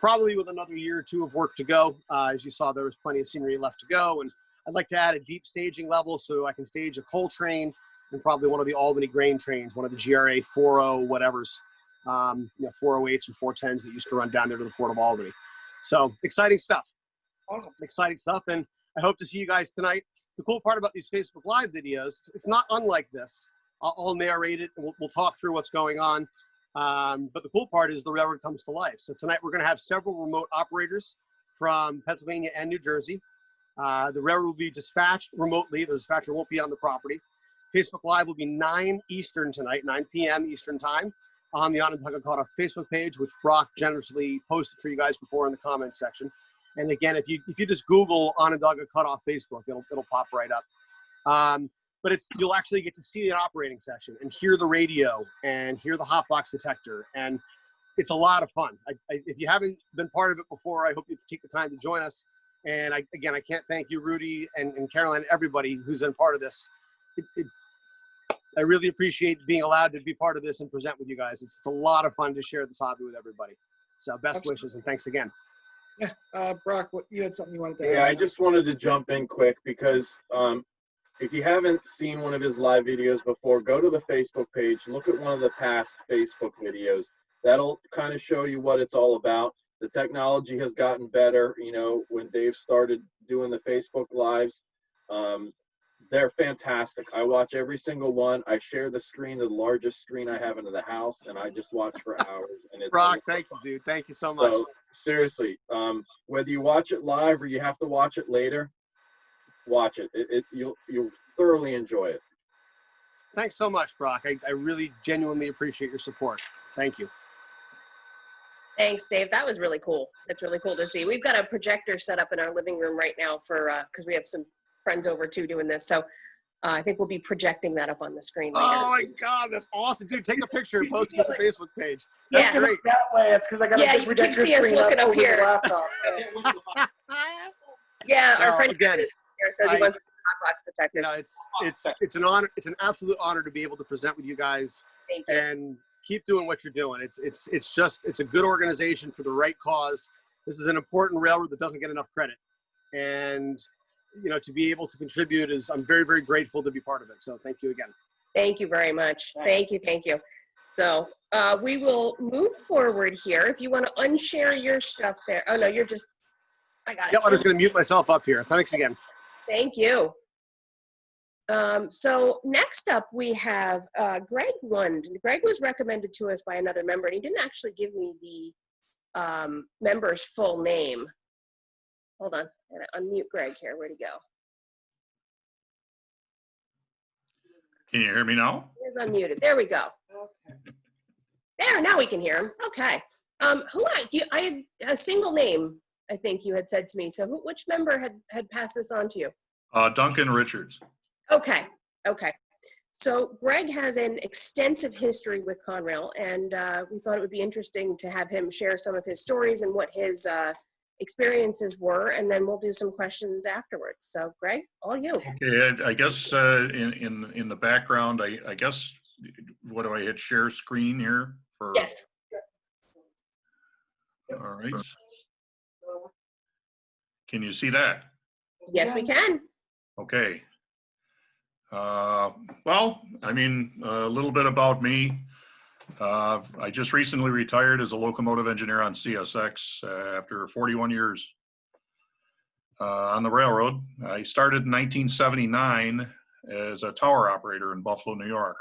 Probably with another year or two of work to go. As you saw, there was plenty of scenery left to go, and I'd like to add a deep staging level so I can stage a coal train and probably one of the Albany grain trains, one of the GRA 40 whatevers, 408s or 410s that used to run down there to the Port of Albany. So exciting stuff. Awesome. Exciting stuff. And I hope to see you guys tonight. The cool part about these Facebook Live videos, it's not unlike this. I'll narrate it and we'll talk through what's going on. But the cool part is the railroad comes to life. So tonight we're going to have several remote operators from Pennsylvania and New Jersey. The railroad will be dispatched remotely. The dispatcher won't be on the property. Facebook Live will be 9 Eastern tonight, 9 p.m. Eastern time on the Onondaga Cutoff Facebook page, which Brock generously posted for you guys before in the comments section. And again, if you just Google Onondaga Cutoff Facebook, it'll pop right up. But you'll actually get to see an operating session and hear the radio and hear the hotbox detector, and it's a lot of fun. If you haven't been part of it before, I hope you take the time to join us. And I can't thank you, Rudy and Carolyn, everybody who's been part of this. I really appreciate being allowed to be part of this and present with you guys. It's a lot of fun to share this hobby with everybody. So best wishes and thanks again. Yeah, Brock, you had something you wanted to Yeah, ask? I just wanted to jump in quick because if you haven't seen one of his live videos before, go to the Facebook page, look at one of the past Facebook videos. That'll kind of show you what it's all about. The technology has gotten better. You know, when Dave started doing the Facebook Lives, they're fantastic. I watch every single one. I share the screen, the largest screen I have in the house, and I just watch for hours. And it's Brock, thank you, dude. Thank you so much. So, seriously, whether you watch it live or you have to watch it later, watch it. You'll thoroughly enjoy it. Thanks so much, Brock. I really genuinely appreciate your support. Thank you. Thanks, Dave. That was really cool. It's really cool to see. We've got a projector set up in our living room right now because we have some friends over too doing this. So I think we'll be projecting that up on the screen later. Oh my God, that's awesome, dude! Take a picture and post it to the Facebook page. That's great. That way, it's because I got a big you keep projector seeing us screen looking up over here. the laptop. Yeah, our No, friend again, Chris here says he wants hotbox detectors. It's an honor. It's an absolute honor to be able to present with you guys. Thank you. And keep doing what you're doing. It's a good organization for the right cause. This is an important railroad that doesn't get enough credit, and to be able to contribute I'm very, very grateful to be part of it. So thank you again. Thank you very much. Thank you. So we will move forward here. If you want to unshare your stuff there. Oh no, you're just. I got it. Yep, I'm just going to mute myself up here. Thanks again. Thank you. So next up we have Greg Lund. Greg was recommended to us by another member, and he didn't actually give me the member's full name. Hold on, I gotta unmute Greg here. Where'd he go? Can you hear me now? He's unmuted. There we go. There, now we can hear him. Okay. I had a single name, I think you had said to me. So which member had passed this on to you? Duncan Richards. Okay. So Greg has an extensive history with Conrail, and we thought it would be interesting to have him share some of his stories and what his experiences were, and then we'll do some questions afterwards. So Greg, all you. Okay, I guess in the background, I guess, what do I hit share screen here? Yes. All right. Can you see that? Yes, we can. Okay. Well, I mean, a little bit about me. I just recently retired as a locomotive engineer on CSX after 41 years on the railroad. I started in 1979 as a tower operator in Buffalo, New York.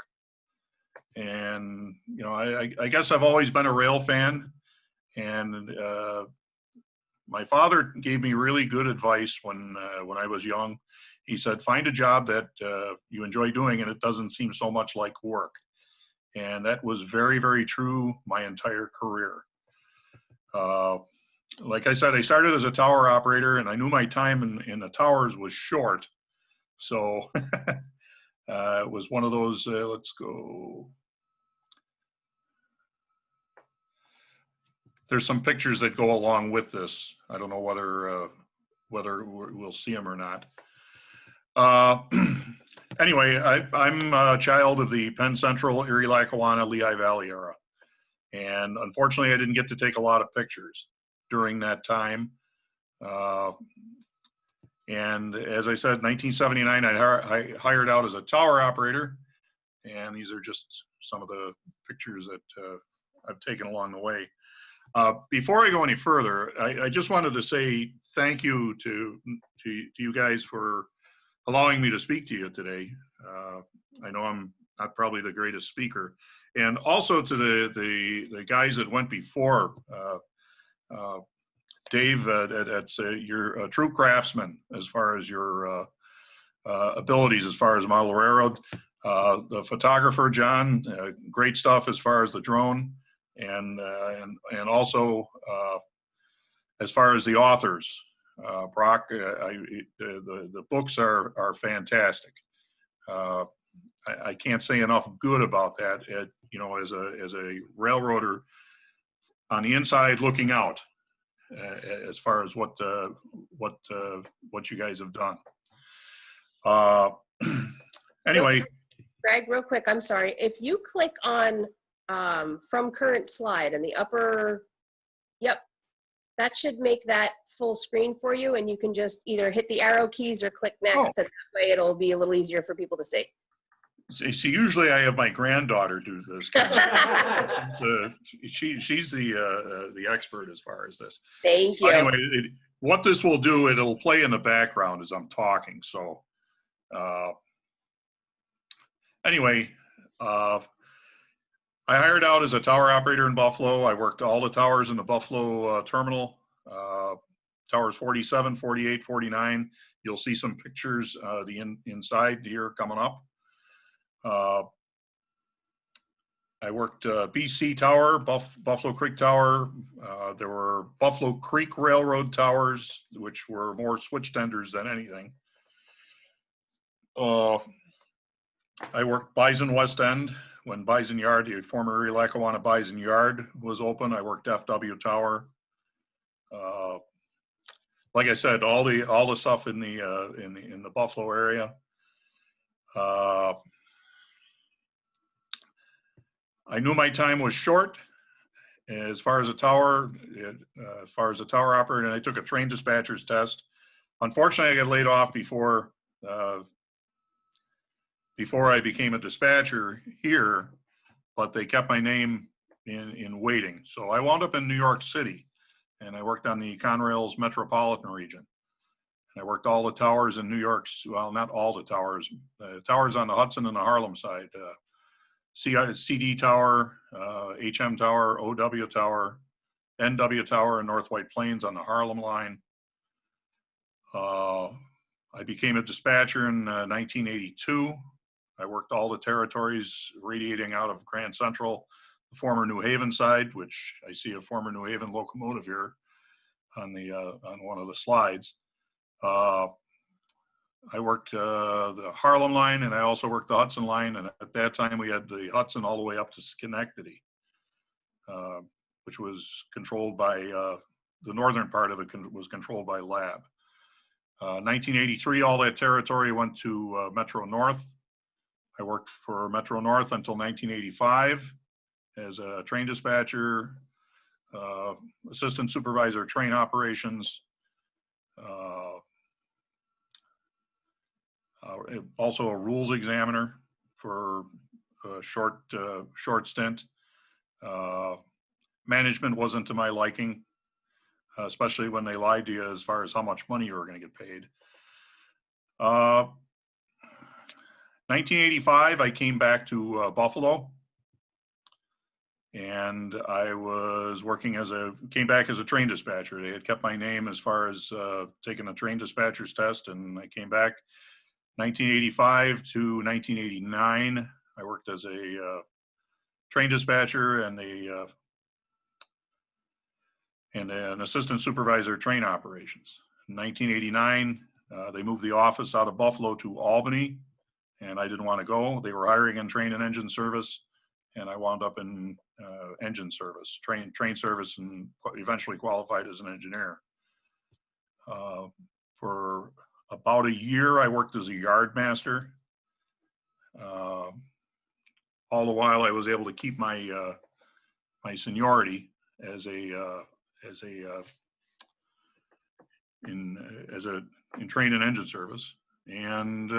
And, I guess I've always been a rail fan. And my father gave me really good advice when I was young. He said, find a job that you enjoy doing and it doesn't seem so much like work. And that was very, very true my entire career. Like I said, I started as a tower operator, and I knew my time in the towers was short. So it was one of those, let's go. There's some pictures that go along with this. I don't know whether we'll see them or not. Anyway, I'm a child of the Penn Central, Erie, Lackawanna, Lehigh Valley era. And unfortunately, I didn't get to take a lot of pictures during that time. And as I said, 1979, I hired out as a tower operator. And these are just some of the pictures that I've taken along the way. Before I go any further, I just wanted to say thank you to you guys for allowing me to speak to you today. I know I'm not probably the greatest speaker, and also to the guys that went before. Dave, you're a true craftsman as far as your abilities as far as model railroad. The photographer, John, great stuff as far as the drone, and also as far as the authors. Brock, the books are fantastic. I can't say enough good about that. You know, as a railroader on the inside looking out, as far as what you guys have done. Anyway, Greg, real quick, I'm sorry. If you click on from current slide in the upper, yep, that should make that full screen for you, and you can just either hit the arrow keys or click next, and that way it'll be a little easier for people to see. See, usually I have my granddaughter do this. She's the expert as far as this. Thank you. Anyway, what this will do, it'll play in the background as I'm talking. So anyway, I hired out as a tower operator in Buffalo. I worked all the towers in the Buffalo terminal, towers 47, 48, 49. You'll see some pictures inside here coming up. I worked BC Tower, Buffalo Creek Tower. There were Buffalo Creek Railroad towers, which were more switch tenders than anything. I worked Bison West End when Bison Yard, the former Erie Lackawanna Bison Yard, was open. I worked FW Tower. Like I said, all the stuff in the Buffalo area. I knew my time was short as far as a tower operator, and I took a train dispatcher's test. Unfortunately, I got laid off before I became a dispatcher here, but they kept my name in waiting. So I wound up in New York City, and I worked on the Conrail's metropolitan region. And I worked all the towers in New York. Well, not all the towers on the Hudson and the Harlem side. CD Tower, HM Tower, OW Tower, NW Tower, and North White Plains on the Harlem line. I became a dispatcher in 1982. I worked all the territories radiating out of Grand Central, the former New Haven side, which I see a former New Haven locomotive here on one of the slides. I worked the Harlem line, and I also worked the Hudson line. And at that time, we had the Hudson all the way up to Schenectady, which was controlled by, the northern part of it was controlled by Lab. 1983, all that territory went to Metro North. I worked for Metro North until 1985 as a train dispatcher, assistant supervisor, train operations, also a rules examiner for a short stint. Management wasn't to my liking, especially when they lied to you as far as how much money you were going to get paid. 1985, I came back to Buffalo, and I was working came back as a train dispatcher. They had kept my name as far as taking a train dispatcher's test, and I came back 1985 to 1989. I worked as a train dispatcher and an assistant supervisor of train operations. In 1989, they moved the office out of Buffalo to Albany, and I didn't want to go. They were hiring in train and engine service, and I wound up in engine service, train service, and eventually qualified as an engineer. For about a year, I worked as a yard master. All the while, I was able to keep my my seniority as in train and engine service, and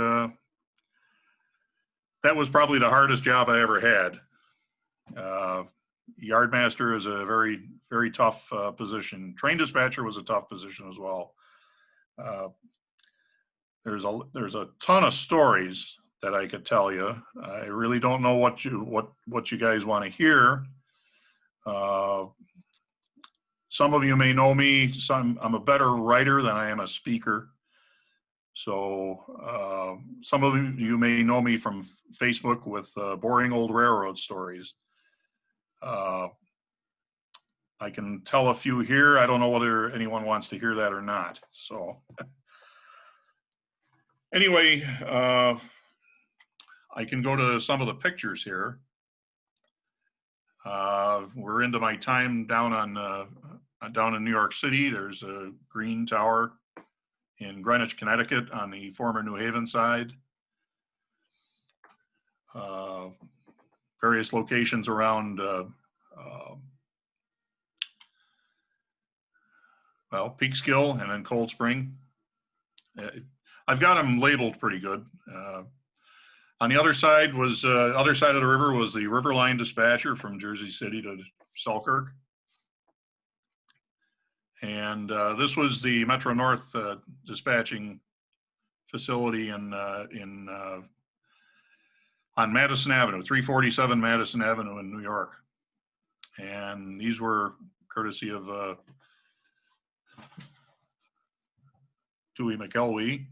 that was probably the hardest job I ever had. Yardmaster is a very tough position. Train dispatcher was a tough position as well. There's a ton of stories that I could tell you. I really don't know what you guys want to hear. Some of you may know me. I'm a better writer than I am a speaker. So some of you may know me from Facebook with boring old railroad stories. I can tell a few here. I don't know whether anyone wants to hear that or not. So anyway, I can go to some of the pictures here. We're into my time down in New York City. There's a green tower in Greenwich, Connecticut on the former New Haven side. Various locations around, well, Peekskill and then Cold Spring. I've got them labeled pretty good. On the other side of the river was the River Line dispatcher from Jersey City to Selkirk. And this was the Metro North dispatching facility on Madison Avenue, 347 Madison Avenue in New York. And these were courtesy of Dewey McElwee.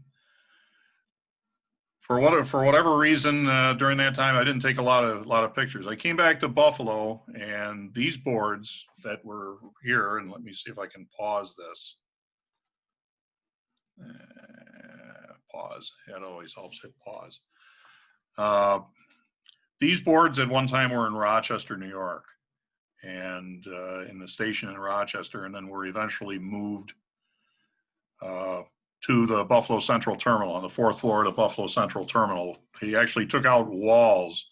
For whatever reason, during that time, I didn't take a lot of pictures. I came back to Buffalo, and these boards that were here, and let me see if I can pause this. Pause. It always helps hit pause. These boards at one time were in Rochester, New York, and in the station in Rochester, and then were eventually moved to the Buffalo Central Terminal, on the 4th floor of the Buffalo Central Terminal. He actually took out walls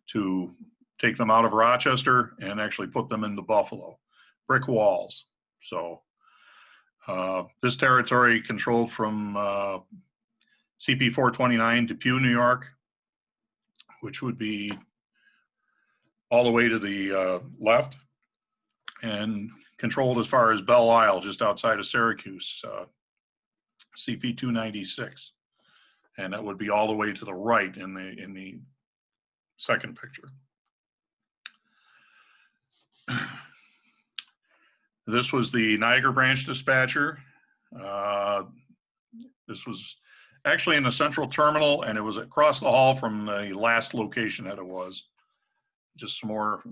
to take them out of Rochester and actually put them into Buffalo, brick walls. So this territory controlled from CP 429 to Depew, New York, which would be all the way to the left, and controlled as far as Belle Isle, just outside of Syracuse, CP 296, and that would be all the way to the right in the second picture. This was the Niagara Branch dispatcher. This was actually in the central terminal, and it was across the hall from the last location that it was. Just some more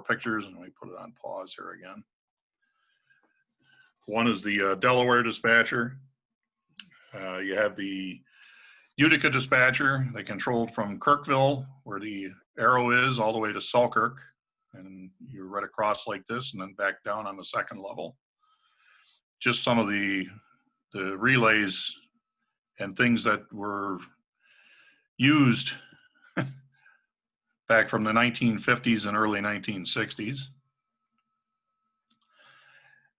pictures, and let me put it on pause here again. One is the Delaware dispatcher. You have the Utica dispatcher. They controlled from Kirkville, where the arrow is, all the way to Selkirk. And you're right across like this, and then back down on the second level. Just some of the relays and things that were used back from the 1950s and early 1960s.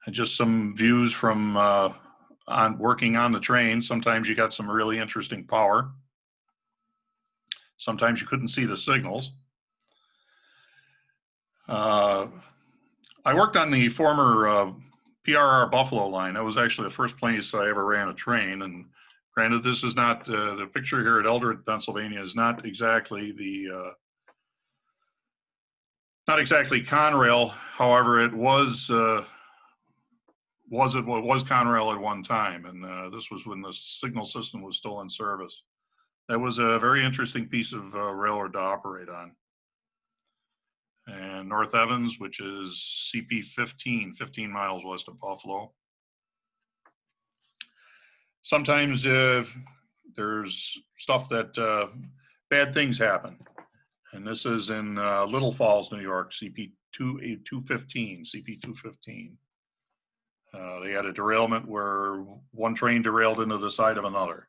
And just some views from on working on the train. Sometimes you got some really interesting power. Sometimes you couldn't see the signals. I worked on the former PRR Buffalo line. That was actually the first place I ever ran a train. And granted, this is not the picture here at Eldred, Pennsylvania is not exactly the not exactly Conrail. However, it was Conrail at one time, and this was when the signal system was still in service. That was a very interesting piece of railroad to operate on. and North Evans, which is CP 15, 15 miles west of Buffalo. Sometimes there's stuff that bad things happen. And this is in Little Falls, New York, CP 215, CP 215. They had a derailment where one train derailed into the side of another.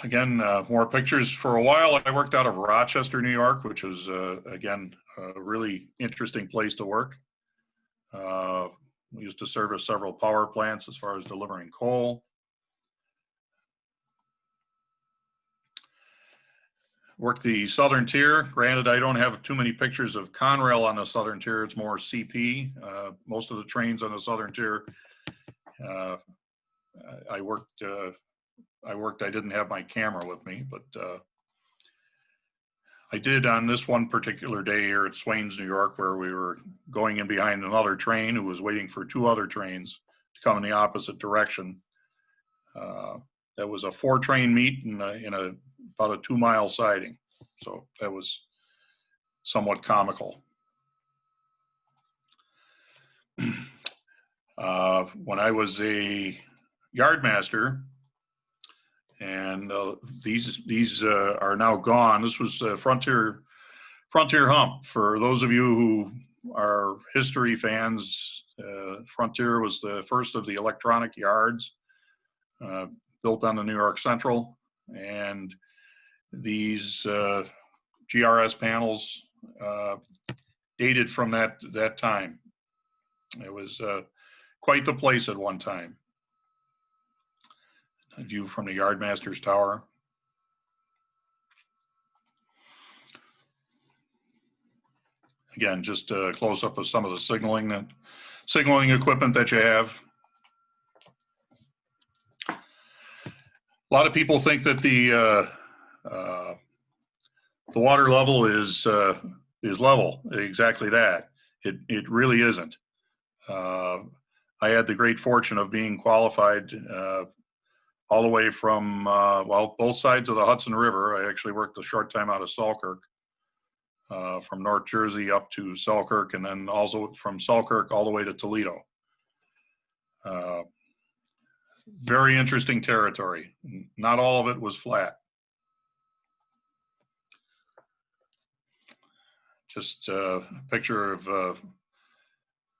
Again, more pictures. For a while, I worked out of Rochester, New York, which was, again, a really interesting place to work. We used to service several power plants as far as delivering coal. Worked the Southern Tier. Granted, I don't have too many pictures of Conrail on the Southern Tier. It's more CP. Most of the trains on the Southern Tier, I worked. I didn't have my camera with me, but I did on this one particular day here at Swains, New York, where we were going in behind another train who was waiting for two other trains to come in the opposite direction. That was a 4-train meet in about a 2-mile siding. So that was somewhat comical. When I was a yardmaster, and these are now gone. This was Frontier Hump. For those of you who are history fans, Frontier was the first of the electronic yards built on the New York Central, and these GRS panels dated from that time. It was quite the place at one time. A view from the Yardmaster's Tower. Again, just a close-up of some of the signaling equipment that you have. A lot of people think that the water level is level. Exactly that. It really isn't. I had the great fortune of being qualified all the way from, both sides of the Hudson River. I actually worked a short time out of Selkirk, from North Jersey up to Selkirk, and then also from Selkirk all the way to Toledo. Very interesting territory. Not all of it was flat. Just a picture of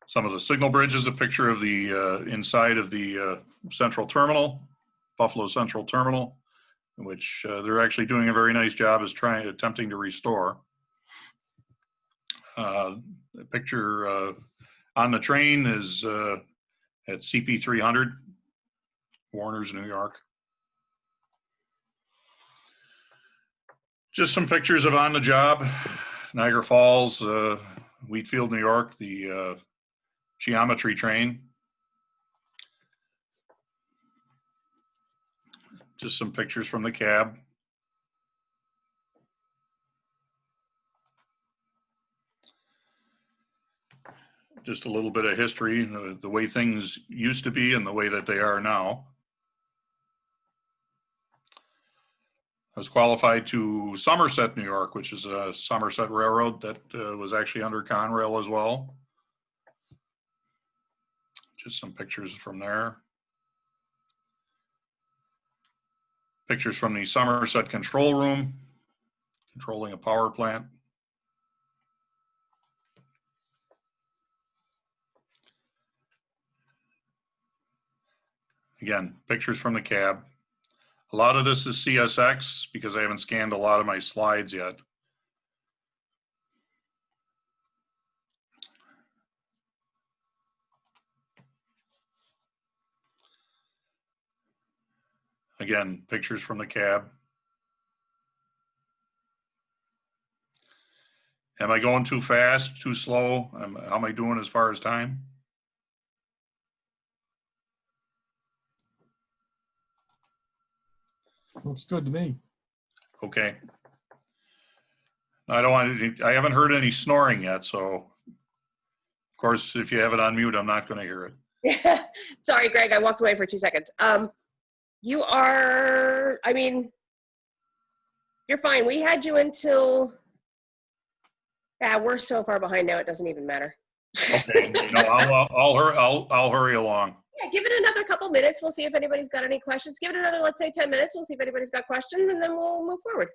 some of the signal bridges, a picture of the inside of the Central Terminal. Buffalo Central Terminal, which they're actually doing a very nice job as attempting to restore. The picture on the train is at CP 300, Warner's, New York. Just some pictures of on the job, Niagara Falls, Wheatfield, New York, the geometry train. Just some pictures from the cab. Just a little bit of history, the way things used to be and the way that they are now. I was qualified to Somerset, New York, which is a Somerset Railroad that was actually under Conrail as well. Just some pictures from there. Pictures from the Somerset control room, controlling a power plant. Again, pictures from the cab. A lot of this is CSX because I haven't scanned a lot of my slides yet. Again, pictures from the cab. Am I going too fast, too slow? How am I doing as far as time? Looks good to me. Okay. I haven't heard any snoring yet, so of course, if you have it on mute, I'm not going to hear it. Sorry, Greg, I walked away for 2 seconds. You are, I mean, You're fine. We had you until, yeah, we're so far behind now, it doesn't even matter. Okay, no, I'll hurry along. Yeah, give it another couple minutes. We'll see if anybody's got any questions. Give it another, let's say 10 minutes. We'll see if anybody's got questions, and then we'll move forward.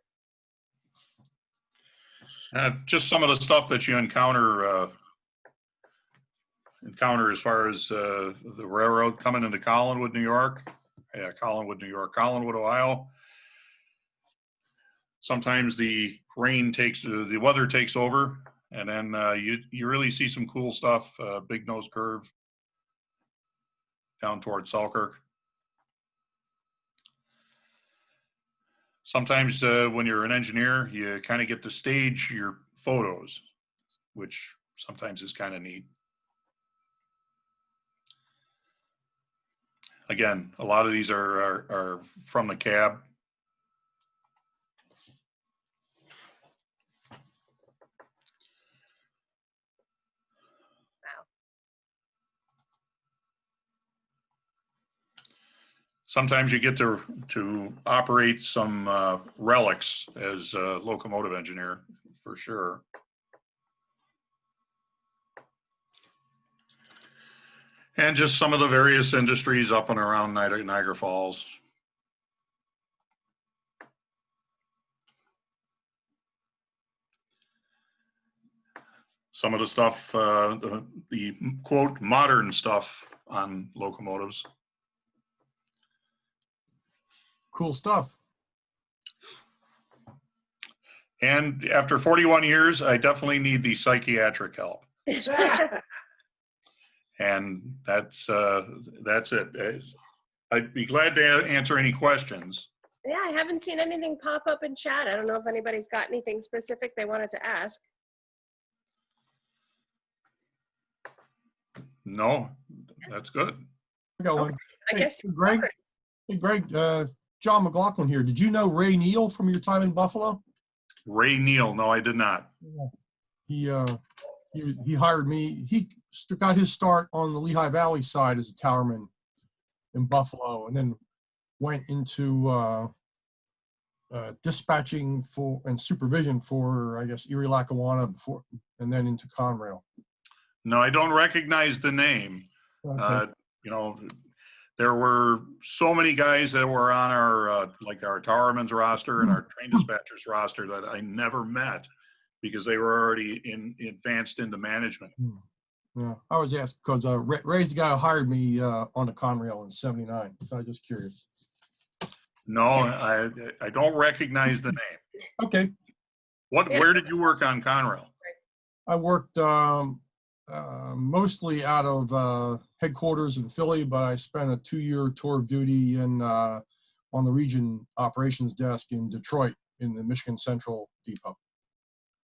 Just some of the stuff that you encounter as far as the railroad coming into Collinwood, New York. Yeah, Collinwood, New York, Collinwood, Ohio. Sometimes the the weather takes over, and then you really see some cool stuff. Big nose curve down towards Selkirk. Sometimes when you're an engineer, you kind of get to stage your photos, which sometimes is kind of neat. Again, a lot of these are from the cab. Sometimes you get to operate some relics as a locomotive engineer, for sure. And just some of the various industries up and around Niagara Falls. Some of the stuff, the quote, modern stuff on locomotives. Cool stuff. And after 41 years, I definitely need the psychiatric help. And that's it. I'd be glad to answer any questions. Yeah, I haven't seen anything pop up in chat. I don't know if anybody's got anything specific they wanted to ask. No, that's good. I got one. Okay, I Hey, guess Greg. Hey, Greg. John McLaughlin here. Did you know Ray Neal from your time in Buffalo? Ray Neal? No, I did not. He hired me. He got his start on the Lehigh Valley side as a towerman in Buffalo, and then went into dispatching and supervision for, I guess, Erie Lackawanna before, and then into Conrail. No, I don't recognize the name. Okay. You know, there were so many guys that were on our like our towerman's roster and our train dispatchers roster that I never met because they were already advanced into management. Yeah, I was asked because Ray's the guy who hired me on the Conrail in '79. So I'm just curious. No, I don't recognize the name. Okay. Where did you work on Conrail? I worked mostly out of headquarters in Philly, but I spent a 2-year tour of duty on the region operations desk in Detroit in the Michigan Central Depot.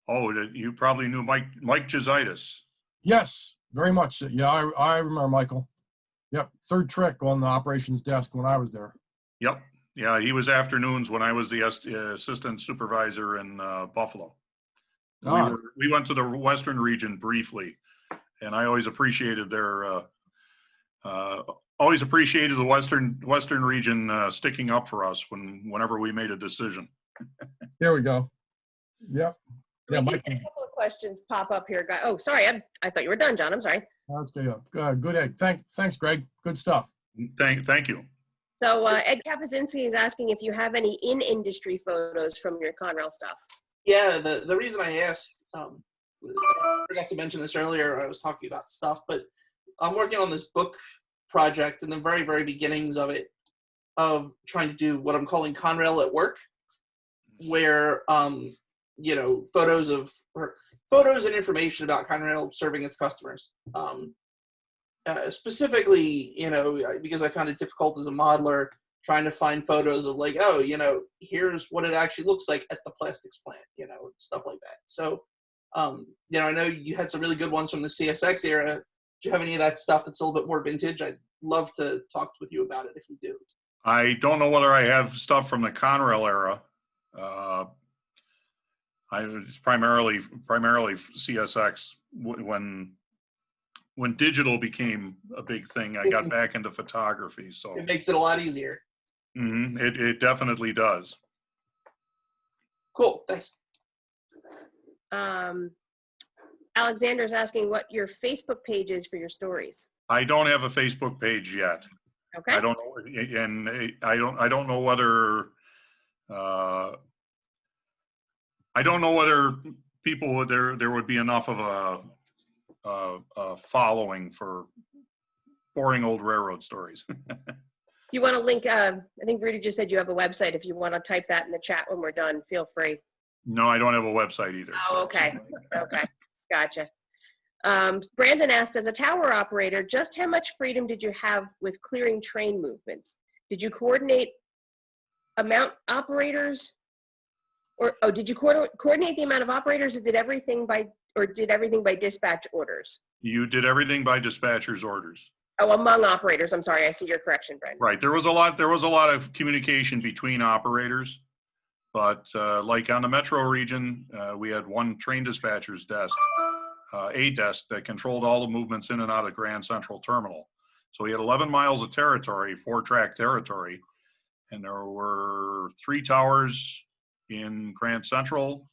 Oh, you probably knew Mike Jositis. Yes, very much. Yeah, I remember Michael. Yep, third trick on the operations desk when I was there. Yep. Yeah, he was afternoons when I was the assistant supervisor in Buffalo. We went to the Western region briefly, and I always appreciated the Western region sticking up for us whenever we made a decision. There we go. Yep. We did get a couple of questions pop up here. Oh, sorry, I thought you were done, John. I'm sorry. That's good. Good, Ed. Thanks, Greg. Good stuff. Thank you. So Ed Kapuscinski is asking if you have any in-industry photos from your Conrail stuff. Yeah, the reason I asked, I forgot to mention this earlier, I was talking about stuff, but I'm working on this book project in the very, very beginnings of it, of trying to do what I'm calling Conrail at work, where, you know, photos and information about Conrail serving its customers. Specifically, you know, because I found it difficult as a modeler trying to find photos of like, oh, you know, here's what it actually looks like at the plastics plant, you know, stuff like that. So, you know, I know you had some really good ones from the CSX era. Do you have any of that stuff that's a little bit more vintage? I'd love to talk with you about it if you do. I don't know whether I have stuff from the Conrail era. I was primarily CSX. When digital became a big thing, I got back into photography. So it makes it a lot easier. It definitely does. Cool. Thanks. Alexander's asking what your Facebook page is for your stories. I don't have a Facebook page yet. Okay. I don't know, and I don't know whether I don't know whether people would there would be enough of a following for boring old railroad stories. You want to link, I think Rudy just said you have a website. If you want to type that in the chat when we're done, feel free. No, I don't have a website either. Oh, okay. Okay. Gotcha. Brandon asked, as a tower operator, just how much freedom did you have with clearing train movements? Did you coordinate amount operators? Or did you coordinate the amount of operators or did everything by dispatch orders? You did everything by dispatcher's orders. Oh, among operators. I'm sorry. I see your correction, Brandon. Right. There was a lot of communication between operators, but like on the metro region, we had one train dispatcher's desk, a desk that controlled all the movements in and out of Grand Central Terminal. So we had 11 miles of territory, 4-track territory, and there were 3 towers in Grand Central,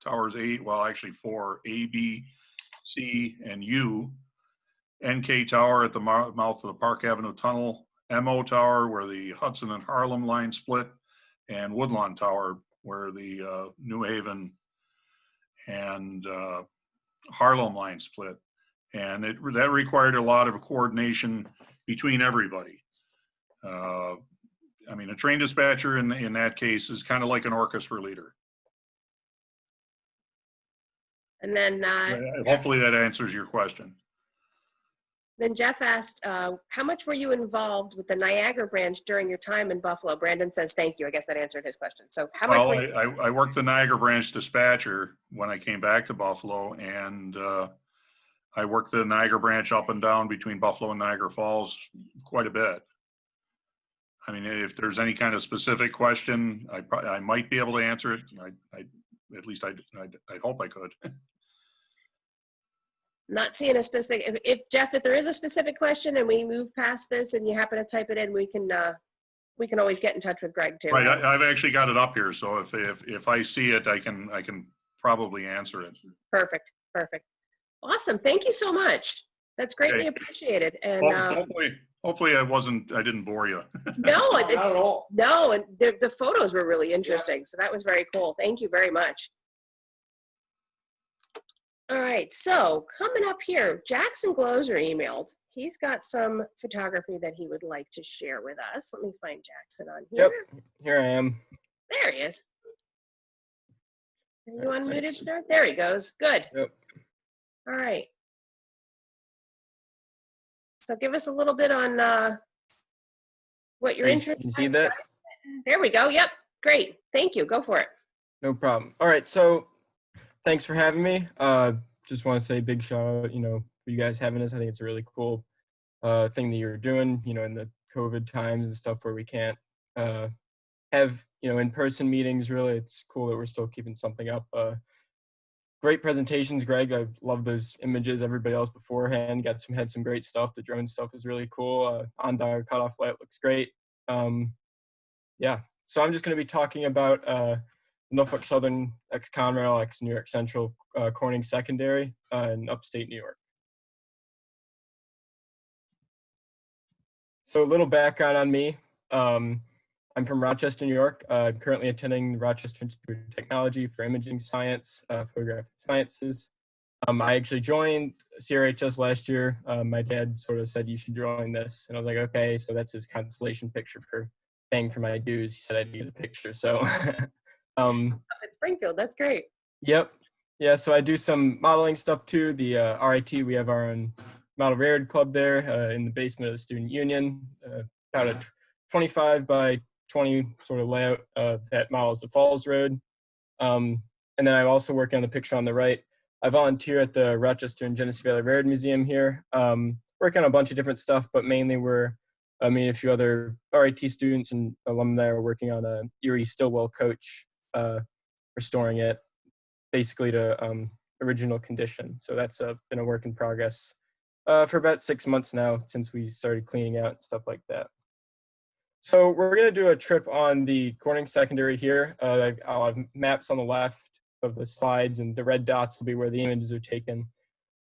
towers 4, A, B, C, and U. NK Tower at the mouth of the Park Avenue Tunnel, MO Tower where the Hudson and Harlem line split, and Woodlawn Tower where the New Haven and Harlem line split. And that required a lot of coordination between everybody. I mean, a train dispatcher in that case is kind of like an orchestra leader. And then hopefully that answers your question. Then Jeff asked, how much were you involved with the Niagara branch during your time in Buffalo? Brandon says, thank you. I guess that answered his question. So how much were you? I worked the Niagara branch dispatcher when I came back to Buffalo, and I worked the Niagara branch up and down between Buffalo and Niagara Falls quite a bit. I mean, if there's any kind of specific question, I might be able to answer it. At least I hope I could. Not seeing a specific, if Jeff, if there is a specific question and we move past this and you happen to type it in, we can always get in touch with Greg too. Right, I've actually got it up here, so if I see it, I can probably answer it. Perfect, perfect. Awesome, thank you so much. That's greatly appreciated. And hopefully I didn't bore you. No, Not at all. no, and the photos were really interesting. So that was very cool. Thank you very much. All right, so coming up here, Jackson Glozer emailed. He's got some photography that he would like to share with us. Let me find Jackson on here. Yep, here I am. There he is. Are you unmuted, sir? There he goes. Good. Yep. All right. So give us a little bit on what you're interested in. You see that? There we go. Yep. Great. Thank you. Go for it. No problem. All right, so thanks for having me. Just want to say big shout out, for you guys having us. I think it's a really cool thing that you're doing, in the COVID times and stuff where we can't have, in-person meetings. Really, it's cool that we're still keeping something up. Great presentations, Greg. I love those images. Everybody else beforehand had some great stuff. The drone stuff is really cool. Onondaga Cutoff light looks great. Yeah, so I'm just going to be talking about Norfolk Southern, ex-Conrail, ex-New York Central, Corning Secondary in upstate New York. So a little background on me. I'm from Rochester, New York. I'm currently attending Rochester Institute of Technology for Imaging Science, Photographic Sciences. I actually joined CRHS last year. My dad sort of said, you should join this. And I was like, okay, so that's his consolation picture for paying for my dues. He said I'd need a picture, so. At Springfield, that's great. Yep. Yeah, so I do some modeling stuff too. The RIT, we have our own model railroad club there in the basement of the student union. About a 25 by 20 sort of layout that models the Falls Road. And then I also work on the picture on the right. I volunteer at the Rochester and Genesee Valley Railroad Museum here. Work on a bunch of different stuff, but mainly a few other RIT students and alumni are working on a Erie Stillwell coach, restoring it basically to original condition. So that's been a work in progress for about 6 months now since we started cleaning out and stuff like that. So we're going to do a trip on the Corning secondary here. I'll have maps on the left of the slides, and the red dots will be where the images are taken.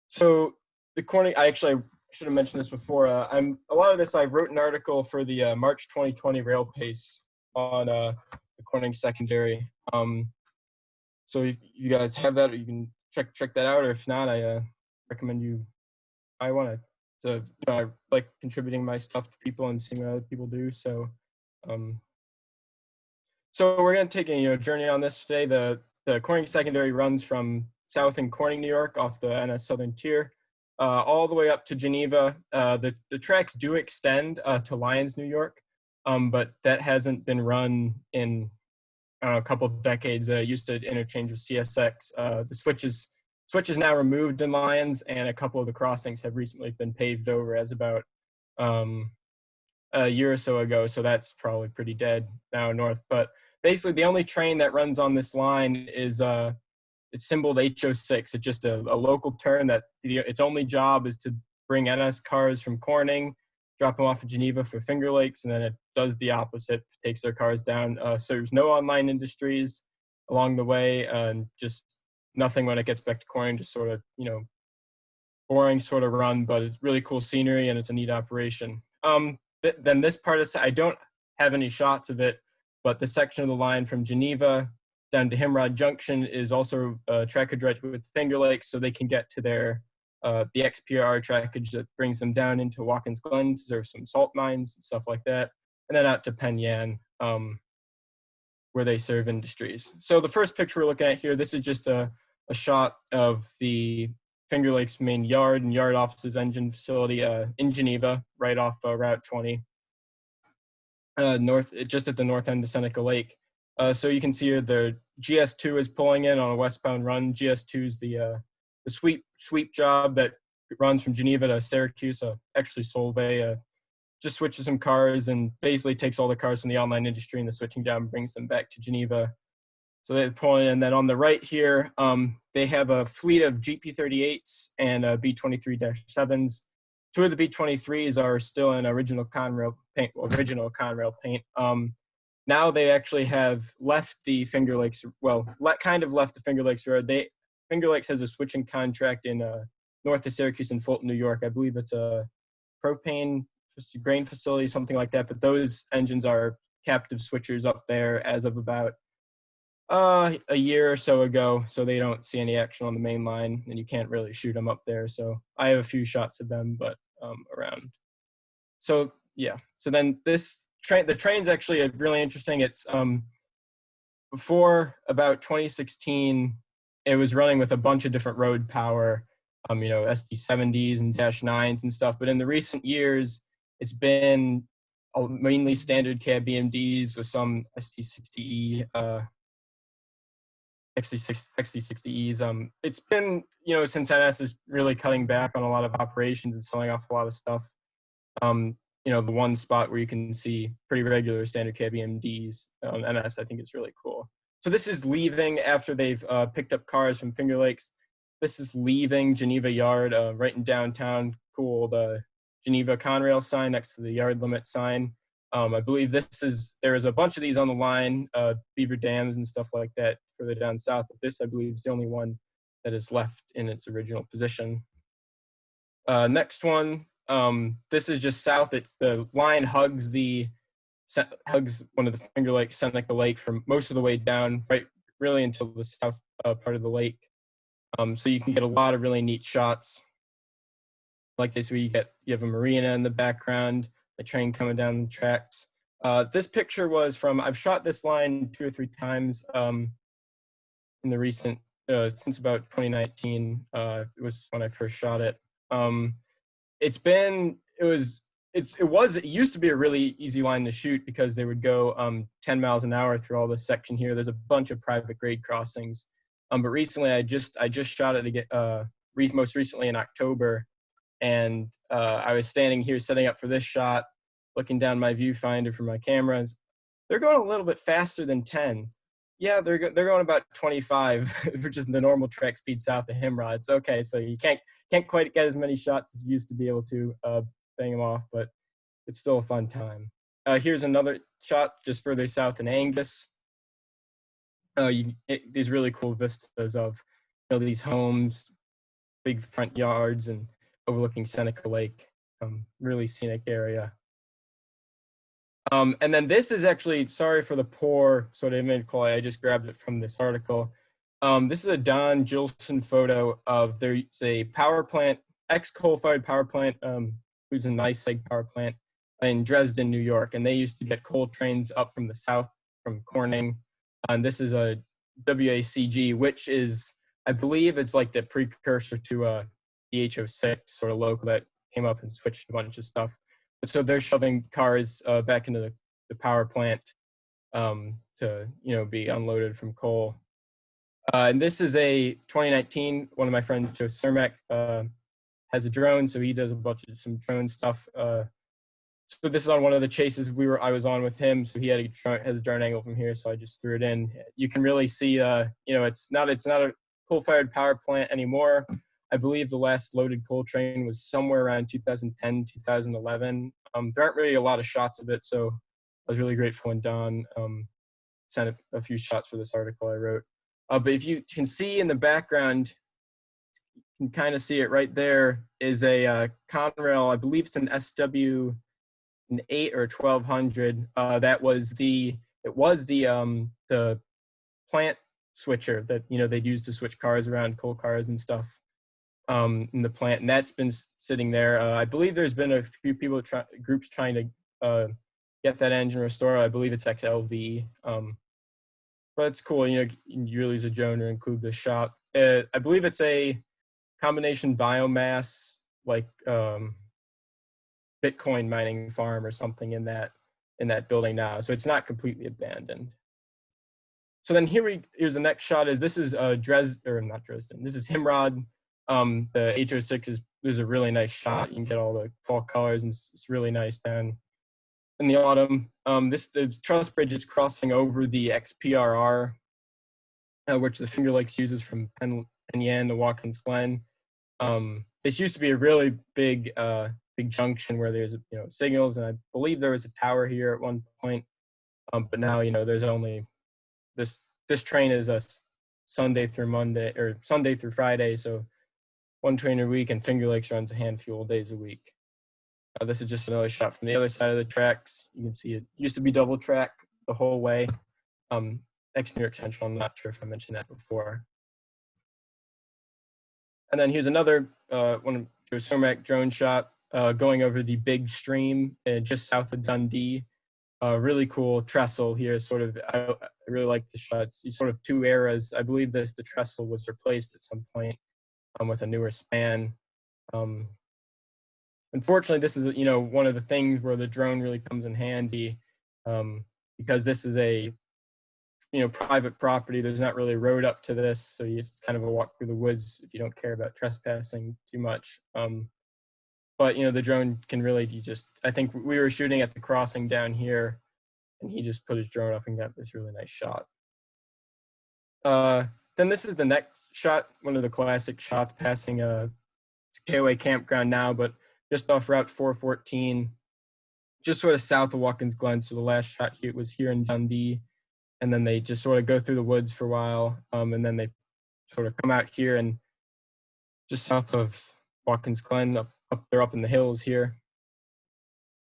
So the Corning, I should have mentioned this before. A lot of this, I wrote an article for the March 2020 rail pace on the Corning secondary. So if you guys have that, you can check that out, or if not, I recommend you buy one. So I like contributing my stuff to people and seeing what other people do. So, so we're going to take a journey on this today. The Corning secondary runs from south in Corning, New York, off the NS Southern Tier, all the way up to Geneva. The tracks do extend to Lyons, New York, but that hasn't been run in a couple of decades. Used to interchange with CSX. The switch is now removed in Lyons, and a couple of the crossings have recently been paved over as about a year or so ago. So that's probably pretty dead now north. But basically, the only train that runs on this line is it's symboled HO6. It's just a local turn that its only job is to bring NS cars from Corning, drop them off at Geneva for Finger Lakes, and then it does the opposite, takes their cars down. So there's no online industries along the way, and just nothing when it gets back to Corning, just sort of, boring sort of run, but it's really cool scenery and it's a neat operation. Then this part I don't have any shots of it, but the section of the line from Geneva down to Himrod Junction is also trackage right with Finger Lakes, so they can get to their the XPR trackage that brings them down into Watkins Glen to serve some salt mines and stuff like that, and then out to Penn Yan, where they serve industries. So the first picture we're looking at here, this is just a shot of the Finger Lakes main yard and yard offices engine facility in Geneva, right off Route 20, just at the north end of Seneca Lake. So you can see here the GS2 is pulling in on a westbound run. GS2 is the sweep job that runs from Geneva to Syracuse. Actually, Solvay just switches some cars and basically takes all the cars from the online industry and the switching job and brings them back to Geneva. So they're pulling in. And then on the right here, they have a fleet of GP38s and B23-7s. Two of the B23s are still in original Conrail paint. Now they actually have left the Finger Lakes, kind of left the Finger Lakes Road. Finger Lakes has a switching contract in north of Syracuse and Fulton, New York. I believe it's a propane grain facility, something like that. But those engines are captive switchers up there as of about a year or so ago. So they don't see any action on the main line, and you can't really shoot them up there. So I have a few shots of them, but around. So yeah. So then the train's actually really interesting. It's before about 2016, it was running with a bunch of different road power, ST70s and -9s and stuff. But in the recent years, it's been mainly standard cab BMDs with some XT60E, XT60Es. It's been, since NS is really cutting back on a lot of operations and selling off a lot of stuff. The one spot where you can see pretty regular standard cab BMDs on NS, I think is really cool. So this is leaving after they've picked up cars from Finger Lakes. This is leaving Geneva Yard, right in downtown. Cool, the Geneva Conrail sign next to the yard limit sign. I believe there is a bunch of these on the line, Beaver Dams and stuff like that further down south. But this, I believe, is the only one that is left in its original position. Next one, this is just south. The line hugs one of the Finger Lakes, Seneca Lake, from most of the way down, right, really until the south part of the lake. So you can get a lot of really neat shots like this, where you have a marina in the background, the train coming down the tracks. This picture was from, I've shot this line 2 or 3 times in the recent, since about 2019. It was when I first shot it. It used to be a really easy line to shoot because they would go 10 miles an hour through all this section here. There's a bunch of private grade crossings. But recently I just shot it again, most recently in October. And I was standing here setting up for this shot, looking down my viewfinder for my cameras. They're going a little bit faster than 10. Yeah, they're going about 25, which is the normal track speed south of Himrod. It's okay, so you can't quite get as many shots as you used to be able to bang them off, but it's still a fun time. Here's another shot just further south in Angus. These really cool vistas of these homes, big front yards, and overlooking Seneca Lake. Really scenic area. And then this is actually, sorry for the poor sort of image quality, I just grabbed it from this article. This is a Don Gilson photo of there's a power plant, ex-coal-fired power plant, who's a nice power plant in Dresden, New York. And they used to get coal trains up from the south, from Corning. And this is a WACG, which is, I believe it's like the precursor to the HO6 sort of local that came up and switched a bunch of stuff. But so they're shoving cars back into the power plant to be unloaded from coal. And this is a 2019. One of my friends, Joe Cermak, has a drone, so he does a bunch of some drone stuff. So this is on one of the chases I was on with him. So he has a drone angle from here, so I just threw it in. You can really see, it's not a coal-fired power plant anymore. I believe the last loaded coal train was somewhere around 2010, 2011. There aren't really a lot of shots of it, so I was really grateful when Don sent a few shots for this article I wrote. But if you can see in the background, you can kind of see it right there, is a Conrail, I believe it's an SW, an 8 or 1200. It was the plant switcher that they'd use to switch cars around, coal cars and stuff. In the plant, and that's been sitting there. I believe there's been a few groups trying to get that engine restored. I believe it's XLV, but it's cool. You really use a drone to include this shot. I believe it's a combination biomass, like Bitcoin mining farm or something in that building now. So it's not completely abandoned. So then here's the next shot. This is not Dresden. This is Himrod. The HO6 is a really nice shot. You can get all the fall colors, and it's really nice down in the autumn. The truss bridge is crossing over the XPRR, which the Finger Lakes uses from Penn Yan to Watkins Glen. This used to be a really big junction where there's signals, and I believe there was a tower here at one point. But now there's only this train is a Sunday through Friday, so one train a week, and Finger Lakes runs a handful of days a week. This is just another shot from the other side of the tracks. You can see it used to be double track the whole way. Ex-New York Central, I'm not sure if I mentioned that before. And then here's another one of Joe Cermak drone shot going over the big stream just south of Dundee. Really cool trestle here. I really like the shots. It's sort of two eras. I believe the trestle was replaced at some point with a newer span. Unfortunately, this is one of the things where the drone really comes in handy because this is a private property. There's not really a road up to this, so it's kind of a walk through the woods if you don't care about trespassing too much. But the drone can really I think we were shooting at the crossing down here, and he just put his drone up and got this really nice shot. Then this is the next shot, one of the classic shots passing it's KOA campground now, but just off Route 414, just sort of south of Watkins Glen. So the last shot here was here in Dundee, and then they just sort of go through the woods for a while, and then they sort of come out here and just south of Watkins Glen, they're up in the hills here.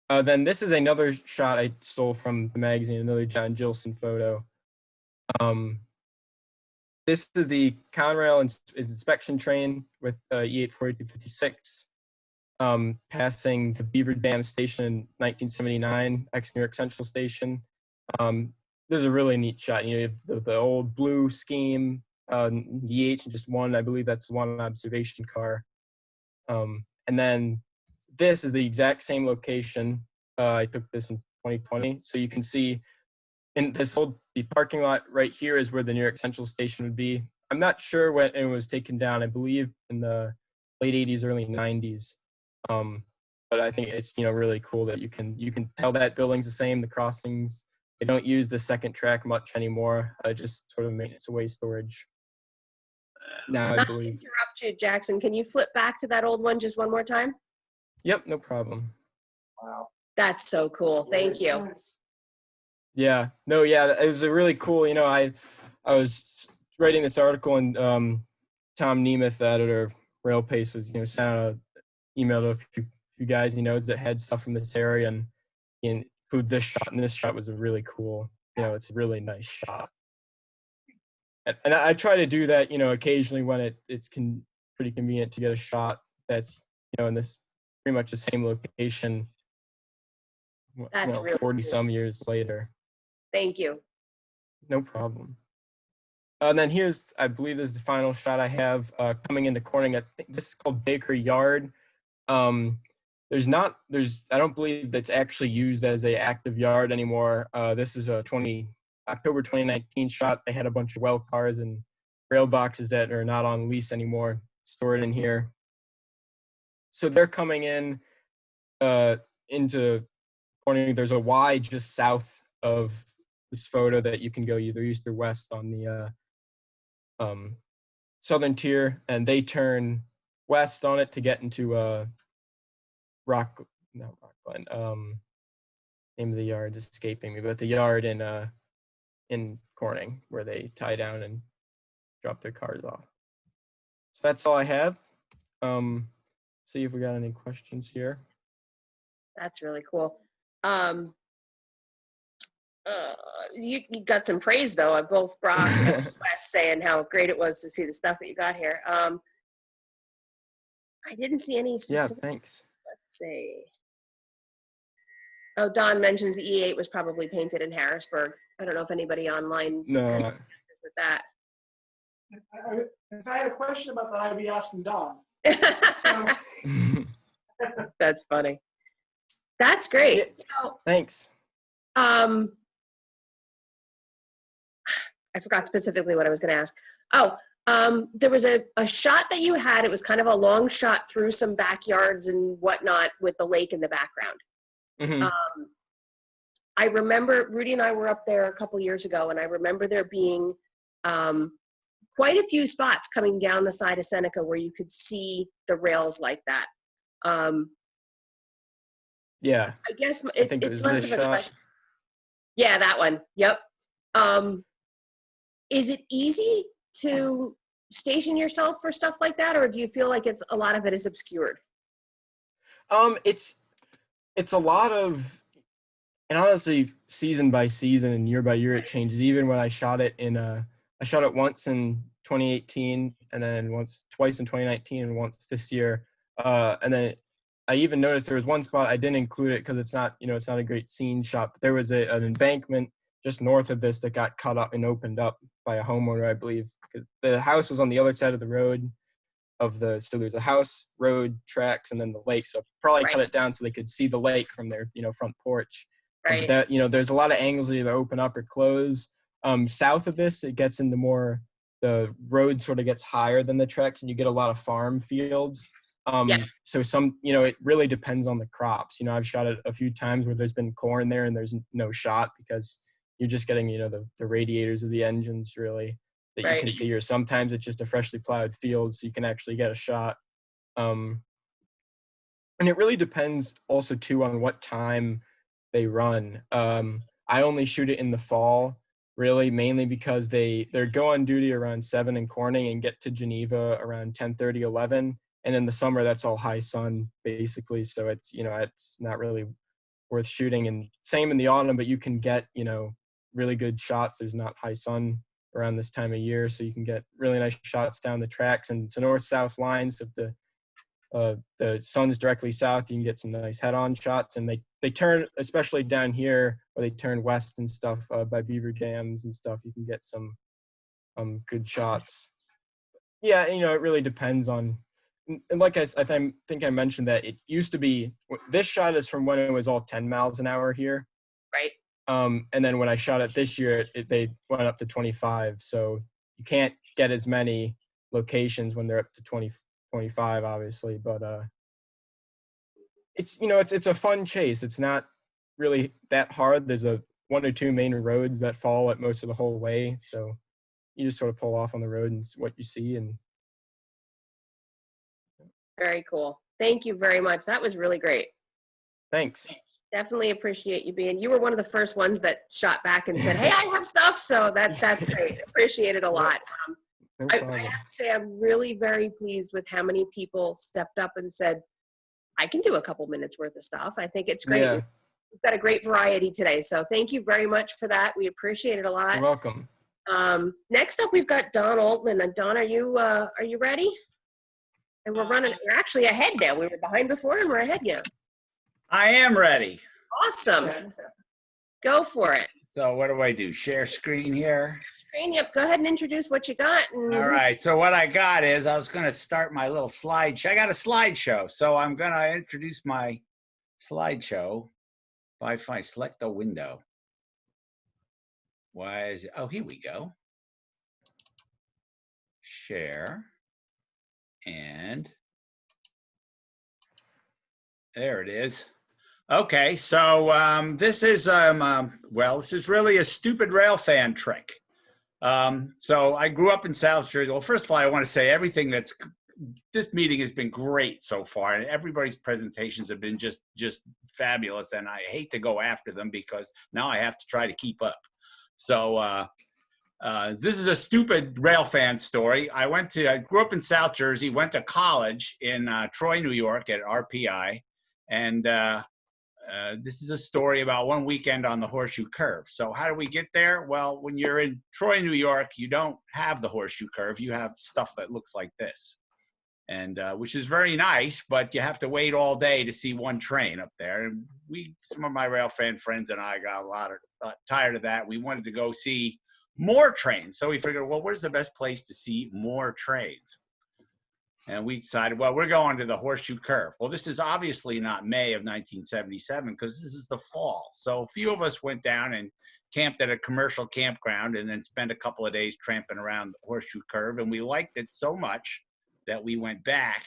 Then this is another shot I stole from the magazine, another John Gilson photo. This is the Conrail inspection train with E84256 passing the Beaver Dam Station in 1979, ex-New York Central Station. There's a really neat shot. You have the old blue scheme, the EH, and just one, I believe that's one observation car. And then this is the exact same location. I took this in 2020. So you can see in the parking lot right here is where the New York Central Station would be. I'm not sure when it was taken down. I believe in the late 80s, early 90s. But I think it's really cool that you can tell that building's the same. The crossings, they don't use the second track much anymore. Just sort of maintenance away storage. Now I believe. Not to interrupt you, Jackson. Can you flip back to that old one just one more time? Yep, no problem. Wow. That's so cool. Thank you. Yeah, no, yeah, it was a really cool, I was writing this article and Tom Nemeth, the editor of Rail Paces, sent out an email to a few guys he knows that had stuff from this area and include this shot, and this shot was a really cool, it's a really nice shot. And I try to do that, occasionally when it's pretty convenient to get a shot that's, in this pretty much the same location, That's really 40 cool. some years later. Thank you. No problem. And then I believe this is the final shot I have coming into Corning. I think this is called Baker Yard. I don't believe that's actually used as a active yard anymore. This is a October 2019 shot. They had a bunch of well cars and rail boxes that are not on lease anymore stored in here. So they're coming in into Corning. There's a Y just south of this photo that you can go either east or west on the southern tier, and they turn west on it to get into not Rockland. Name of the yard is escaping me, but the yard in Corning where they tie down and drop their cars off. So that's all I have. See if we got any questions here. That's really cool. You got some praise though of both Brock and Wes saying how great it was to see the stuff that you got here. I didn't see any specific. Yeah, thanks. Let's see. Oh, Don mentions the E8 was probably painted in Harrisburg. I don't know if anybody online No. with that. If I had a question about that, I'd be asking Don. So. That's funny. That's great. So, thanks. I forgot specifically what I was going to ask. There was a shot that you had. It was kind of a long shot through some backyards and whatnot with the lake in the background. Mm-hmm. I remember Rudy and I were up there a couple years ago, and I remember there being quite a few spots coming down the side of Seneca where you could see the rails like that. Yeah. I guess I think it was less this of a shot. question. Yeah, that one. Yep. Is it easy to station yourself for stuff like that, or do you feel like a lot of it is obscured? It's a lot of, and honestly, season by season and year by year it changes. Even when I shot it I shot it once in 2018, and then twice in 2019, and once this year. And then I even noticed there was one spot I didn't include it because it's not a great scene shot, but there was an embankment just north of this that got cut up and opened up by a homeowner, I believe. The house was on the other side of the road so there's a house, road, tracks, and then the lake. So probably cut it down so they could see the lake from their, front porch. Right. That, there's a lot of angles that either open up or close. South of this, it gets into more, the road sort of gets higher than the tracks, and you get a lot of farm fields. So it really depends on the crops. I've shot it a few times where there's been corn there and there's no shot because you're just getting, the radiators of the engines really that you can see, or sometimes it's just a freshly plowed field so you can actually get a shot. And it really depends also too on what time they run. I only shoot it in the fall, really, mainly because they go on duty around 7 in Corning and get to Geneva around 10:30, 11. And in the summer, that's all high sun, basically. So it's, it's not really worth shooting. And same in the autumn, but you can get, really good shots. There's not high sun around this time of year, so you can get really nice shots down the tracks. And it's a north-south line, so if the sun's directly south, you can get some nice head-on shots. And they turn, especially down here, where they turn west and stuff by Beaver Dams and stuff, you can get some good shots. Yeah, it really depends on, and like I think I mentioned that it used to be, this shot is from when it was all 10 miles an hour here. Right. And then when I shot it this year, they went up to 25. So you can't get as many locations when they're up to 20, 25, obviously. But it's a fun chase. It's not really that hard. There's one or two main roads that follow it most of the whole way. So you just sort of pull off on the road and see what you see. And very cool. Thank you very much. That was really great. Thanks. Definitely appreciate you being. You were one of the first ones that shot back and said, "Hey, I have stuff." So that's great. Appreciate it a lot. No I problem. have to say, I'm really very pleased with how many people stepped up and said, "I can do a couple minutes worth of stuff." I think it's great. Yeah, We've got a great variety today, so thank you very much for that. We appreciate it a you're lot. welcome. Next up, we've got Don Oltmann. And Don, are you ready? And we're actually ahead now. We were behind before, and we're ahead now. I am ready. Awesome. Go for it. So what do I do? Share screen here. Screen, yep. Go ahead and introduce what you got. And All right. So what I got is I was going to start my little slideshow. I got a slideshow. So I'm going to introduce my slideshow by if I select a window. Why is it? Oh, here we go. Share. And there it is. Okay, so this is this is really a stupid rail fan trick. So I grew up in South Jersey. Well, first of all, I want to say this meeting has been great so far, and everybody's presentations have been just fabulous. And I hate to go after them because now I have to try to keep up. So this is a stupid rail fan story. I grew up in South Jersey, went to college in Troy, New York at RPI, and this is a story about one weekend on the Horseshoe Curve. So how do we get there? Well, when you're in Troy, New York, you don't have the Horseshoe Curve. You have stuff that looks like this, and which is very nice, but you have to wait all day to see one train up there. And some of my rail fan friends and I got tired of that. We wanted to go see more trains. So we figured, well, where's the best place to see more trains? And we decided, well, we're going to the Horseshoe Curve. Well, this is obviously not May of 1977 because this is the fall. So a few of us went down and camped at a commercial campground and then spent a couple of days tramping around the Horseshoe Curve. And we liked it so much that we went back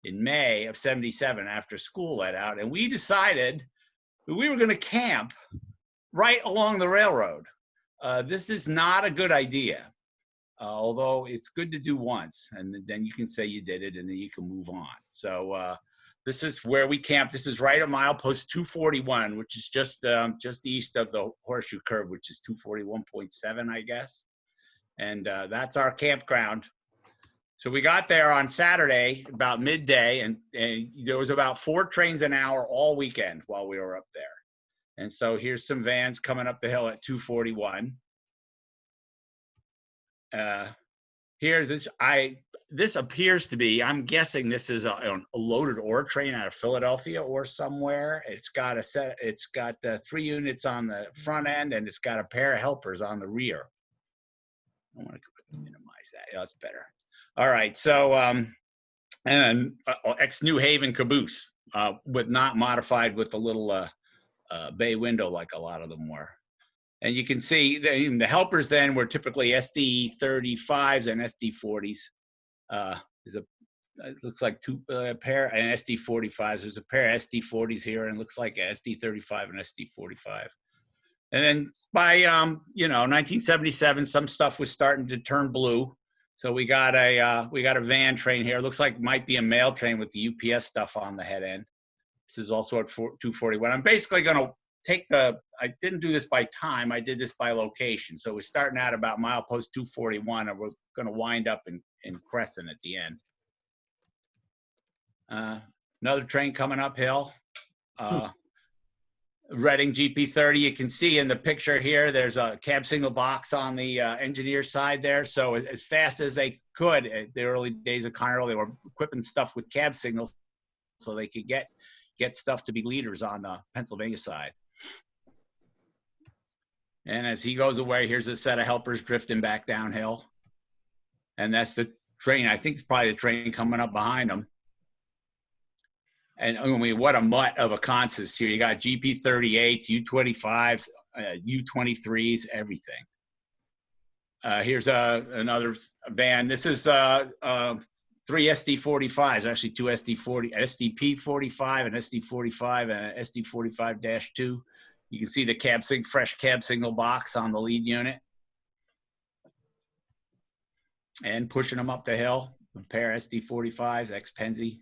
in May of 77 after school let out. And we decided that we were going to camp right along the railroad. This is not a good idea. Although it's good to do once, and then you can say you did it, and then you can move on. So this is where we camped. This is right at milepost 241, which is just east of the Horseshoe Curve, which is 241.7, I guess. And that's our campground. So we got there on Saturday about midday, and there was about 4 trains an hour all weekend while we were up there. And so here's some vans coming up the hill at 241. This appears to be, I'm guessing this is a loaded ore train out of Philadelphia or somewhere. It's got 3 units on the front end, and it's got a pair of helpers on the rear. I want to minimize that. Yeah, that's better. All right, so and ex-New Haven caboose, but not modified with the little bay window like a lot of them were. And you can see the helpers then were typically SD35s and SD40s. It looks like a pair and SD45s. There's a pair of SD40s here, and it looks like a SD35 and SD45. And then by 1977, some stuff was starting to turn blue. So we got a van train here. It looks like it might be a mail train with the UPS stuff on the head end. This is also at 241. I'm basically going to I didn't do this by time, I did this by location. So we're starting out about milepost 241, and we're going to wind up in Crescent at the end. Another train coming uphill. Reading GP30, you can see in the picture here, there's a cab signal box on the engineer side there. So as fast as they could, at the early days of Conrail, they were equipping stuff with cab signals so they could get stuff to be leaders on the Pennsylvania side. And as he goes away, here's a set of helpers drifting back downhill. And that's the train. I think it's probably the train coming up behind them. And I mean, what a mutt of a consist here. You got GP38s, U25s, U23s, everything. Here's another band. This is 3 SD45s, actually 2 SD40, SDP45 and SD45 and an SD45-2. You can see the fresh cab signal box on the lead unit. And pushing them up the hill, a pair of SD45s, ex-Penzi.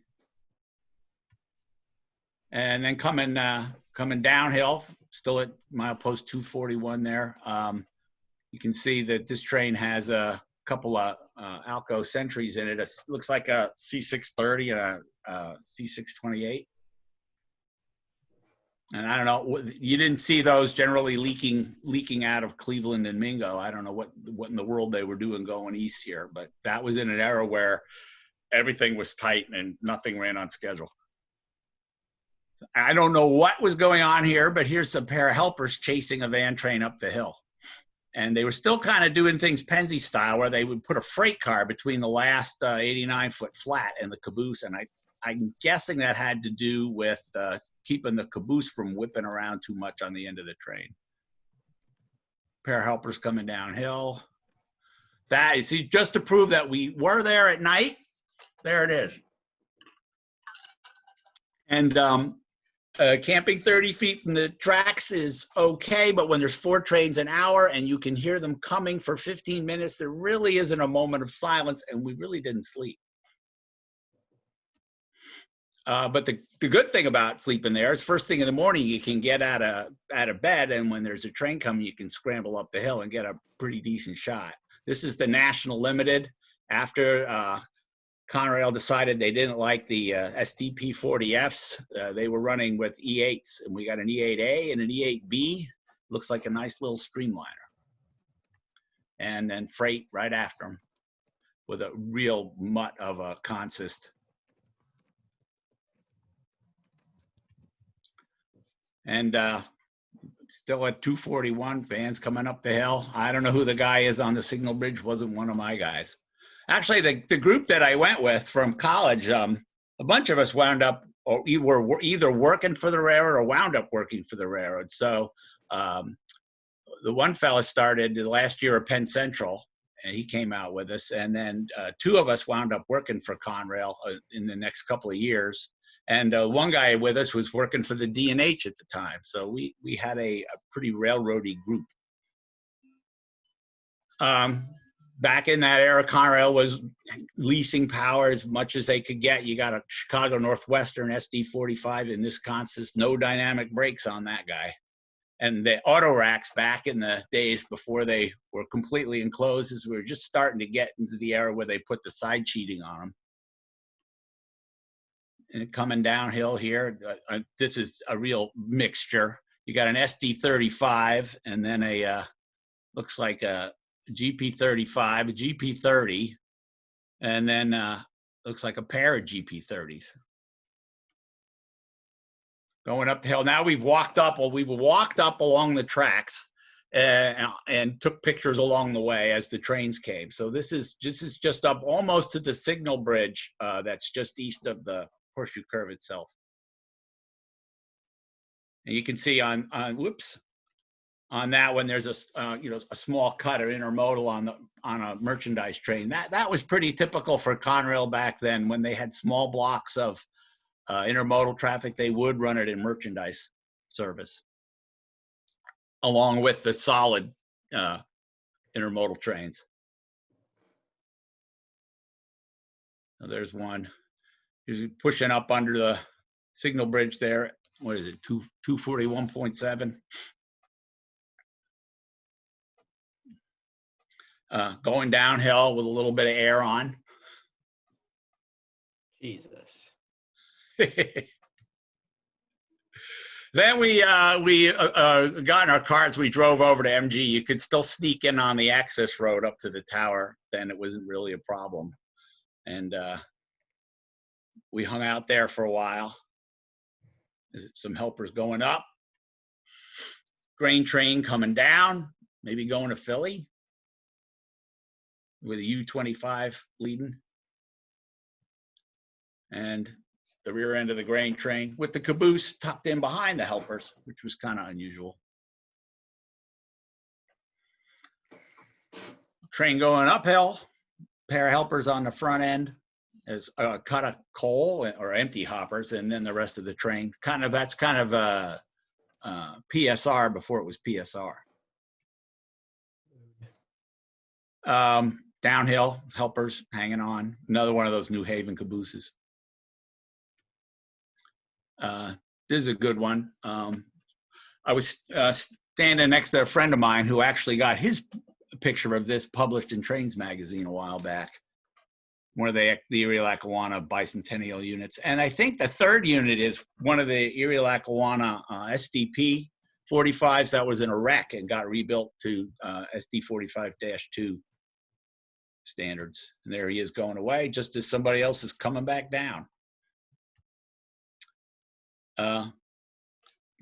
And then coming coming downhill, still at milepost 241 there. You can see that this train has a couple of Alco Sentries in it. It looks like a C630 and a C628. And I don't know, you didn't see those generally leaking out of Cleveland and Mingo. I don't know what in the world they were doing going east here, but that was in an era where everything was tight and nothing ran on schedule. I don't know what was going on here, but here's a pair of helpers chasing a van train up the hill. And they were still kind of doing things Penzi style, where they would put a freight car between the last 89-foot flat and the caboose. And I'm guessing that had to do with keeping the caboose from whipping around too much on the end of the train. Pair of helpers coming downhill. That is, see, just to prove that we were there at night, there it is. And camping 30 feet from the tracks is okay, but when there's 4 trains an hour and you can hear them coming for 15 minutes, there really isn't a moment of silence, and we really didn't sleep. But the good thing about sleeping there is first thing in the morning, you can get out of bed, and when there's a train coming, you can scramble up the hill and get a pretty decent shot. This is the National Limited. After Conrail decided they didn't like the SDP40Fs, they were running with E8s, and we got an E8A and an E8B. Looks like a nice little streamliner. And then freight right after them with a real mutt of a consist. And still at 241, vans coming up the hill. I don't know who the guy is on the signal bridge, wasn't one of my guys. Actually, the group that I went with from college, a bunch of us wound up or either working for the railroad or wound up working for the railroad. So the one fella started the last year at Penn Central, and he came out with us. And then 2 of us wound up working for Conrail in the next couple of years. And one guy with us was working for the D&H at the time. So we had a pretty railroady group. Back in that era, Conrail was leasing power as much as they could get. You got a Chicago Northwestern SD45 in this consist, no dynamic brakes on that guy. And the auto racks back in the days before they were completely enclosed, as we were just starting to get into the era where they put the side cheating on them. And coming downhill here, this is a real mixture. You got an SD35 and then a, looks like a GP35, a GP30, and then looks like a pair of GP30s. Going up the hill. Now we've walked up, well, we walked up along the tracks and took pictures along the way as the trains came. So this is just up almost to the signal bridge that's just east of the Horseshoe Curve itself. And you can see on that one, there's a small cut or intermodal on a merchandise train. That was pretty typical for Conrail back then. When they had small blocks of intermodal traffic, they would run it in merchandise service, along with the solid intermodal trains. Now there's one. He's pushing up under the signal bridge there. What is it, 241.7? Going downhill with a little bit of air on. Jesus. Then we got in our cars. We drove over to MG. You could still sneak in on the access road up to the tower. Then it wasn't really a problem. And we hung out there for a while. There's some helpers going up. Grain train coming down, maybe going to Philly with a U-25 leading. And the rear end of the grain train with the caboose tucked in behind the helpers, which was kind of unusual. Train going uphill, pair of helpers on the front end. Is a cut of coal or empty hoppers, and then the rest of the train. That's kind of PSR before it was PSR. Downhill, helpers hanging on. Another one of those New Haven cabooses. this is a good one. I was standing next to a friend of mine who actually got his picture of this published in Trains magazine a while back. One of the Erie Lackawanna bicentennial units. And I think the third unit is one of the Erie Lackawanna SDP 45s that was in a wreck and got rebuilt to SD 45-2 standards. And there he is going away just as somebody else is coming back down.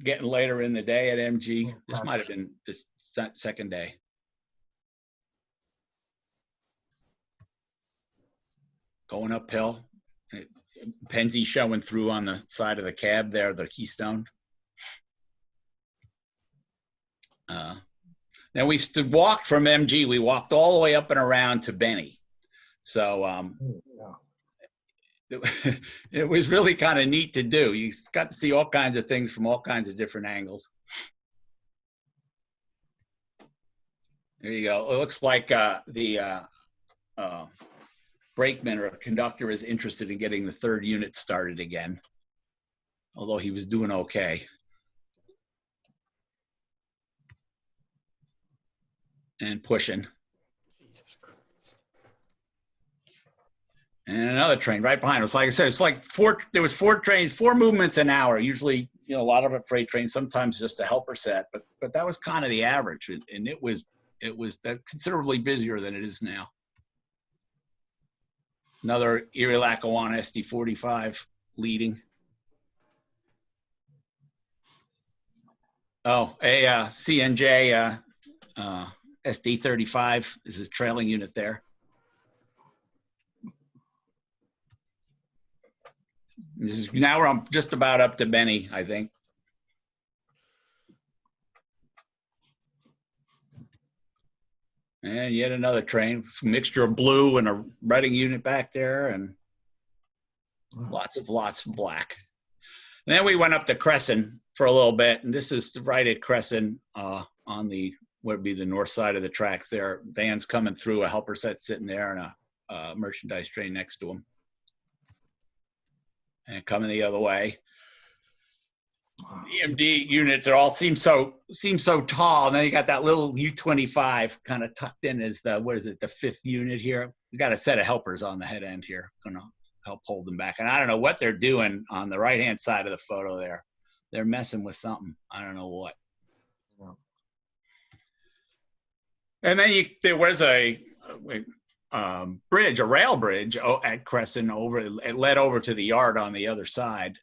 Getting later in the day at MG. This might have been this second day. Going uphill. Penzi showing through on the side of the cab there, the Keystone. Then we walked from MG. We walked all the way up and around to Benny. So it was really kind of neat to do. You got to see all kinds of things from all kinds of different angles. There you go. It looks like the brakeman or conductor is interested in getting the third unit started again, although he was doing okay. And pushing. And another train right behind us. Like I said, it's like there was 4 trains, 4 movements an hour. Usually, you know, a lot of it freight trains, sometimes just a helper set, but that was kind of the average. And it was considerably busier than it is now. Another Erie Lackawanna SD 45 leading. Oh, a CNJ SD 35 is his trailing unit there. Now we're just about up to Benny, I think. And yet another train, some mixture of blue and a Reading unit back there, and lots of black. And then we went up to Crescent for a little bit, and this is right at Crescent on the what would be the north side of the tracks there. Vans coming through, a helper set sitting there, and a merchandise train next to them. And coming the other way. EMD units are all seem so tall, and then you got that little U25 kind of tucked in as the, what is it, the 5th unit here. We got a set of helpers on the head end here, gonna help hold them back. And I don't know what they're doing on the right hand side of the photo there. They're messing with something. I don't know what. And then there was a bridge, a rail bridge at Crescent it led over to the yard on the other side.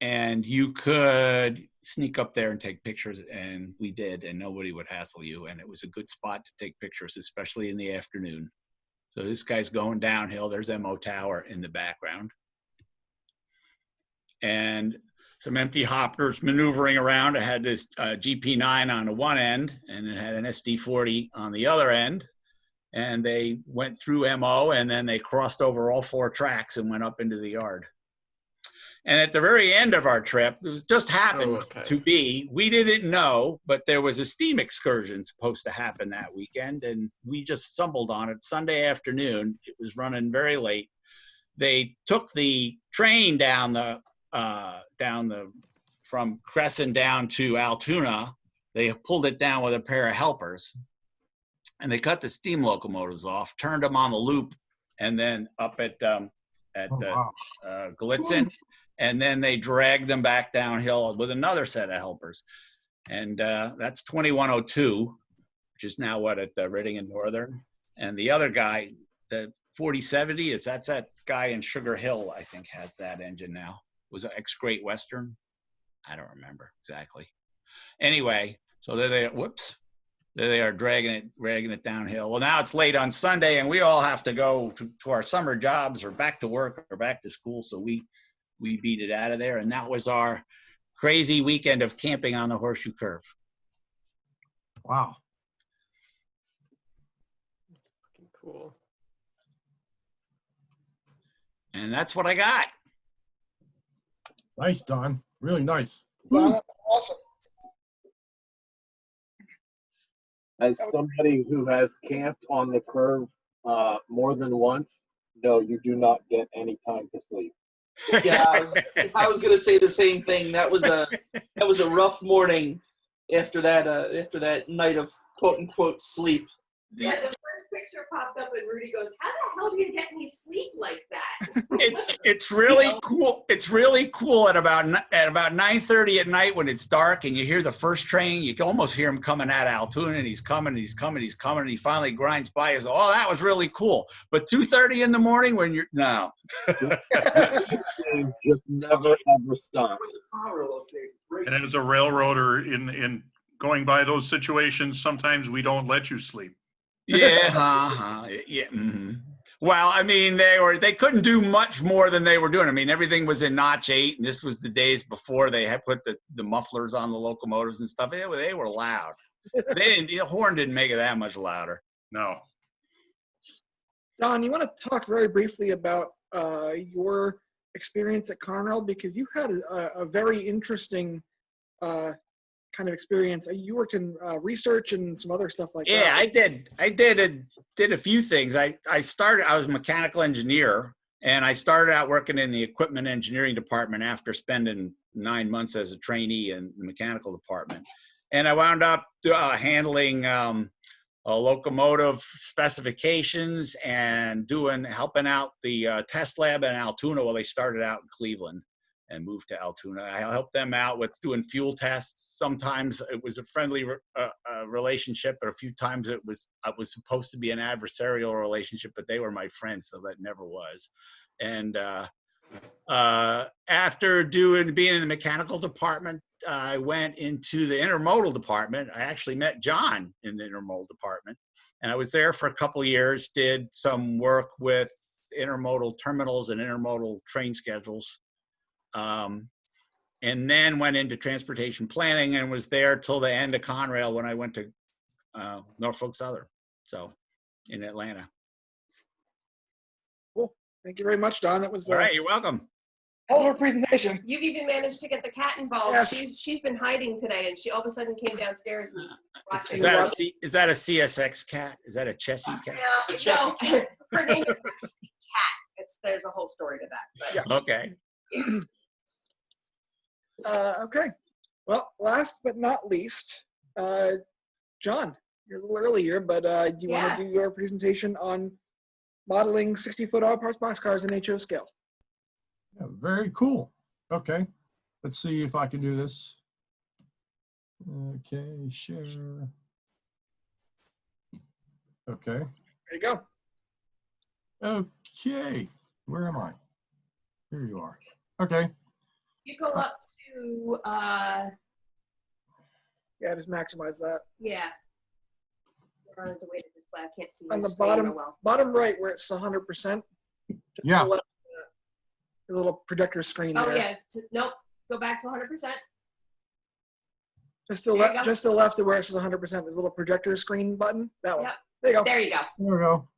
And you could sneak up there and take pictures, and we did, and nobody would hassle you. And it was a good spot to take pictures, especially in the afternoon. So this guy's going downhill. There's MO Tower in the background. And some empty hoppers maneuvering around. It had this GP9 on the one end, and it had an SD40 on the other end. And they went through MO, and then they crossed over all 4 tracks and went up into the yard. And at the very end of our trip, it was just happened to be, we didn't know, but there was a steam excursion supposed to happen that weekend, and we just stumbled on it Sunday afternoon. It was running very late. They took the train from Crescent down to Altoona. They pulled it down with a pair of helpers, and they cut the steam locomotives off, turned them on the loop, and then up at Gallitzin. And then they dragged them back downhill with another set of helpers. And that's 2102, which is now what, at the Reading and Northern. And the other guy, the 4070, that's that guy in Sugar Hill, I think, has that engine now. Was it ex-Great Western? I don't remember exactly. Anyway, so there they are dragging it downhill. Well, now it's late on Sunday, and we all have to go to our summer jobs or back to work or back to school. So we beat it out of there, and that was our crazy weekend of camping on the Horseshoe Curve. Wow. That's fucking cool. And that's what I got. Nice, Don. Really nice. Awesome. As somebody who has camped on the curve more than once, no, you do not get any time to sleep. Yeah, I was gonna say the same thing. That was a rough morning after that night of quote unquote sleep. Yeah, the first picture popped up and Rudy goes, "How the hell do you get any sleep like that?" It's really cool. It's really cool at about 9:30 at night when it's dark and you hear the first train. You can almost hear him coming at Altoona, and he's coming, and he finally grinds by. He says, "Oh, that was really cool." But 2:30 in the morning when you're no. Just never ever stop. And as a railroader in going by those situations, sometimes we don't let you sleep. Yeah, yeah. Mhm. Well, I mean, they couldn't do much more than they were doing. I mean, everything was in notch 8, and this was the days before they had put the mufflers on the locomotives and stuff. They were loud. The horn didn't make it that much louder. No. Don, you want to talk very briefly about your experience at Conrail, because you had a very interesting kind of experience. You worked in research and some other stuff like that. Yeah, I did a few things. I was a mechanical engineer, and I started out working in the equipment engineering department after spending 9 months as a trainee in the mechanical department. And I wound up handling locomotive specifications and helping out the test lab in Altoona while they started out in Cleveland and moved to Altoona. I helped them out with doing fuel tests. Sometimes it was a friendly relationship, but a few times it was supposed to be an adversarial relationship, but they were my friends, so that never was. And after being in the mechanical department, I went into the intermodal department. I actually met John in the intermodal department, and I was there for a couple of years, did some work with intermodal terminals and intermodal train schedules. And then went into transportation planning and was there till the end of Conrail when I went to Norfolk Southern, so in Atlanta. Cool. Thank you very much, Don. That was all right. You're welcome. Hell of a presentation. You've even managed to get the cat involved. Yes. She's been hiding today, and she all of a sudden came downstairs and watched. Is that a CSX cat? Is that a Chessie cat? No, her name is actually Cat. There's a whole story to that. But. Okay. Okay. Well, last but not least, John, you're a little early here, but do you want to do your presentation on modeling 60-foot all-parts boxcars in HO scale? Yeah, very cool. Okay. Let's see if I can do this. Okay, share. Okay. There you go. Okay. Where am I? Here you are. Okay. You go up to, yeah, just maximize that. yeah. There's a way to display. I can't see On my the screen bottom, real well. bottom right where it's 100%. Yeah. The little projector screen Oh there. yeah. Nope. Go back to 100%. Just to the left of where it says 100%, there's a little projector screen button. That one. Yep. There you go. There you go. There we go.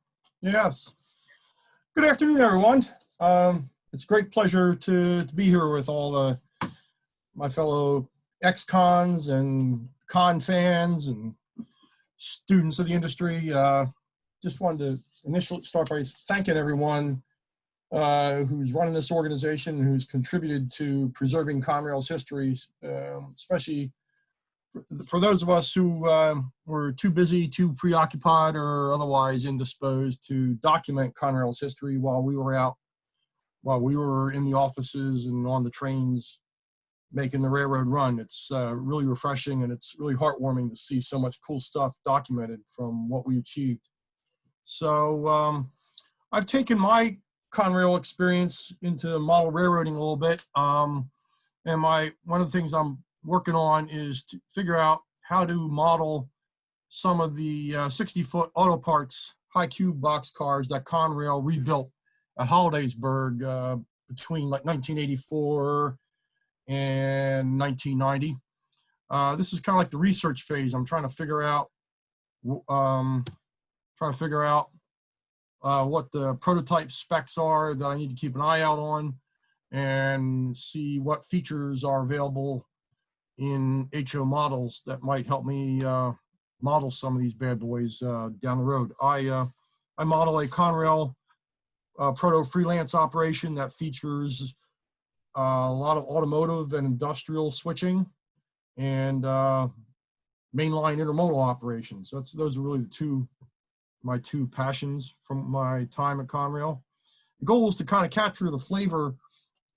Yes. Good afternoon, everyone. It's a great pleasure to be here with all my fellow ex-cons and con fans and students of the industry. Just wanted to initially start by thanking everyone who's running this organization, who's contributed to preserving Conrail's history, especially for those of us who were too busy, too preoccupied, or otherwise indisposed to document Conrail's history while we were in the offices and on the trains making the railroad run. It's really refreshing, and it's really heartwarming to see so much cool stuff documented from what we achieved. So I've taken my Conrail experience into model railroading a little bit, and one of the things I'm working on is to figure out how to model some of the 60-foot auto parts high cube box cars that Conrail rebuilt at Hollidaysburg between like 1984 and 1990. This is kind of like the research phase. I'm trying to figure out what the prototype specs are that I need to keep an eye out on, and see what features are available in HO models that might help me model some of these bad boys down the road. I model a Conrail proto freelance operation that features a lot of automotive and industrial switching, and mainline intermodal operations. Those are really my two passions from my time at Conrail. The goal was to kind of capture the flavor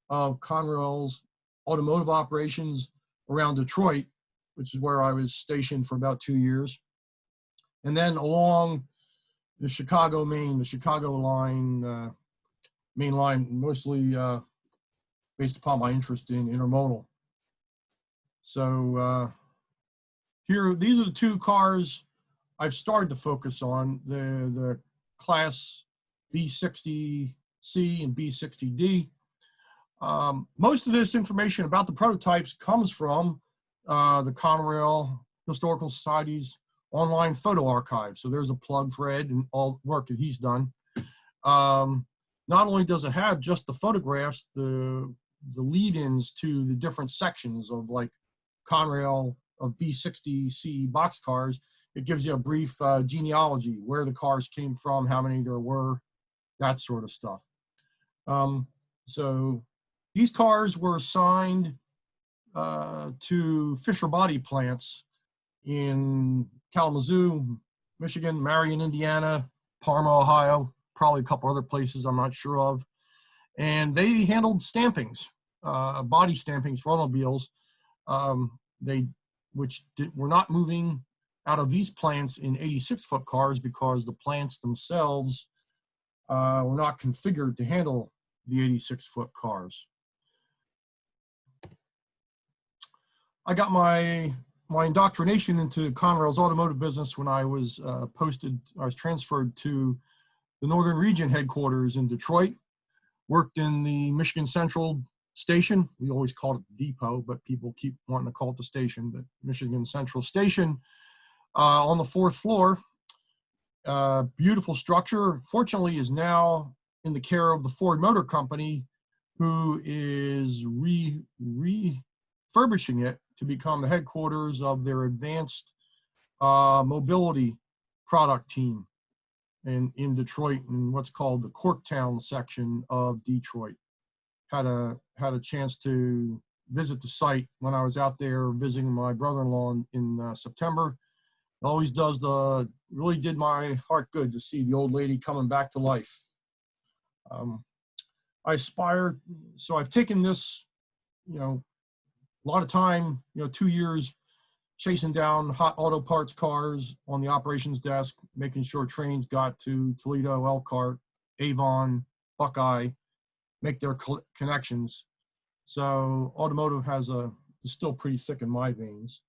of Conrail's automotive operations around Detroit, which is where I was stationed for about 2 years. And then along the Chicago line, main line, mostly based upon my interest in intermodal. So these are the two cars I've started to focus on, the class B60C and B60D. Most of this information about the prototypes comes from the Conrail Historical Society's online photo archive. So there's a plug for Ed and all the work that he's done. Not only does it have just the photographs, the lead-ins to the different sections of like Conrail of B60C boxcars, it gives you a brief genealogy, where the cars came from, how many there were, that sort of stuff. So these cars were assigned to Fisher body plants in Kalamazoo, Michigan, Marion, Indiana, Parma, Ohio, probably a couple other places I'm not sure of. And they handled stampings, body stampings for automobiles, which were not moving out of these plants in 86-foot cars because the plants themselves were not configured to handle the 86-foot cars. I got my indoctrination into Conrail's automotive business when I was transferred to the Northern Region headquarters in Detroit, worked in the Michigan Central Station. We always called it the depot, but people keep wanting to call it the station, but Michigan Central Station on the 4th floor. Beautiful structure. Fortunately, is now in the care of the Ford Motor Company, who is refurbishing it to become the headquarters of their advanced mobility product team in Detroit, in what's called the Corktown section of Detroit. Had a chance to visit the site when I was out there visiting my brother-in-law in September. It always really did my heart good to see the old lady coming back to life. I aspire, so I've taken this, a lot of time, 2 years chasing down hot auto parts cars on the operations desk, making sure trains got to Toledo, Elkhart, Avon, Buckeye, make their connections. So automotive is still pretty thick in my veins.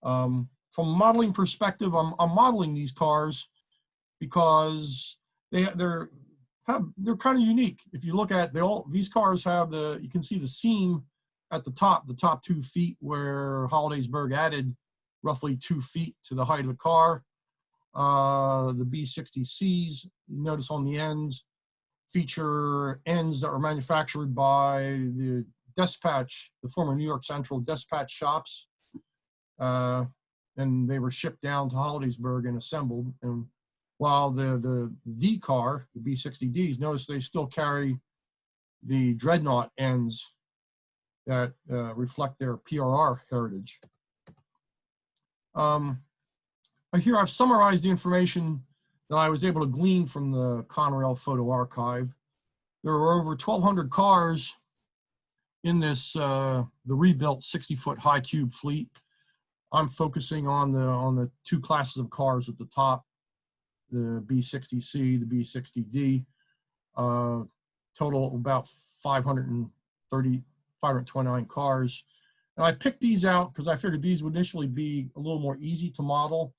From a modeling perspective, I'm modeling these cars because they're kind of unique. If you look at these cars have you can see the seam at the top 2 feet, where Hollidaysburg added roughly 2 feet to the height of the car. The B60Cs, you notice on the ends, feature ends that were manufactured by the former New York Central dispatch shops. And they were shipped down to Hollidaysburg and assembled. And while the D car, the B60Ds, notice they still carry the dreadnought ends that reflect their PRR heritage. Here I've summarized the information that I was able to glean from the Conrail photo archive. There were over 1,200 cars in this the rebuilt 60-foot high cube fleet. I'm focusing on the 2 classes of cars at the top, the B60C, the B60D. Total about 529 cars. And I picked these out because I figured these would initially be a little more easy to model.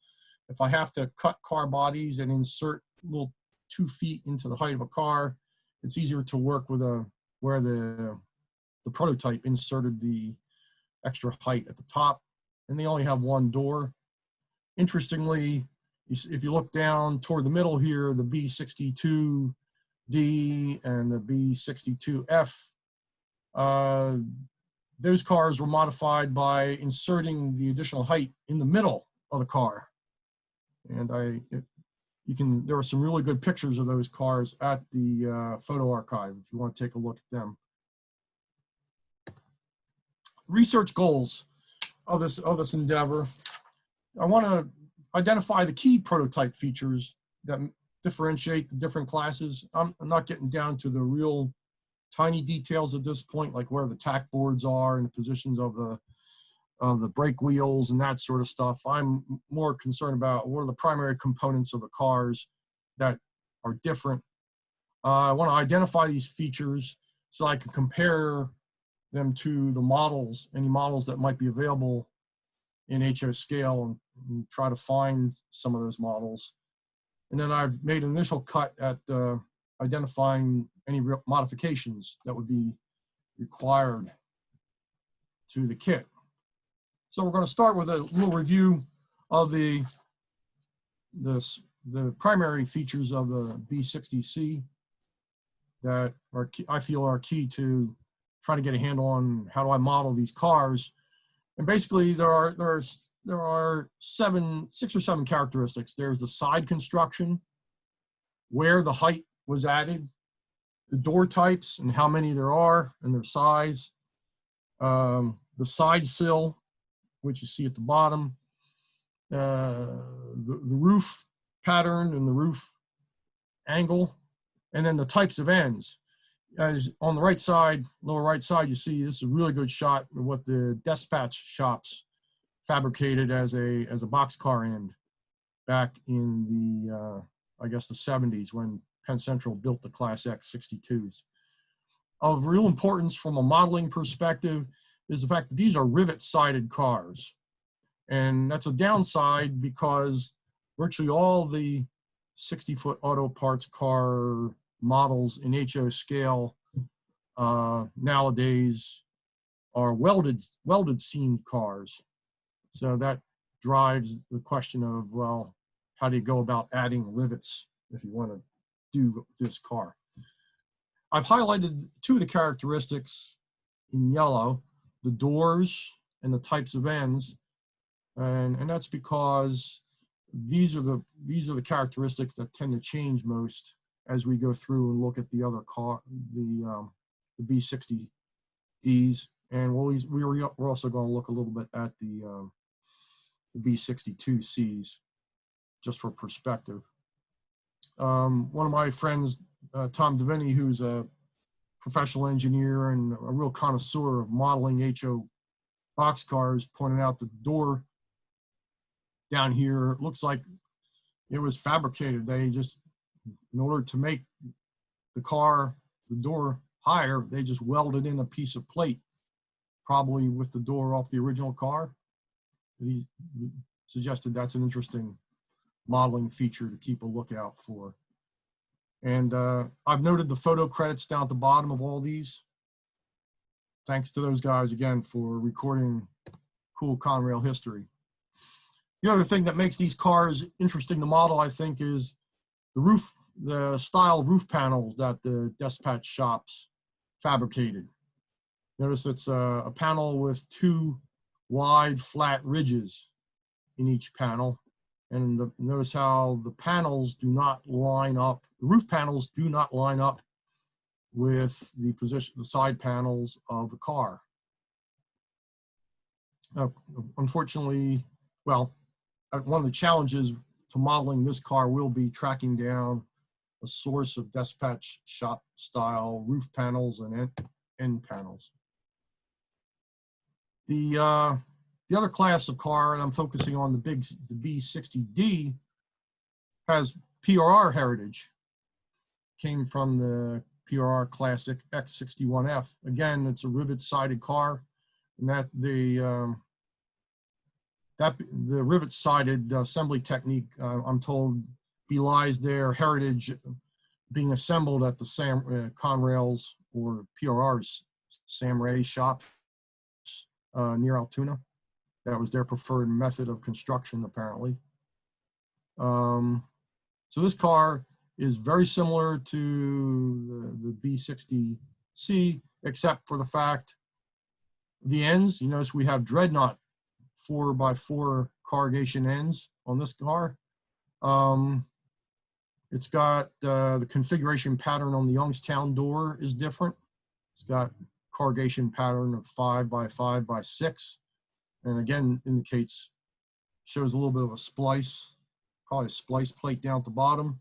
If I have to cut car bodies and insert little 2 feet into the height of a car, it's easier to work with where the prototype inserted the extra height at the top. And they only have 1 door. Interestingly, if you look down toward the middle here, the B62D and the B62F, those cars were modified by inserting the additional height in the middle of the car. And there are some really good pictures of those cars at the photo archive if you want to take a look at them. research goals of this endeavor. I want to identify the key prototype features that differentiate the different classes. I'm not getting down to the real tiny details at this point, like where the tack boards are and the positions of the brake wheels and that sort of stuff. I'm more concerned about what are the primary components of the cars that are different. I want to identify these features so I can compare them to the models, any models that might be available in HO scale, and try to find some of those models. And then I've made an initial cut at identifying any modifications that would be required to the kit. So we're going to start with a little review of the primary features of the B60C that are I feel are key to trying to get a handle on how do I model these cars. And basically there are 6 or 7 characteristics. There's the side construction, where the height was added, the door types and how many there are and their size, the side sill, which you see at the bottom, the roof pattern and the roof angle, and then the types of ends. As on the right side, lower right side, you see this is a really good shot of what the dispatch shops fabricated as a boxcar end back in the I guess the 70s when Penn Central built the Class X 62s. Of real importance from a modeling perspective is the fact that these are rivet-sided cars. And that's a downside because virtually all the 60-foot auto parts car models in HO scale nowadays are welded seamed cars. So that drives the question of, well, how do you go about adding rivets if you want to do this car? I've highlighted 2 of the characteristics in yellow, the doors and the types of ends. And that's because these are the characteristics that tend to change most as we go through and look at the other car, the B60Ds. And we're also going to look a little bit at the B62Cs, just for perspective. One of my friends, Tom Devaney, who's a professional engineer and a real connoisseur of modeling HO boxcars, pointed out the door down here looks like it was fabricated. They just, in order to make the door higher, they just welded in a piece of plate, probably with the door off the original car. He suggested that's an interesting modeling feature to keep a lookout for. And I've noted the photo credits down at the bottom of all these. Thanks to those guys again for recording cool Conrail history. The other thing that makes these cars interesting to model, I think, is the style of roof panels that the dispatch shops fabricated. Notice it's a panel with 2 wide flat ridges in each panel. And notice how the panels do not line up, the roof panels do not line up with the side panels of the car. Unfortunately, well, one of the challenges to modeling this car will be tracking down a source of dispatch shop style roof panels and end panels. The other class of car, and I'm focusing on the B60D, has PRR heritage. Came from the PRR Classic X61F. Again, it's a rivet-sided car, and that the rivet-sided assembly technique, I'm told, belies their heritage being assembled at the Conrail's or PRR's Sam Ray shop near Altoona. That was their preferred method of construction, apparently. So this car is very similar to the B60C, except for the fact the ends. You notice we have dreadnought 4x4 corrugation ends on this car. It's got the configuration pattern on the Youngstown door is different. It's got corrugation pattern of 5 by 5 by 6. And again, shows a little bit of a splice, probably a splice plate down at the bottom.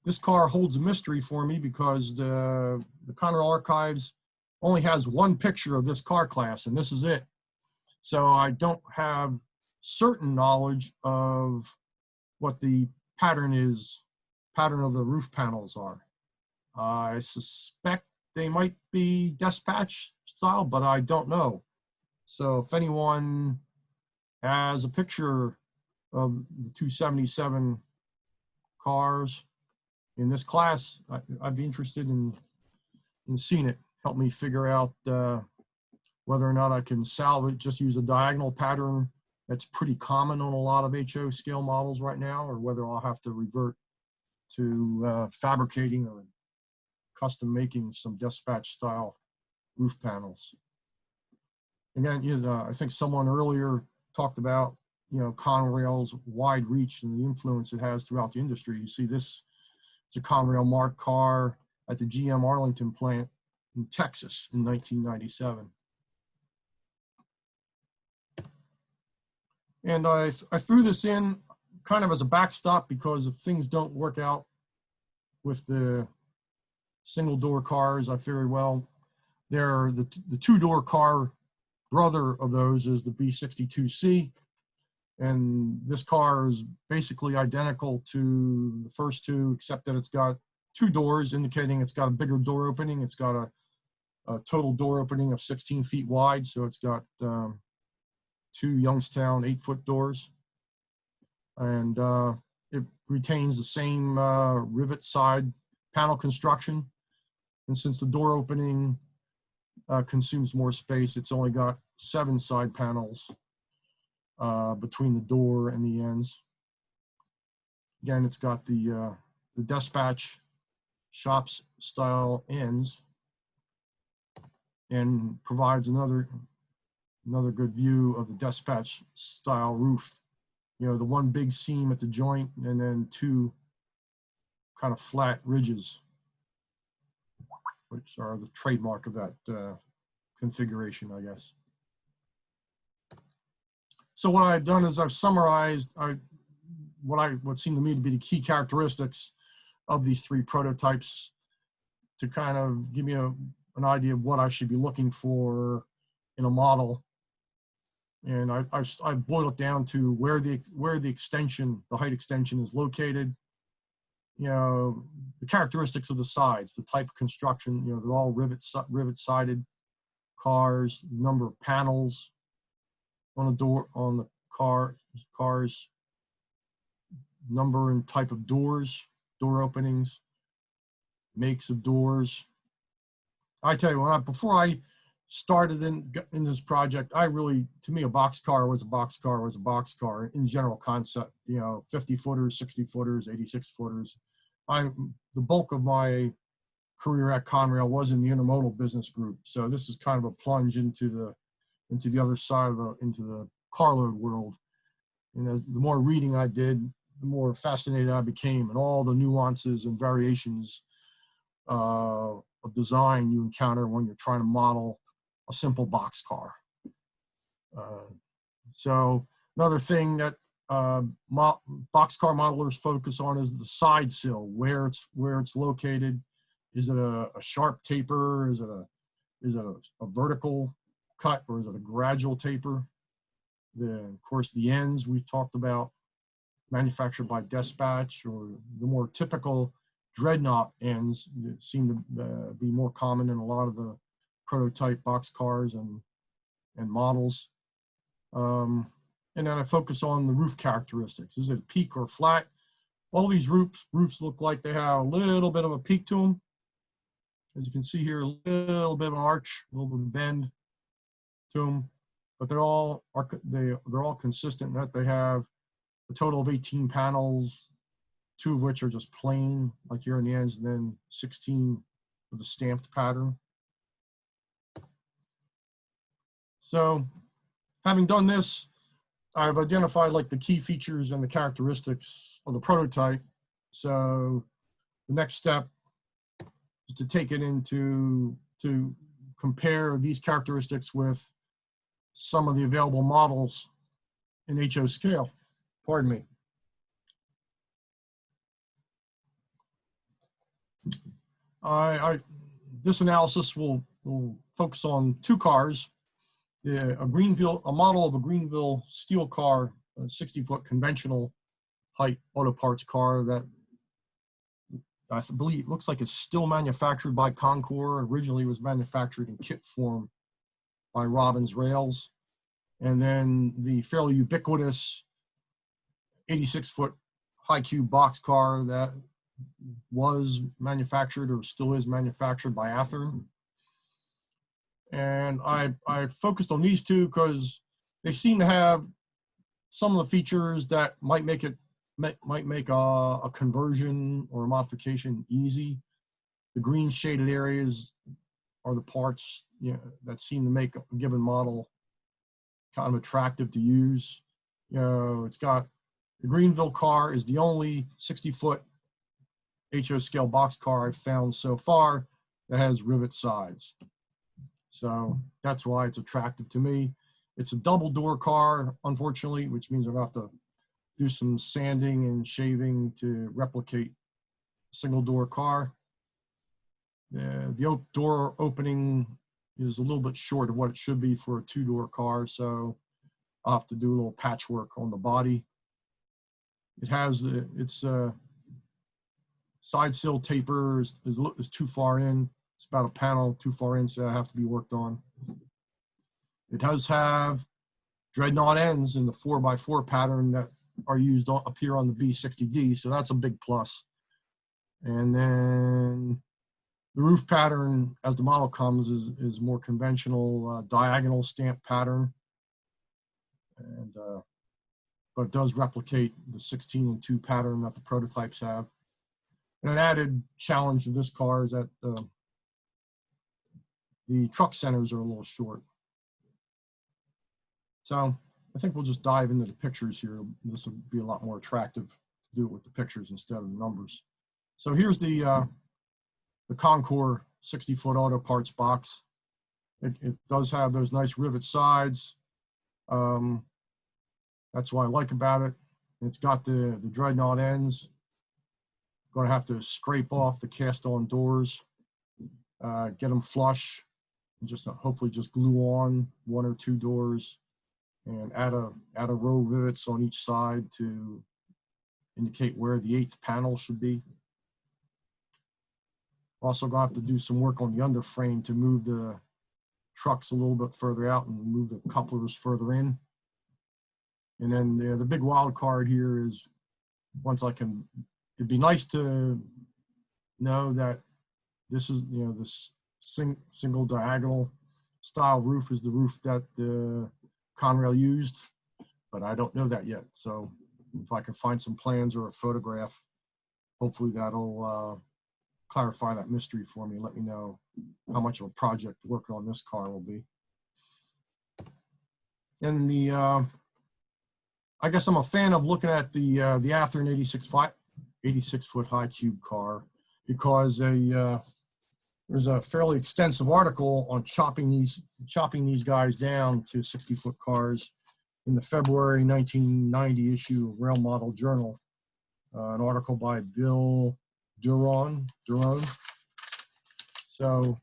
This car holds a mystery for me because the Conrail Archives only has one picture of this car class, and this is it. So I don't have certain knowledge of what the pattern of the roof panels are. I suspect they might be dispatch style, but I don't know. So if anyone has a picture of the 277 cars in this class, I'd be interested in seeing it. Help me figure out whether or not I can salvage, just use a diagonal pattern that's pretty common on a lot of HO scale models right now, or whether I'll have to revert to fabricating or custom making some dispatch style roof panels. Again, I think someone earlier talked about, Conrail's wide reach and the influence it has throughout the industry. You see this, it's a Conrail marked car at the GM Arlington plant in Texas in 1997. And I threw this in kind of as a backstop because if things don't work out with the single door cars, I figured, well, they're the two-door car brother of those is the B62C. And this car is basically identical to the first two, except that it's got two doors, indicating it's got a bigger door opening. It's got a total door opening of 16 feet wide. So it's got two Youngstown 8-foot doors. And it retains the same rivet side panel construction. And since the door opening consumes more space, it's only got 7 side panels between the door and the ends. Again, it's got the dispatch shops style ends and provides another good view of the dispatch style roof. The one big seam at the joint and then 2 kind of flat ridges, which are the trademark of that configuration, I guess. So what I've done is I've summarized what seemed to me to be the key characteristics of these 3 prototypes to kind of give me an idea of what I should be looking for in a model. And I boiled it down to where the extension, the height extension is located, the characteristics of the sides, the type of construction, they're all rivet-sided cars, number of panels on the cars, number and type of doors, door openings, makes of doors. I tell you, before I started in this project, to me, a boxcar was a boxcar in general concept, 50 footers, 60 footers, 86 footers. The bulk of my career at Conrail was in the intermodal business group. So this is kind of a plunge into the other side into the carload world. And as the more reading I did, the more fascinated I became, and all the nuances and variations of design you encounter when you're trying to model a simple boxcar. So another thing that boxcar modelers focus on is the side sill, where it's located. Is it a sharp taper? Is it a vertical cut, or is it a gradual taper? Of course, the ends we talked about, manufactured by dispatch, or the more typical dreadnought ends that seem to be more common in a lot of the prototype boxcars and models. And then I focus on the roof characteristics. Is it peak or flat? All these roofs look like they have a little bit of a peak to them. As you can see here, a little bit of an arch, a little bit of bend to them, but they're all consistent in that they have a total of 18 panels, 2 of which are just plain, like here in the ends, and then 16 with a stamped pattern. So, having done this, I've identified like the key features and the characteristics of the prototype. So, the next step is to take it into, to compare these characteristics with some of the available models in HO scale. Pardon me. This analysis will focus on two cars, a model of a Greenville steel car, a 60-foot conventional height auto parts car that I believe looks like it's still manufactured by Concor. Originally was manufactured in kit form by Robbins Rails. And then the fairly ubiquitous 86-foot high cube box car that was manufactured or still is manufactured by Athearn. And I focused on these two because they seem to have some of the features that might make a conversion or a modification easy. The green shaded areas are the parts, you know, that seem to make a given model kind of attractive to use. You know, it's got the Greenville car is the only 60-foot HO scale box car I've found so far that has rivet sides. So that's why it's attractive to me. It's a double door car, unfortunately, which means I'm gonna have to do some sanding and shaving to replicate a single door car. The door opening is a little bit short of what it should be for a two-door car, so I'll have to do a little patchwork on the body. It has its side sill taper is too far in. It's about a panel too far in, so I have to be worked on. It does have dreadnought ends in the 4x4 pattern that are used up here on the B60D, so that's a big plus. And then the roof pattern, as the model comes, is more conventional diagonal stamp pattern, and but it does replicate the 16-2 pattern that the prototypes have. And an added challenge to this car is that the truck centers are a little short. So I think we'll just dive into the pictures here. This will be a lot more attractive to do it with the pictures instead of the numbers. So here's the Concor 60-foot auto parts box. It does have those nice rivet sides. That's what I like about it. It's got the dreadnought ends. Going to have to scrape off the cast-on doors, get them flush, and just hopefully just glue on one or two doors, and add a row of rivets on each side to indicate where the 8th panel should be. Also going to have to do some work on the underframe to move the trucks a little bit further out and move the couplers further in. And then the big wild card here is once I can, it'd be nice to know that this is, you know, this single diagonal style roof is the roof that the Conrail used, but I don't know that yet. So if I can find some plans or a photograph, hopefully that'll clarify that mystery for me. Let me know how much of a project working on this car will be. And I guess I'm a fan of looking at the Athearn 86-foot high cube car because there's a fairly extensive article on chopping these guys down to 60-foot cars in the February 1990 issue of Rail Model Journal. An article by Bill Durone. So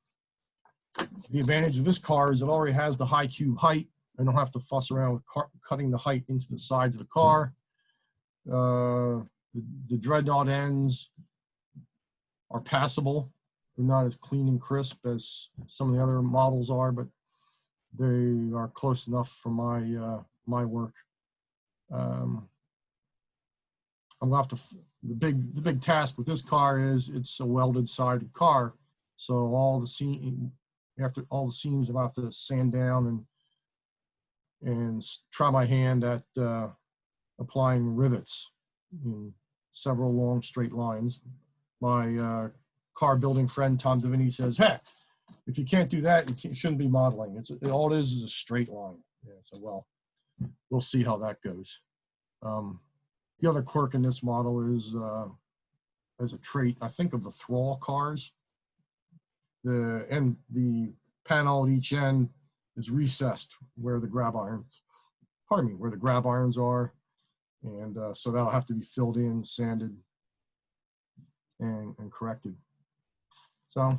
the advantage of this car is it already has the high cube height. I don't have to fuss around with cutting the height into the sides of the car. The dreadnought ends are passable. They're not as clean and crisp as some of the other models are, but they are close enough for my work. I'm gonna have to. The big task with this car is it's a welded sided car, so all the seams I have to sand down and try my hand at applying rivets in several long straight lines. My car building friend Tom Devaney says, "Hey, if you can't do that, you shouldn't be modeling. All it is a straight line." Yeah, so well, we'll see how that goes. The other quirk in this model is as a trait, I think, of the Thrall cars. the panel at each end is recessed where the grab irons, where the grab irons are. And so that'll have to be filled in, sanded, and corrected. So,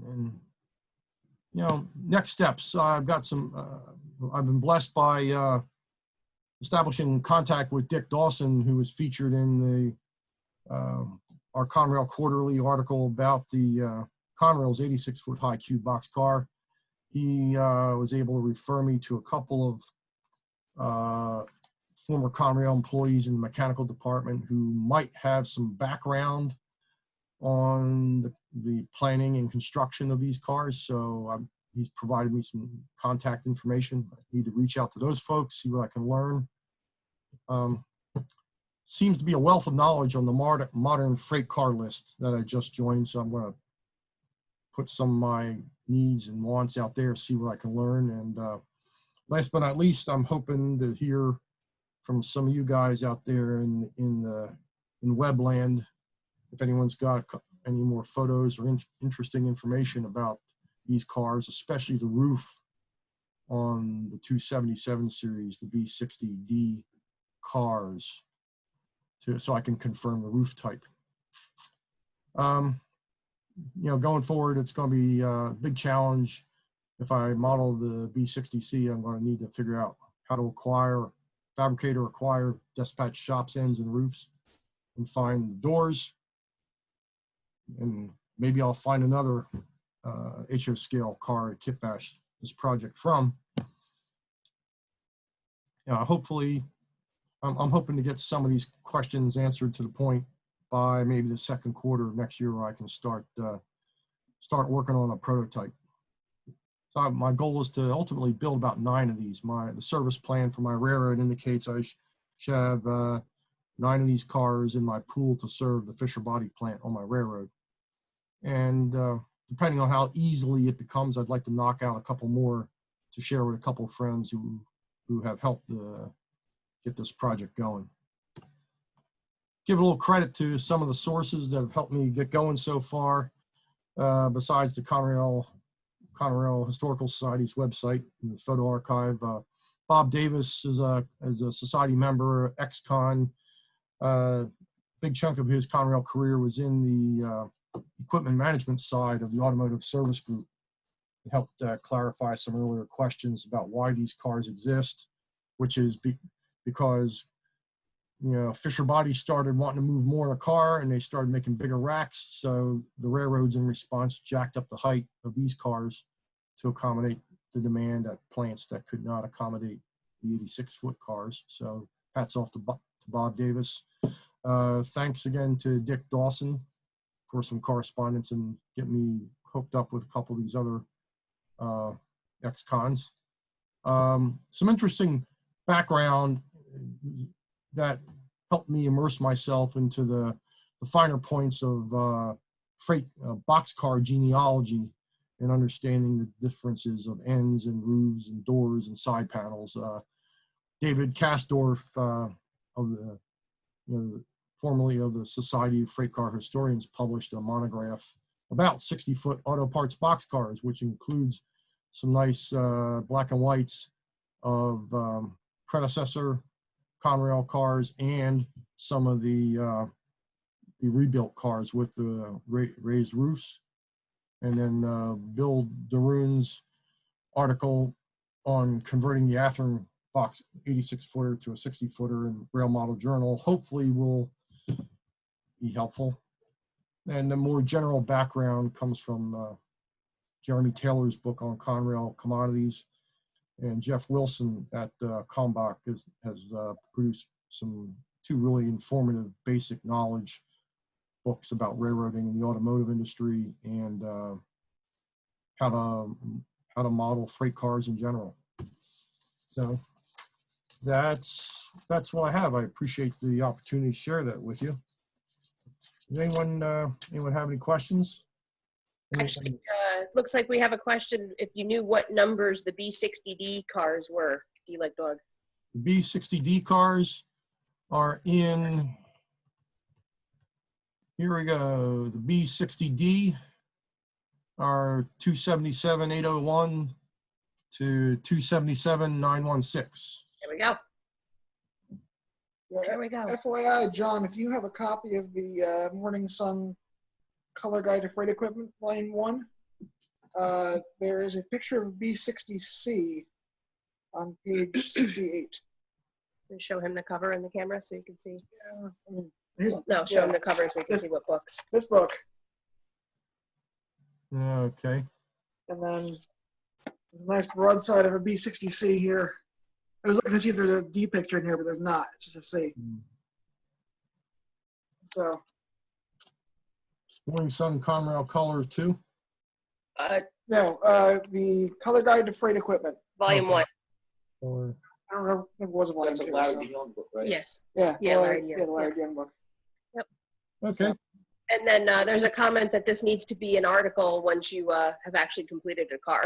and, you know, next steps, I've got some, I've been blessed by establishing contact with Dick Dawson, who was featured in the our Conrail quarterly article about the Conrail's 86-foot high cube boxcar. He was able to refer me to a couple of former Conrail employees in the mechanical department who might have some background on the planning and construction of these cars. So he's provided me some contact information. I need to reach out to those folks, see what I can learn. Seems to be a wealth of knowledge on the modern freight car list that I just joined. So I'm going to put some of my needs and wants out there, see what I can learn. And last but not least, I'm hoping to hear from some of you guys out there in webland, if anyone's got any more photos or interesting information about these cars, especially the roof on the 277 series, the B60D cars, so I can confirm the roof type. You know, going forward, it's going to be a big challenge. If I model the B60C, I'm going to need to figure out how to fabricate or acquire dispatch shops, ends, and roofs, and find the doors. And maybe I'll find another HO scale car to kit bash this project from. Hopefully, I'm hoping to get some of these questions answered to the point by maybe the second quarter of next year, where I can start working on a prototype. So my goal is to ultimately build about 9 of these. The service plan for my railroad indicates I should have 9 of these cars in my pool to serve the Fisher Body plant on my railroad. And depending on how easily it becomes, I'd like to knock out a couple more to share with a couple of friends who have helped get this project going. Give a little credit to some of the sources that have helped me get going so far, besides the Conrail Historical Society's website and the photo archive. Bob Davis is a society member, ex-con. Big chunk of his Conrail career was in the equipment management side of the automotive service group. It helped clarify some earlier questions about why these cars exist, which is because, you know, Fisher Body started wanting to move more in a car, and they started making bigger racks. So the railroads, in response, jacked up the height of these cars to accommodate the demand at plants that could not accommodate the 86-foot cars. So hats off to Bob Davis. Thanks again to Dick Dawson for some correspondence and get me hooked up with a couple of these other ex-cons. Some interesting background that helped me immerse myself into the finer points of freight boxcar genealogy and understanding the differences of ends and roofs and doors and side panels. David Kasdorf, formerly of the Society of Freight Car Historians, published a monograph about 60-foot auto parts boxcars, which includes some nice black and whites of predecessor Conrail cars and some of the rebuilt cars with the raised roofs. And then Bill Daroon's article on converting the Athearn box 86-footer to a 60-footer in Rail Model Journal hopefully will be helpful. And the more general background comes from Jeremy Taylor's book on Conrail commodities, and Jeff Wilson at Kalmbach has produced two really informative basic knowledge books about railroading in the automotive industry and how to model freight cars in general. So that's what I have. I appreciate the opportunity to share that with you. Does anyone have any questions? Actually, looks like we have a question. If you knew what numbers the B60D cars were, D-Leg Dog. The B60D cars are in, here we go, the B60D are 277,801 to 277,916. There we go. Yeah, There we go. FYI, John, if you have a copy of the Morning Sun Color Guide to Freight Equipment, Volume 1, there is a picture of B60C on page 68. And show him the cover in the camera so you can see. Yeah, I mean, No, show him the cover so we can This- see what book. this book. Okay. And then there's a nice broadside of a B60C here. I was looking to see if there's a D picture in here, but there's not. It's just a C. So, Morning Sun Conrail Color 2. no, the Color Guide to Freight Equipment. Volume 1. Or I don't know if it was a volume That's a two, Larry so- Young book, right? Yes. Yeah, Yeah, Larry, Larry yeah, Young, the Larry Young book. okay. And then there's a comment that this needs to be an article once you have actually completed a car.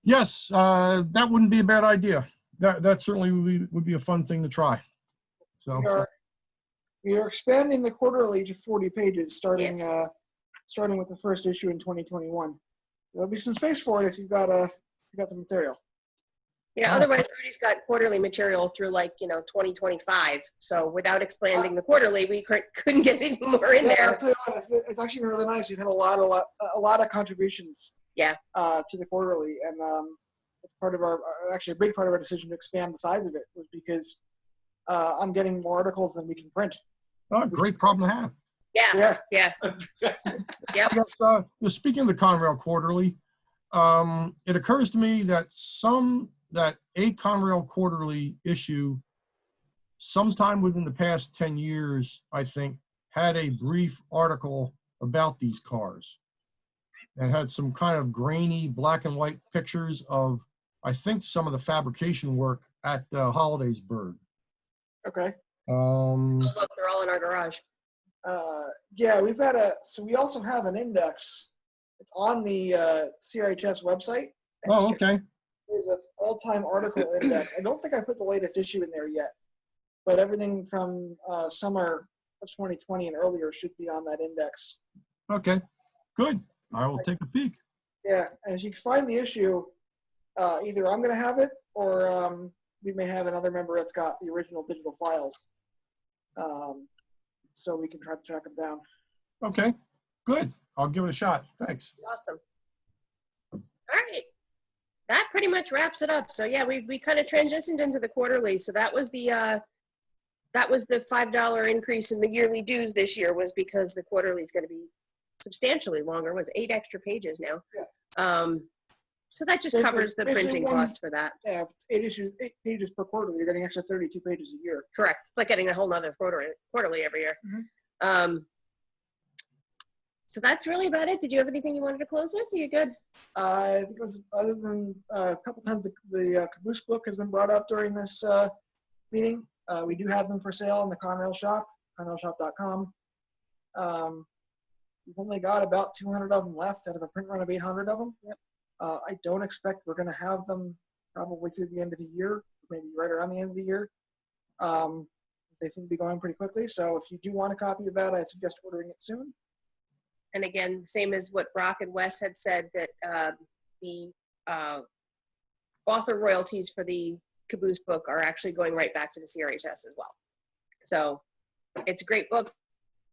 Yes, that wouldn't be a bad idea. That certainly would be a fun thing to try. So We are expanding the quarterly to 40 pages, starting Yes. starting with the first issue in 2021. There'll be some space for it if you've got some material. Yeah, Oh. otherwise Rudy's got quarterly material through 2025. So without expanding the quarterly, we couldn't get anything more in Yeah, there. I'll tell you what, it's actually been really nice. We've had a lot of contributions. Yeah. To the quarterly, and it's part of actually a big part of our decision to expand the size of it was because I'm getting more articles than we can print. oh, great problem to have. Yeah, yeah. Yep. Yes, speaking of the Conrail Quarterly, it occurs to me that a Conrail Quarterly issue sometime within the past 10 years, I think, had a brief article about these cars. And had some kind of grainy black and white pictures of, I think, some of the fabrication work at Hollidaysburg. Okay. Look, they're all in our garage. Yeah, so we also have an index. It's on the CRHS website. Oh, okay. There's an all-time article index. I don't think I put the latest issue in there yet, but everything from summer of 2020 and earlier should be on that index. Okay, good. I will take a peek. Yeah, and if you can find the issue, either I'm going to have it or we may have another member that's got the original digital files, so we can try to track them down. Okay, good. I'll give it a shot. Thanks. Awesome. All right. That pretty much wraps it up. So yeah, we kind of transitioned into the quarterly. So that was the $5 increase in the yearly dues this year was because the quarterly is going to be substantially longer. It was 8 extra pages now. Yeah. So that just Basically- covers the basically printing one- cost for that. Yeah, if it's 8 pages per quarterly, you're getting extra 32 pages a year. Correct. It's like getting a whole nother quarterly every year. Mhm. So that's really about it. Did you have anything you wanted to close with? Are you good? I think it was, other than a couple times the Caboose book has been brought up during this meeting. We do have them for sale in the Conrail shop, conrailshop.com. We've only got about 200 of them left out of a print run of 800 of them. Yep. I don't expect we're going to have them probably through the end of the year, maybe right around the end of the year. They seem to be going pretty quickly. So if you do want a copy of that, I suggest ordering it soon. And again, same as what Brock and Wes had said, that the author royalties for the Caboose book are actually going right back to the CRHS as well. So it's a great book,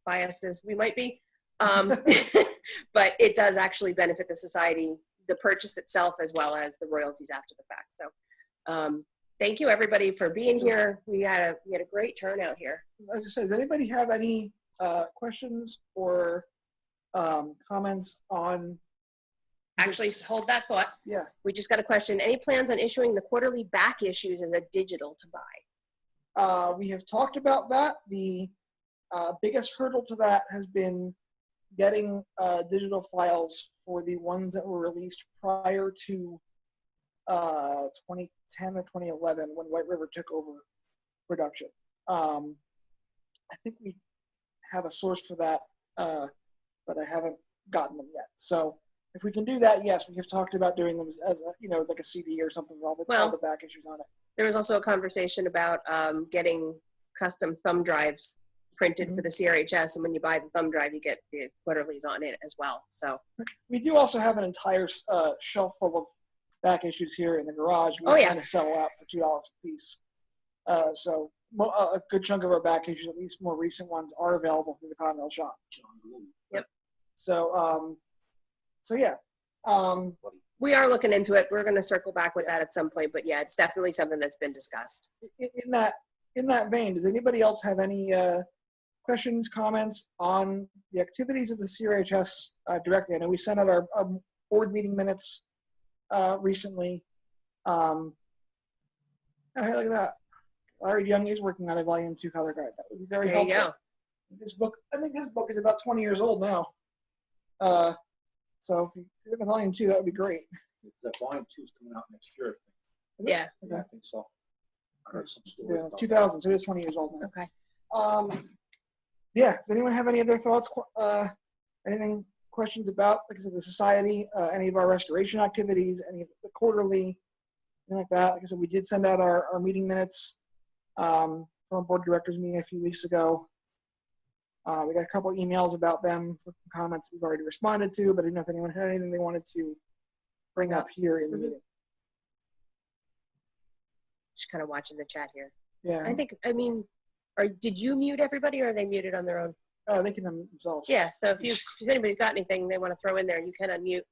biased as we might be, but it does actually benefit the society, the purchase itself, as well as the royalties after the fact. So thank you everybody for being here. We had a great turnout here. I just said, does anybody have any questions or comments on? Actually, this? hold that thought. Yeah. We just got a question. Any plans on issuing the quarterly back issues as a digital to buy? We have talked about that. The biggest hurdle to that has been getting digital files for the ones that were released prior to 2010 or 2011 when White River took over production. I think we have a source for that, but I haven't gotten them yet. So if we can do that, yes, we have talked about doing them as a, like a CD or something with all the back issues on it. There was also a conversation about getting custom thumb drives printed for the CRHS, and when you buy the thumb drive, you get the quarterlies on it as well. So We do also have an entire shelf full of back issues here in the garage. Oh, yeah. To sell out for $2 a piece. So a good chunk of our back issues, at least more recent ones, are available through the Conrail shop. Yep. So yeah. We are looking into it. We're going to circle back with that at some point, but yeah, it's definitely something that's been discussed. In that vein, does anybody else have any questions, comments on the activities of the CRHS directly? I know we sent out our board meeting minutes recently. Oh, hey, look at that. Larry Young is working on a volume 2 color guide. That would be very There you helpful. go. This book, I think this book is about 20 years old now. So if you have a volume 2, that would be great. The volume 2 is coming out next year. Yeah. I think so. I heard some Yeah, stories about 2000, so it is 20 years old now. Okay. Yeah, does anyone have any other thoughts, anything, questions about, like I said, the society, any of our restoration activities, any of the quarterly, anything like that? Like I said, we did send out our meeting minutes from a board of directors meeting a few weeks ago. We got a couple emails about them for comments we've already responded to, but I didn't know if anyone had anything they wanted to bring up here in the meeting. Just kind of watching the chat here. Yeah, I mean, did you mute everybody, or are they muted on their own? they can unmute themselves. Yeah, so if anybody's got anything they want to throw in there, you can unmute.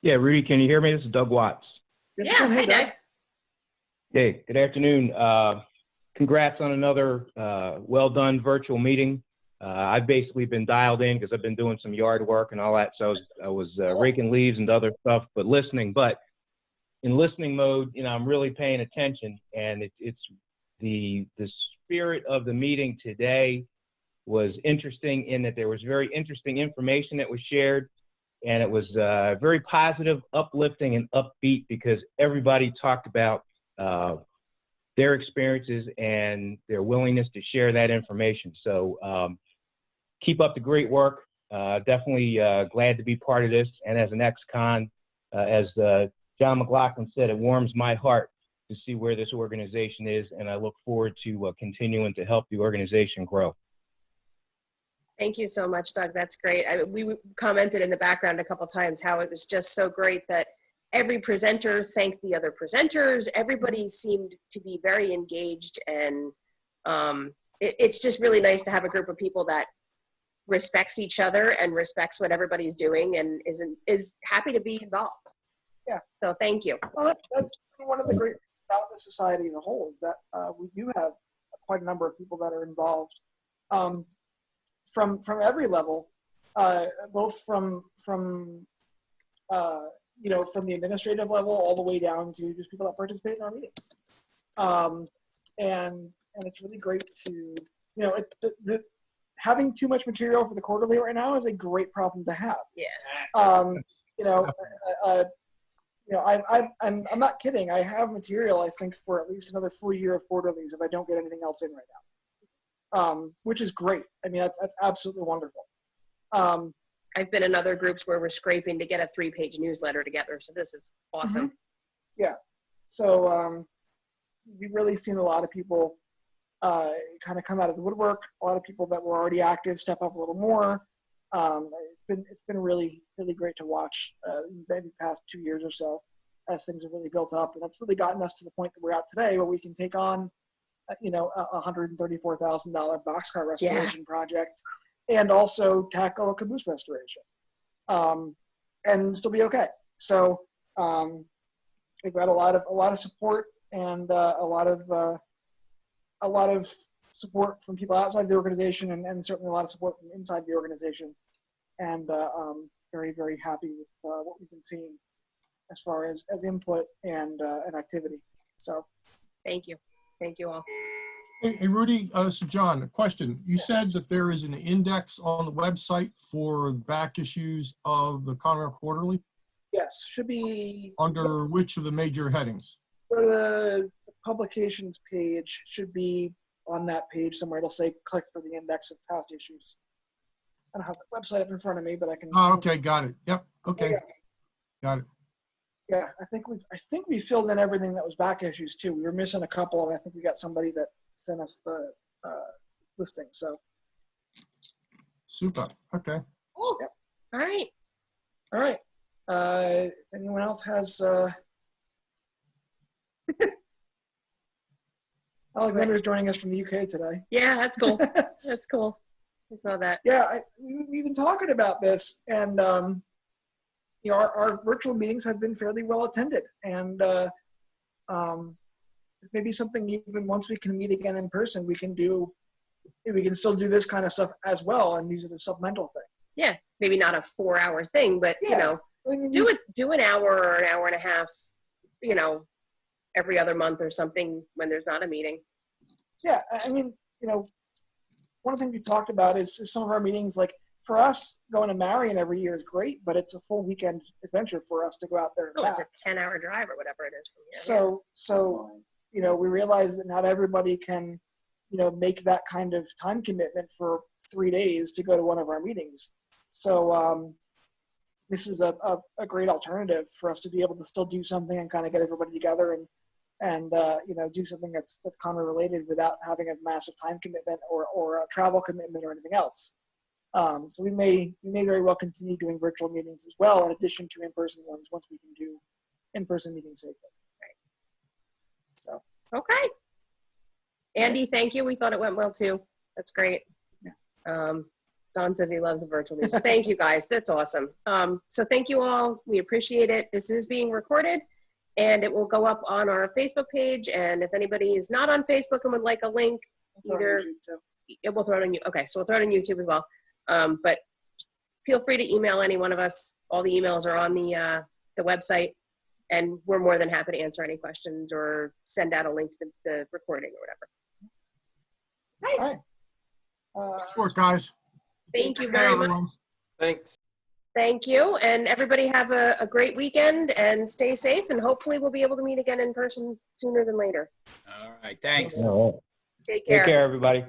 Yeah, Rudy, can you hear me? This is Doug Watts. Yes, Yeah, hey, hey, Doug. Doug. Hey, good afternoon. Congrats on another well-done virtual meeting. I've basically been dialed in because I've been doing some yard work and all that, so I was raking leaves and other stuff, but listening. But in listening mode, you know, I'm really paying attention, and it's the spirit of the meeting today was interesting in that there was very interesting information that was shared, and it was very positive, uplifting, and upbeat because everybody talked about their experiences and their willingness to share that information. So keep up the great work. Definitely glad to be part of this. And as an ex-con, as John McLaughlin said, it warms my heart to see where this organization is, and I look forward to continuing to help the organization grow. Thank you so much, Doug. That's great. We commented in the background a couple times how it was just so great that every presenter thanked the other presenters. Everybody seemed to be very engaged, and it's just really nice to have a group of people that respects each other and respects what everybody's doing and is happy to be involved. Yeah. So thank you. Well, that's one of the great things about the society as a whole is that we do have quite a number of people that are involved from every level, both from you know, from the administrative level all the way down to just people that participate in our meetings. And it's really great to, you know, having too much material for the quarterly right now is a great problem to have. Yeah. You know, I'm not kidding. I have material, I think, for at least another full year of quarterlies if I don't get anything else in right now, which is great. I mean, that's absolutely wonderful. I've been in other groups where we're scraping to get a 3-page newsletter together, so this is awesome. Mm-hmm. Yeah. So we've really seen a lot of people kind of come out of the woodwork. A lot of people that were already active step up a little more. It's been really, really great to watch maybe the past 2 years or so as things have really built up, and that's really gotten us to the point that we're at today, where we can take on, you know, a $134,000 boxcar restoration project, and also tackle a caboose restoration, and still be okay. So we've got a lot of support and a lot of support from people outside the organization, and certainly a lot of support from inside the organization. And very, very happy with what we've been seeing as far as input and activity. So thank you all. Hey, Rudy, so John, a question. You said that there is an index on the website for back issues of the Conrail Quarterly? Yes, should be. Under which of the major headings? For the publications page, should be on that page somewhere. It'll say click for the index of past issues. I don't have the website up in front of me, but I can. Oh, okay, got it. Yep, okay. Yeah. Got it. Yeah, I think we filled in everything that was back issues too. We were missing a couple, and I think we got somebody that sent us the listing. So Super. Okay. Cool. Yep. All right. all right. If anyone else has Alexander's joining us from the UK today. Yeah, that's cool. That's cool. I saw that. Yeah, we've been talking about this, and you know, our virtual meetings have been fairly well attended, and it's maybe something even once we can meet again in person, we can still do this kind of stuff as well and use it as a supplemental thing. Yeah, maybe not a 4-hour thing, but you know, I mean, do an hour or an hour and a half, you know, every other month or something when there's not a meeting. Yeah, I mean, you know, one of the things we talked about is some of our meetings, like for us, going to Marion every year is great, but it's a full weekend adventure for us to go out there and Oh, back. it's a 10-hour drive or whatever it is from here. So, you know, we realize that not everybody can, you know, make that kind of time commitment for 3 days to go to one of our meetings. So this is a great alternative for us to be able to still do something and kind of get everybody together and you know, do something that's Conrail related without having a massive time commitment or a travel commitment or anything else. So we may very well continue doing virtual meetings as well, in addition to in-person ones once we can do in-person meetings safely. Right. So. Okay. Andy, thank you. We thought it went well too. That's great. Yeah. Don says he loves the virtual meetings. Thank you guys. That's awesome. So thank you all. We appreciate it. This is being recorded and it will go up on our Facebook page. And if anybody is not on Facebook and would like a link, either we'll throw it on you. Okay, so we'll throw it on YouTube as well. But feel free to email any one of us. All the emails are on the website, and we're more than happy to answer any questions or send out a link to the recording or whatever. All right. Nice work, guys. Thank you Hey, very much. everyone. Thanks. Thank you, and everybody have a great weekend and stay safe, and hopefully we'll be able to meet again in person sooner than later. All right, thanks. All right. Take care. Take care, everybody.